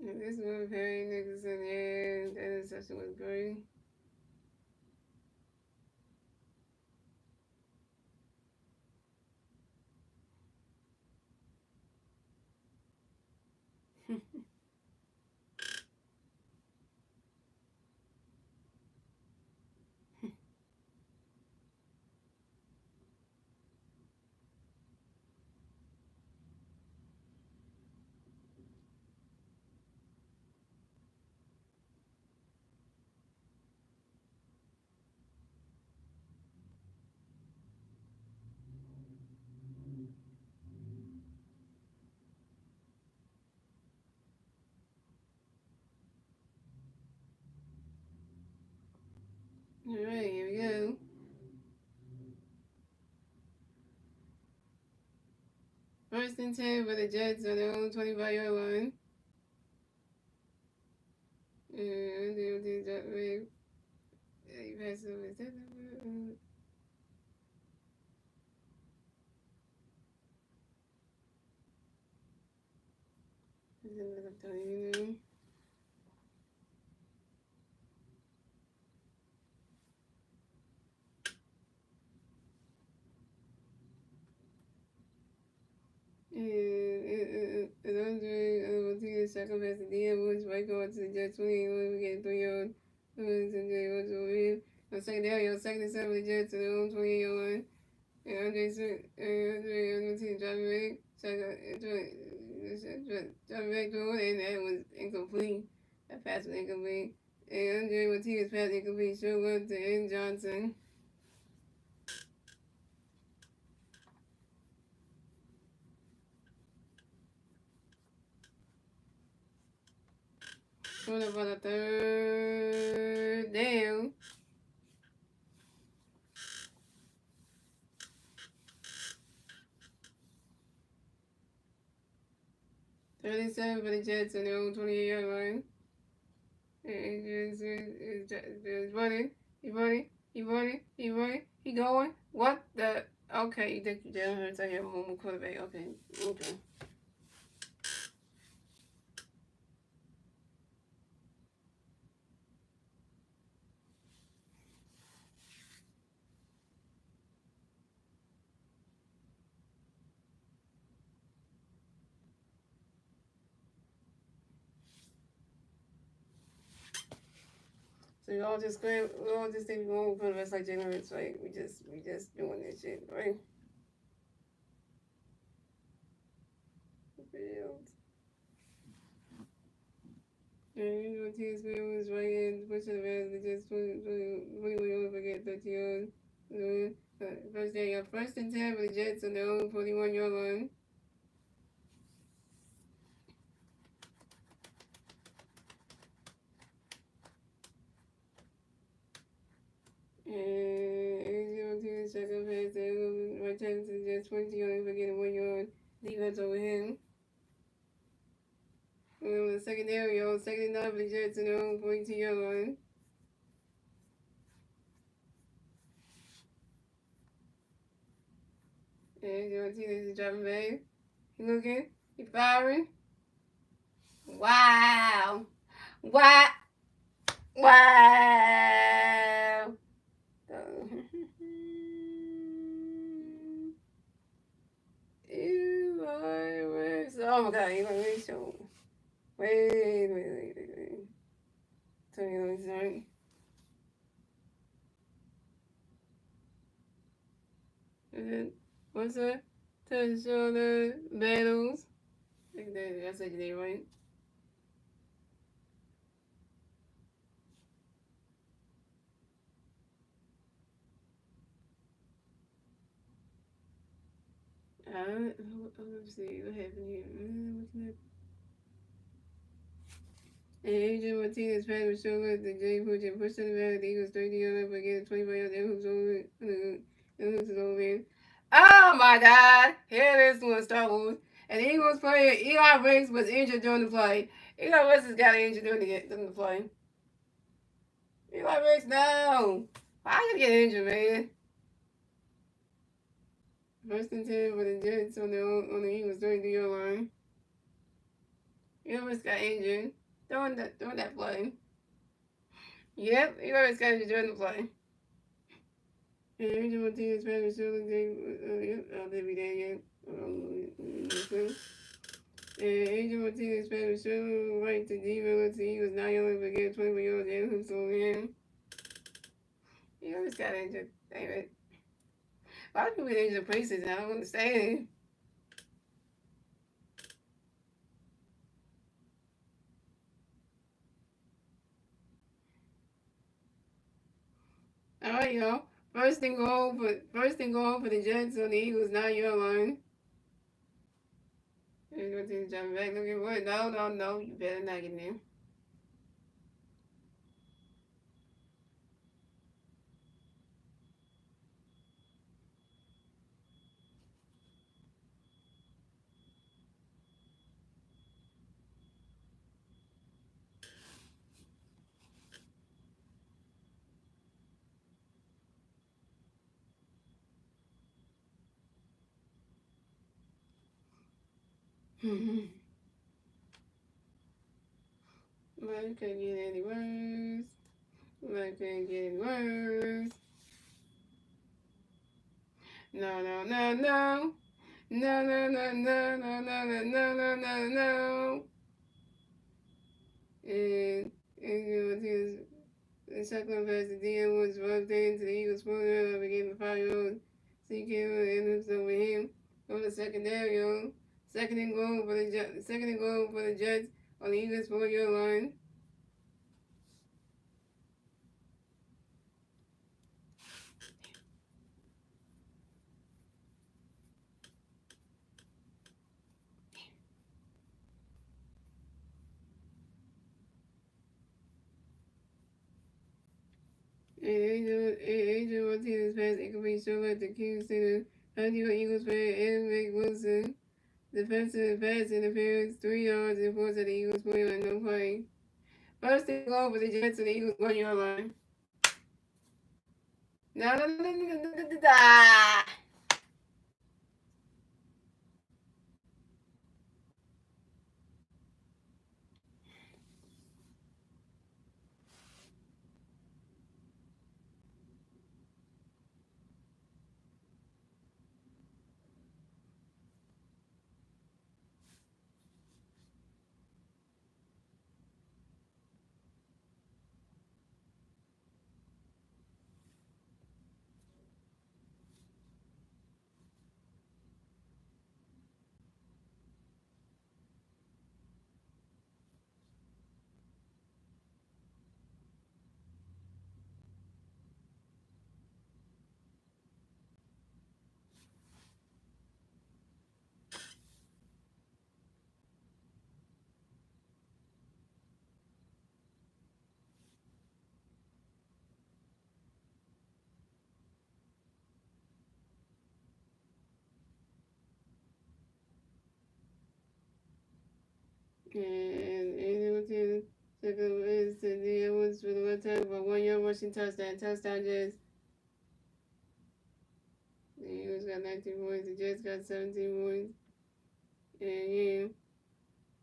This was Perry Nicholson, yeah, that interception was great. and 10 for the Jets on their own 25-yard line. And they'll do that way. He passes over. Is that number? And Andre Martinez second pass to DM Woods right guard to the Jets 28 we get 3-yard. Woods and Jay Woods over here. On second down, on second and 7 for the Jets to their own 28-yard line. And Andre Martinez driving back. Driving back through it, and that was incomplete. That pass was incomplete. And Andre Martinez pass incomplete. Short up to N. Johnson. Going up on the third down. $37 for the Jets on their own 28-yard line. And he's running. He going. What the? Okay, you think you Jalen Hurts out here, move quarterback. Okay. So we all just think we're going to put the rest like Jalen Hurts, right? We just doing this shit, right? And what team's man was right in, pushing the rest, they just 21 yards, forget 30 yards. First day, first and 10 for the Jets on their own 41-yard line. And second pass, right tackle to the Jets 20 yards, forgetting 1 yard. Defense over him. The secondary, second and 9 for the Jets on their own 42-yard line. And Martinez is dropping back. He looking. He firing. Wow. Wow. Oh my God, you want me to show? Wait. Sorry. What's that? To show the battles. I think that's like they right. Let's see what happened here. What's that? And Adrian Martinez pass was so good that Jay Pooch and pushed to the back. The Eagles 30 yards up again, 25 yards. And hoops over. And hoops is over in. Oh my God! Here this one starts. And the Eagles player Eli Riggs was injured during the play. Eli Riggs has got injured during the play. Eli Riggs, no! Why you get injured, man? First and 10 for the Jets on the Eagles 33-yard line. Eli Riggs got injured during that play. Yep, Eli Riggs got injured during the play. And Adrian Martinez pass was so good. They'll be there yet. And Adrian Martinez pass was so right to D. Miller to Eagles 9 yards again, 24 yards. And hoops over him. He always got injured. Damn it. Why do people get injured in preseason? I don't understand. All right, y'all. First and goal for the Jets on the Eagles 9-yard line. And go to the jump back. Look at what? No. You better not get in there. Life can't get any worse. Life can't get any worse. No, no, no, no. No, no, no, no, no, no, no, no, no, no, no. And you know, the second pass, the DM was rubbed into the Eagles' corner, became a 5-year-old. CK ends over him on the secondary, yo. Second and goal for the Jets. Second and goal for the Jets on the Eagles' 4-yard line. And Adrian Martinez pass incomplete show at the Q Center. Hunting Eagles player and Rick Wilson. Defensive pass interference, 3 yards and force at the Eagles point line, no play. First and goal for the Jets and the Eagles 1-yard line. No, no, no, no, no, no, no, no, no. And Hamilton took is the Owens for the one time for 1-yard rushing touchdown. Touchdown Jets. The Eagles got 19 points. The Jets got 17 points. And yeah.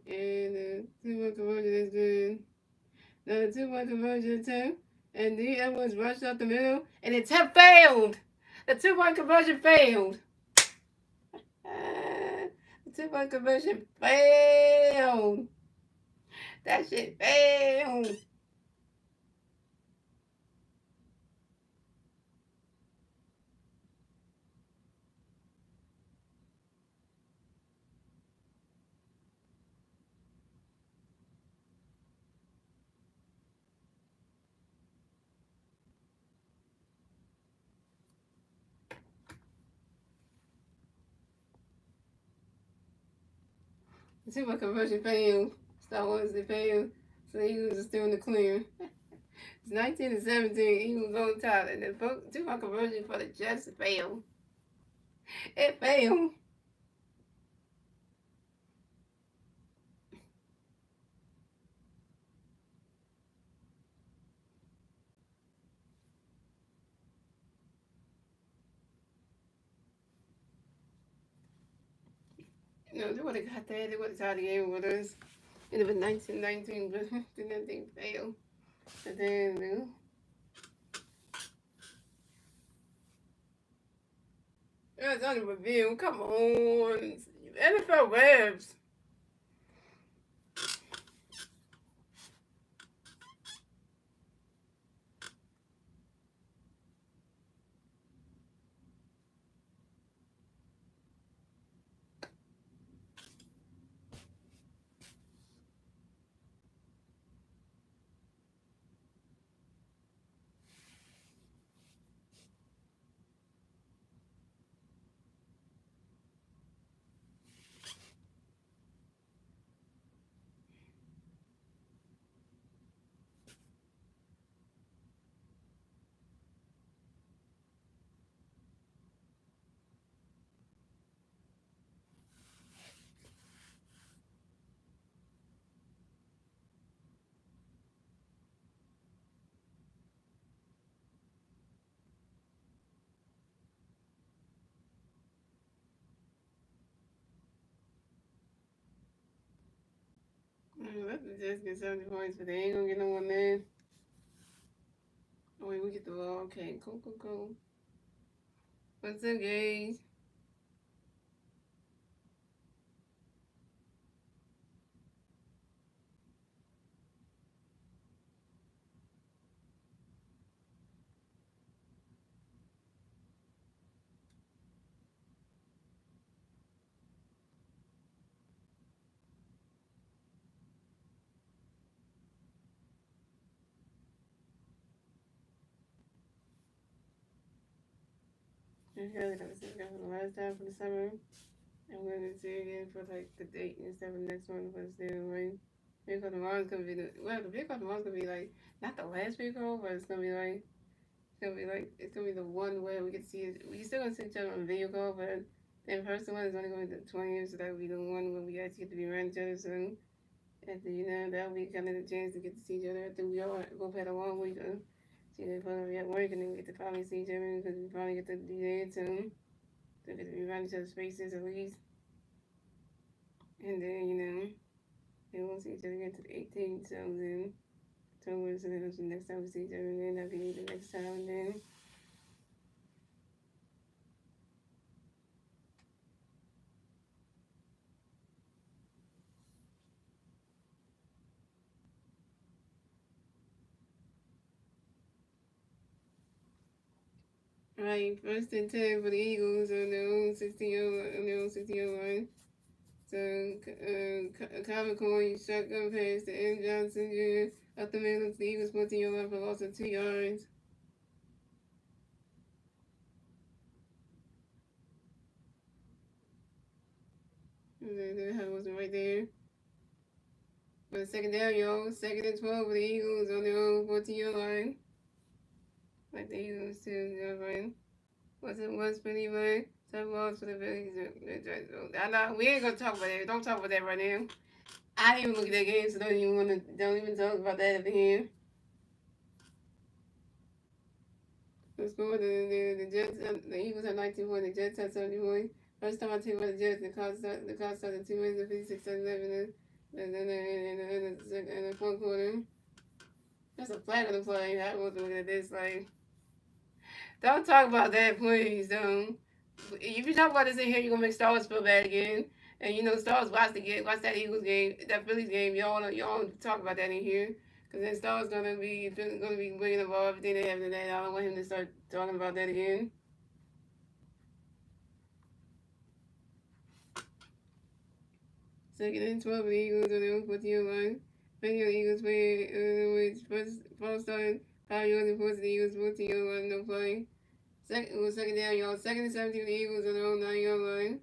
And the 2-point conversion is good. Now the 2-point conversion attempt. And the Edwards rushed up the middle. And the attempt failed. The 2-point conversion failed. The 2-point conversion failed. That shit failed. The 2-point conversion failed. Star Wars, they failed. So the Eagles are still in the clear. It's 19-17. Eagles on top. And the 2-point conversion for the Jets failed. It failed. No, they would have got that. They would have tied the game with us. It would have been 19-19, but then that thing failed. And then, that's on the review. Come on. NFL refs. The Jets get 70 points, but they ain't gonna get no one there. Oh, wait, we get the ball. Okay, cool. What's up, guys? Okay, that was it for the last time for the summer. I'm gonna see again for like the date instead of the next one, but still, right? Because tomorrow's gonna be the vehicle tomorrow's gonna be like not the last vehicle, but it's gonna be the one where we can see it. We still gonna see each other on the video call, but the in person one is only going to be the 20th, so that will be the one where we actually get to be around each other. So after that'll be kind of the chance to get to see each other after we all both had a long week. See, they're probably at work and then we get to finally see each other because we finally get to do that soon. So get to be around each other's faces at least, and then they won't see each other again to the 18th. So then. October, so then the next time we see each other, and then that'll be the next time, and then right, 1st and 10 for the Eagles on their own 60-yard line. So, Common Coin shotgun pass to M. Johnson Jr. up the middle to the Eagles 14-yard line for a loss of 2 yards. The hell wasn't right there. But second down, y'all. 2nd and 12 for the Eagles on their own 14-yard line. Like the Eagles too, right? Was it once pretty much? Some loss for the Phillies. I know we ain't gonna talk about that. Don't talk about that right now. I didn't even look at that game, so don't even talk about that over here. The score, the Jets, the Eagles had 19 points, the Jets had 70 points. First time I take about the Jets, the Cubs started 2 minutes and 56-11, and then in the fourth quarter. That's a flag on the play. I wasn't looking at this like. Don't talk about that, please. Don't. If you talk about this in here, you're gonna make Star Wars feel bad again. And Star Wars watch that Eagles game, that Phillies game. Y'all don't talk about that in here, because then Star Wars gonna be bringing up all everything they have today. I don't want him to start talking about that again. 2nd and 12 for the Eagles on their own 14-yard line. Many of the Eagles play first time 5 yards and force the Eagles 14-yard line, no play. Second down, y'all. 2nd and 17 for the Eagles on their own 9-yard line.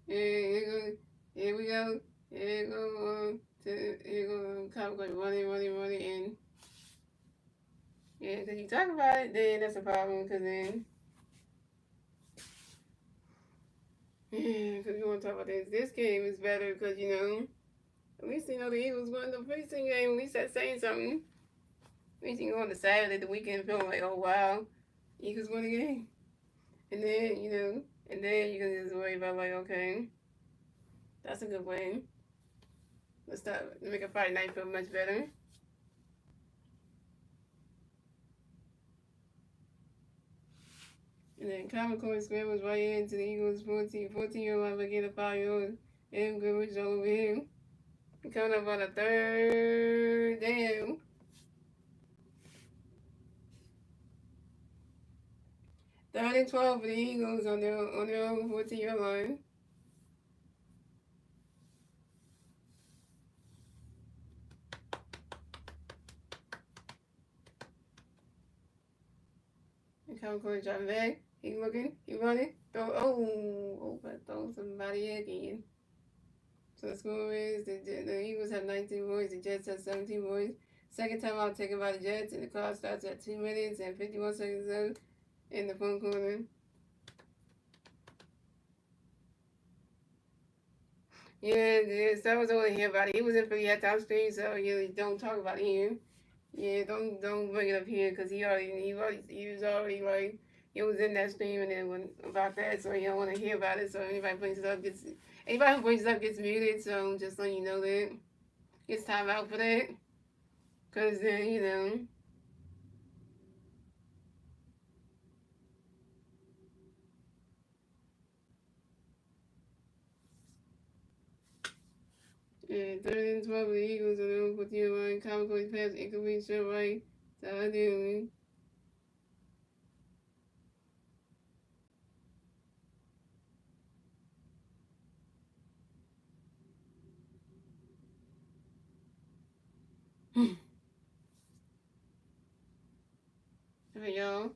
And here we go. Here we go. Cowboys running, and because you talk about it, then that's a problem. Because then, because we want to talk about this. This game is better because at least the Eagles won the preseason game. At least that's saying something. At least you can go on the Saturday, the weekend, feeling like, oh wow, Eagles won the game, and then you can just worry about like, okay, that's a good win. Let's make a Friday night feel much better. And then Common Coin scrambles right into the Eagles 14-yard line, but get a 5-yard. And Goodrich over him. Coming up on a 3rd down. 3rd and 12 for the Eagles on their own 14-yard line. And Common Coin driving back. He looking. He running. Throw somebody again. So the score is the Eagles have 19 points, the Jets have 17 points. Second time out taken by the Jets, and the clock starts at 2 minutes and 51 seconds in the front corner. Yeah, Star was only here about it. He was in for the halftime screen, so don't talk about it here. Yeah, don't bring it up here because he was already like he was in that stream and then about that, so you don't want to hear about it. So anybody who brings it up gets muted. So just letting you know that. gets time out for that. Because then, you know, and 30 and 12 of the Eagles are the with you line. Common Coach pass incomplete short right. So I do. For y'all.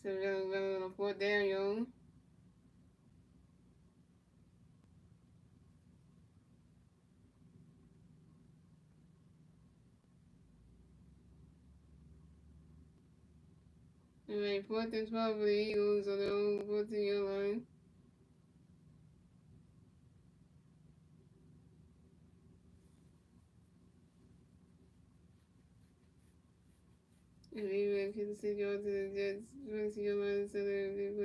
So we're going to fourth down, y'all. Anyway, 4th and 12 for the Eagles on their own 14-yard line. And even Kansas City go to the Jets 20-yard line, so they're going to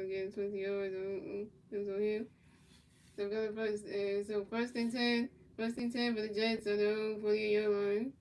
get 20 yards on him. So we're going to first and 10. First and 10 for the Jets on their own 48-yard line.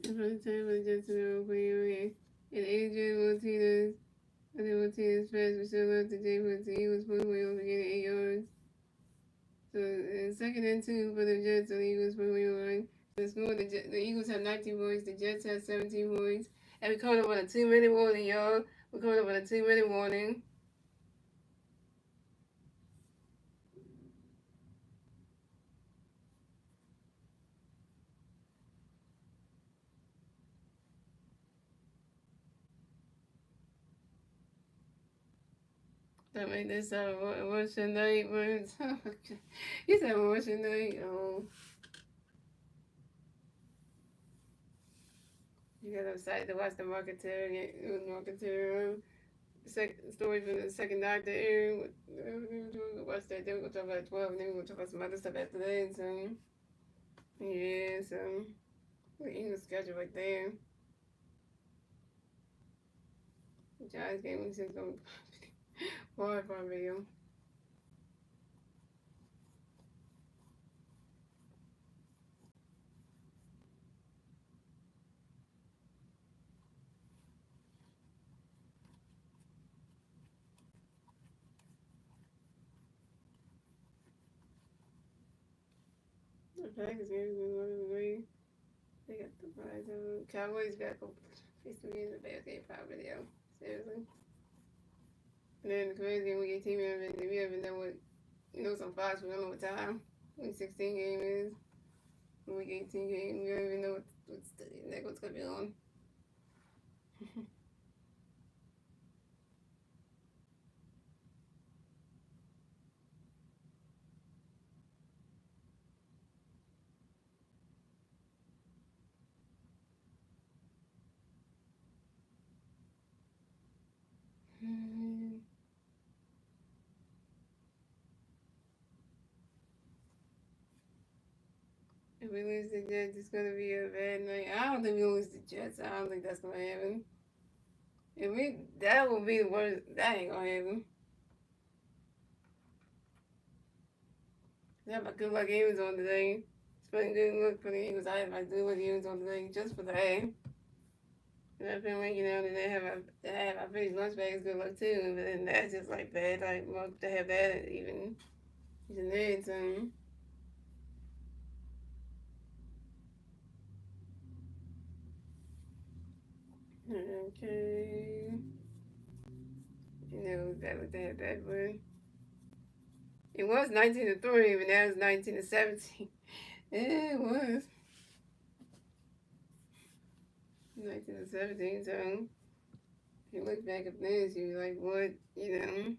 And first time for the Jets on their own 48-yard line. And Adrian Martinez. I think Martinez pass was still left to Jay Hudson. He was put away over getting 8 yards. So second and 2 for the Jets on the Eagles 41 line. The score, the Eagles have 19 points, the Jets have 17 points. And we're coming up on a 2-minute warning, y'all. We're coming up on a 2-minute warning. That made this a Russian night. You said Russian night. Oh. You got excited to watch the Marketeer story from the second doctor. Watch that. Then we're going to talk about 12, and then we're going to talk about some other stuff after that. So, yeah, so the English schedule right there. The Giants game was just going hard for video. The Packers game was going away. They got the prize. Cowboys got to face the game in the Bears game probably, yo. Seriously. And then the Crazy game, we get team event. We haven't done what, some Fox, we don't know what time. Week 16 game is. Week 18 game, we don't even know what's going to be on. If we lose the Jets, it's going to be a bad night. I don't think we lose the Jets. I don't think that's going to happen. That will be the worst. That ain't going to happen. I have my good luck Eagles on today. It's been good luck for the Eagles. I have my good luck Eagles on today just for the A. And I've been waking up and they have I finished lunch bags good luck too, but then that's just like bad. Like well, to have that even then so. Okay. You know that would have that one. It was 19 to 3, but now it's 19 to 17. Yeah, it was 19 to 17. So if you look back at this, you're like, what? You know.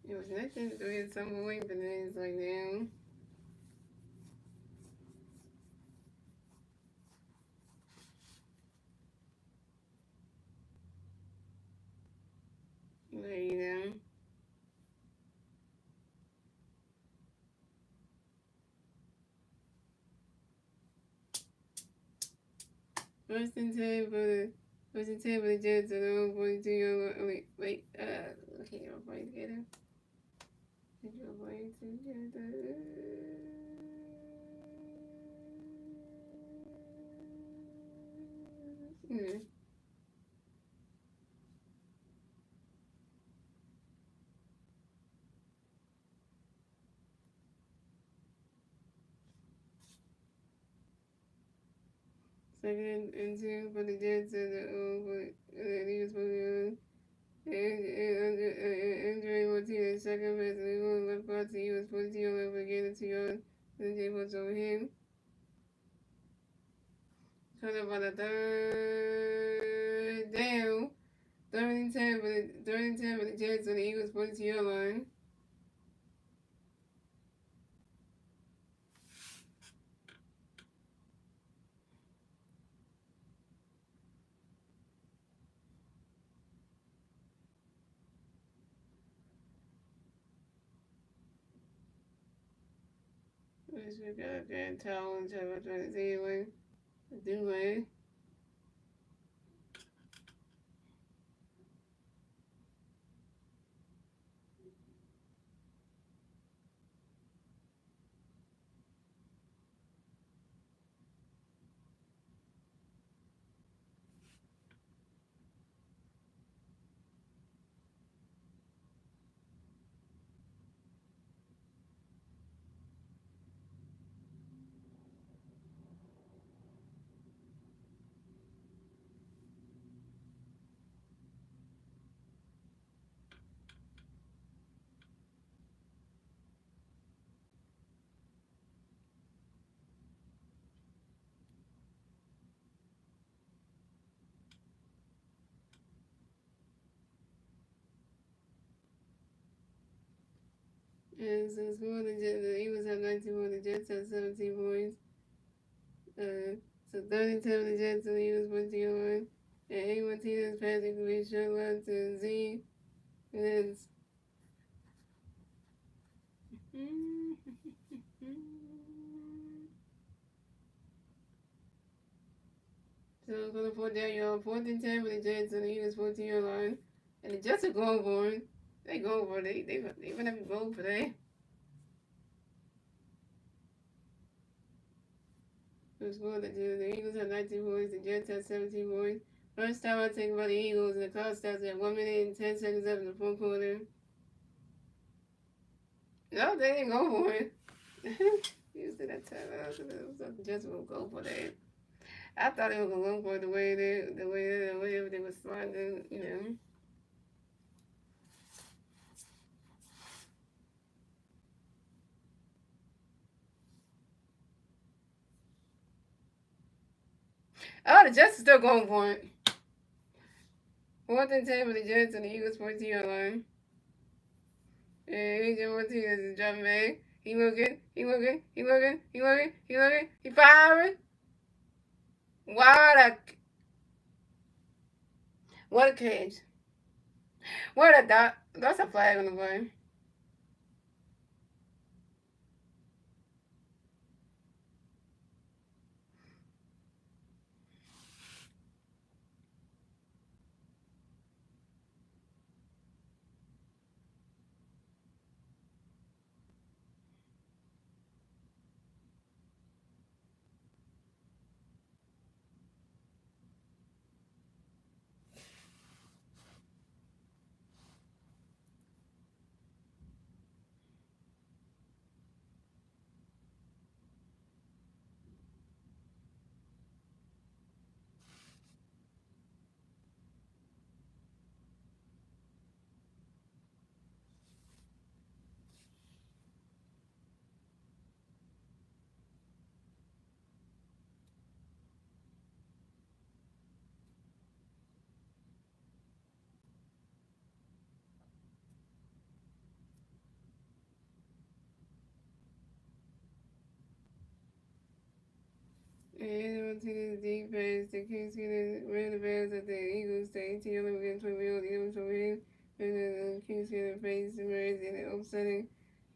It was 19 to 3 at some point, but then it's like now. You know. First and 10 for the first and 10 for the Jets and the 42 wait, okay, I'm playing together. You're playing together. Hmm. Second and 2 for the Jets and the Eagles for the Andre Martinez, second pass, and he won left guard to he was 42 yards, but gained 2 yards. Then Jay was over him. Cut up on the third down. Third and 10 for the Jets on the Eagles 42-yard line. We got Grand Tower, Trevor, anyway. Anyway. And so score the Eagles have 19 points, the Jets have 17 points. So 37 the Jets and the Eagles 41. And A Martinez passing to be short line to Z. And then so going to 4th down, you're on 4th and 10 for the Jets and the Eagles 14-yard line. And the Jets are going for it. They go for it. They gonna be bold for that. The score the Eagles have 19 points, the Jets have 17 points. First time I take about the Eagles, and the clock starts at 1 minute and 10 seconds left in the fourth quarter. No, they didn't go for it. Usually that time, the Jets will go for that. I thought they were gonna go for it the way everything was sliding, you know. Oh, the Jets are still going for it. 4th and 10 for the Jets and the Eagles 14-yard line. And AJ Martinez is dropping back. He looking, he firing. What a catch. What a dot. That's a flag on the play. to the deep pass. The Kings ran the Bears at the Eagles. The 18 against 20 wheel. The Eagles were in. And the Kings face the Bears in the upsetting.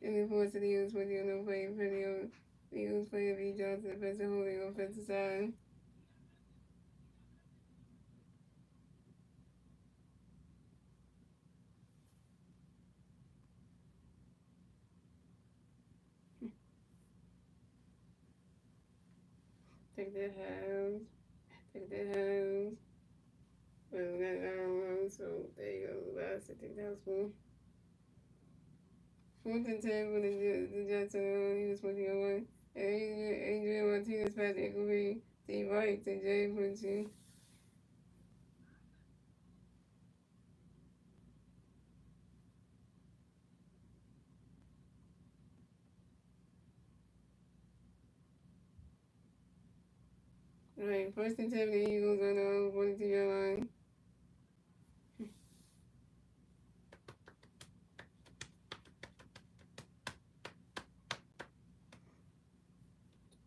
And the force of the Eagles with the other play. The Eagles play of E. Johnson, defensive holding offensive side. Take their hands. Take their hands. Well, we got our so there you go. Last, I think that was cool. 4th and 10 for the Jets, he was working on one. Adrian Martinez, Patrick Lee, Steve Wright, and Jay Quincy. Alright, 1st and 10 for the Eagles on the 42-yard line.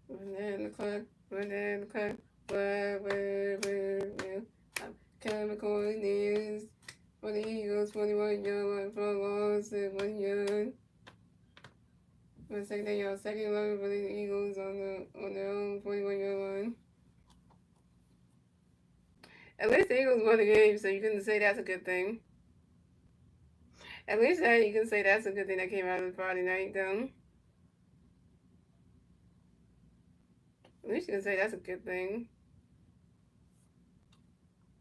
Run the clock, run the clock, where, chemical is for the Eagles, 41-yard line, for loss at 1 yard. For second yard, second line for the Eagles on their own 41-yard line. At least the Eagles won the game, so you can say that's a good thing. At least you can say that's a good thing that came out of Friday night, though. At least you can say that's a good thing.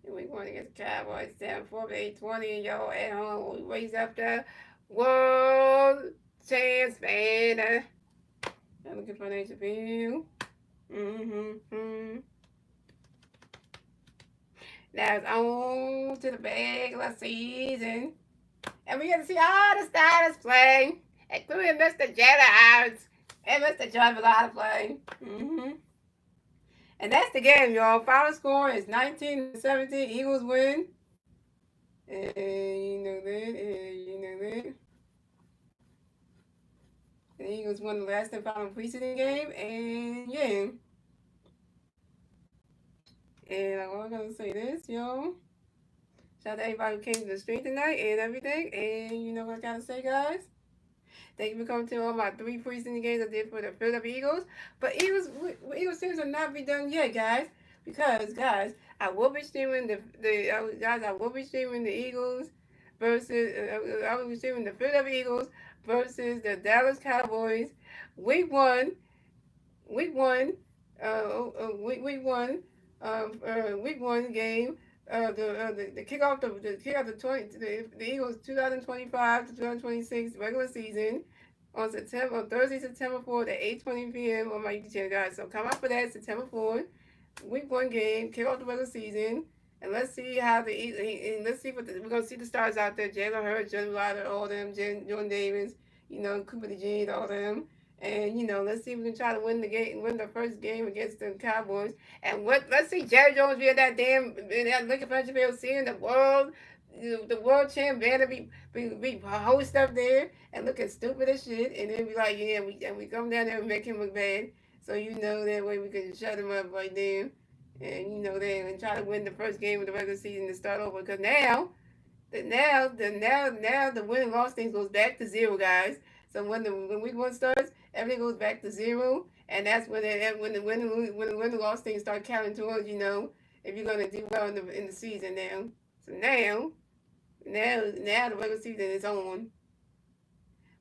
And we won against the Cowboys, 7-4-8-20, y'all at home. We raised up the world champs, man. I'm looking for an interview. Now it's on to the regular season. And we get to see all the starters play, including Mr. Jalen Hurts and Mr. John Villada play. And that's the game, y'all. Final score is 19-17. Eagles win. And you know that. The Eagles won the last and final preseason game. And yeah. And I'm going to say this, y'all. Shout out to everybody who came to the stream tonight and everything. And you know what I got to say, guys? Thank you for coming to all my 3 preseason games I did for the Philadelphia Eagles. But Eagles series will not be done yet, guys. Because, guys, I will be streaming I will be streaming the Eagles versus I will be streaming the Philadelphia Eagles versus the Dallas Cowboys. Week one game. The kickoff the Eagles 2025 to 2026 regular season on Thursday, September 4th at 8:20 p.m. on my YouTube channel, guys. So come out for that September 4th, week 1 game, kick off the regular season, and let's see how we're gonna see the stars out there: Jalen Hurts, Jordan Love, all them, Jordan Davis, Cooper DeJean, all them. And let's see if we can try to win the first game against the Cowboys. And let's see Jerry Jones be at that Lincoln Financial Field, seeing the world champ banner be host up there and looking stupid as shit, and then be like, yeah, we come down there and make him look bad. So that way we can shut him up right there, and and try to win the first game of the regular season to start over. Because now the win and loss things goes back to 0, guys. So when week 1 starts, everything goes back to 0, and that's when the win and loss things start counting towards if you're gonna do well in the season now. So now the regular season is on.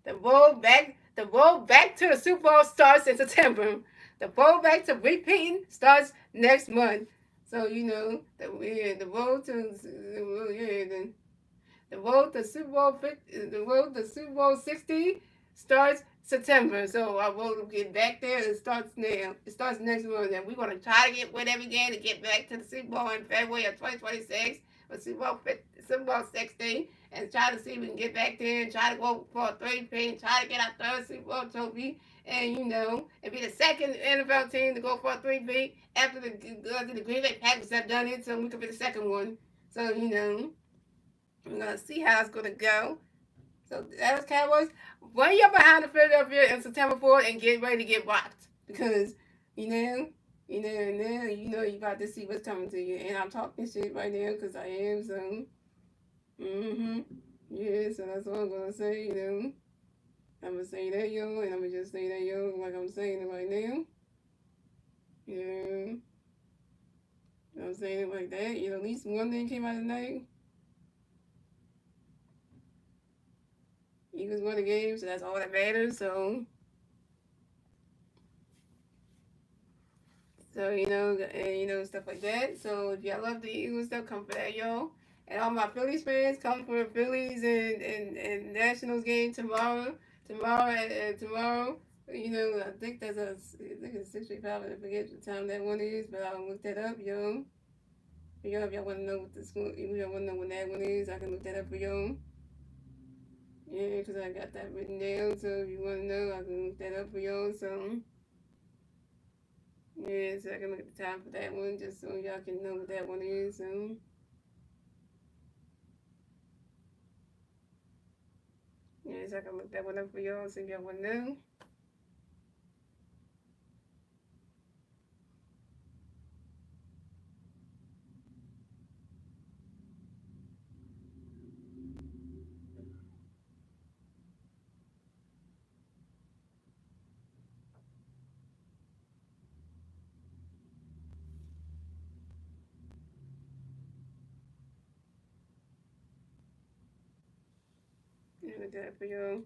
The road back to the Super Bowl starts in September. The road back to repeating starts next month. So the road to Super Bowl 60 starts September. So I will get back there. It starts now. It starts next month, and we're gonna try to win every game to get back to the Super Bowl in February of 2026 or Super Bowl 60, and try to see if we can get back there and try to go for a 3-peat and try to get our 3rd Super Bowl trophy, and and be the second NFL team to go for a 3-peat after the Green Bay Packers have done it, so we could be the second one. So we're gonna see how it's gonna go. So Dallas Cowboys, 1 year behind the Philadelphia in September 4th, and get ready to get rocked because You know, and then you know you about to see what's coming to you. And I'm talking shit right now because I am, so. Mm-hmm. Yeah, so that's what I'm gonna say, you know. I'm gonna say that, yo, and I'm gonna just say that, yo, like I'm saying it right now. Yeah. I'm saying it like that. You know, at least one thing came out of the night. Eagles won the game, so that's all that matters. So you know, stuff like that. So if y'all love the Eagles stuff, come for that, y'all. And all my Phillies fans, come for Phillies and Nationals game tomorrow. Tomorrow. You know, I think I think it's 6:35. I forget what time that one is, but I'll look that up, yo. For y'all, if y'all want to know what the school, if y'all want to know when that one is, I can look that up for y'all. Yeah, because I got that written down. So if you want to know, I can look that up for y'all. So. Yeah, so I can look at the time for that one just so y'all can know what that one is. Yeah, so I can look that one up for y'all so y'all will know. Yeah, look that for y'all.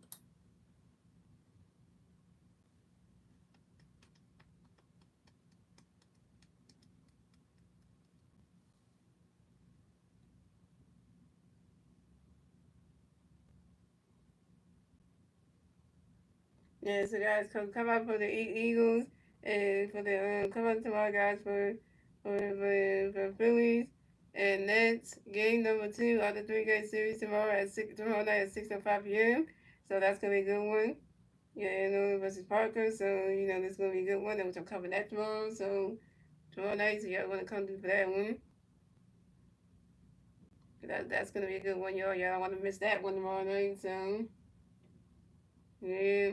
Yeah, so guys, come out for the Eagles and for the come out tomorrow, guys, for Phillies and Nets game number 2 of the 3-game series tomorrow night at 6:05 p.m. So that's gonna be a good one. Yeah, you know, versus Parker. So you know, this is gonna be a good one. Which I'm covering that tomorrow. So tomorrow night, so y'all wanna come through for that one. That's gonna be a good one, y'all. Y'all don't want to miss that one tomorrow night. So yeah,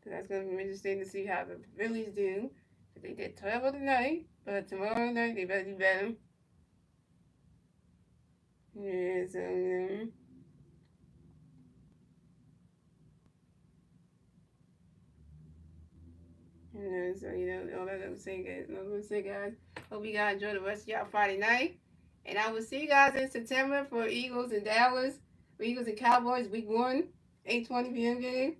so that's gonna be interesting to see how the Phillies do. They did terrible tonight, but tomorrow night they better do better. Yeah, so all that I'm saying, guys. All I'm saying, guys. Hope you guys enjoy the rest of y'all Friday night, and I will see you guys in September for Eagles and Dallas, for Eagles and Cowboys Week 1, 8:20 p.m. game.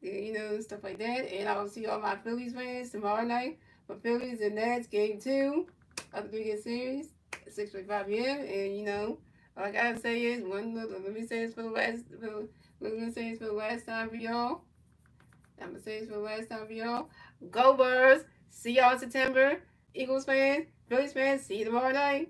You know, stuff like that. And I will see all my Phillies fans tomorrow night for Phillies and Nats game 2 of the 3-game series at 6:45 p.m. And you know, all I gotta say is let me say this for the last let me say this for the last time for y'all. I'm gonna say this for the last time for y'all. Go Birds! See y'all in September. Eagles fans, Phillies fans, see you tomorrow night.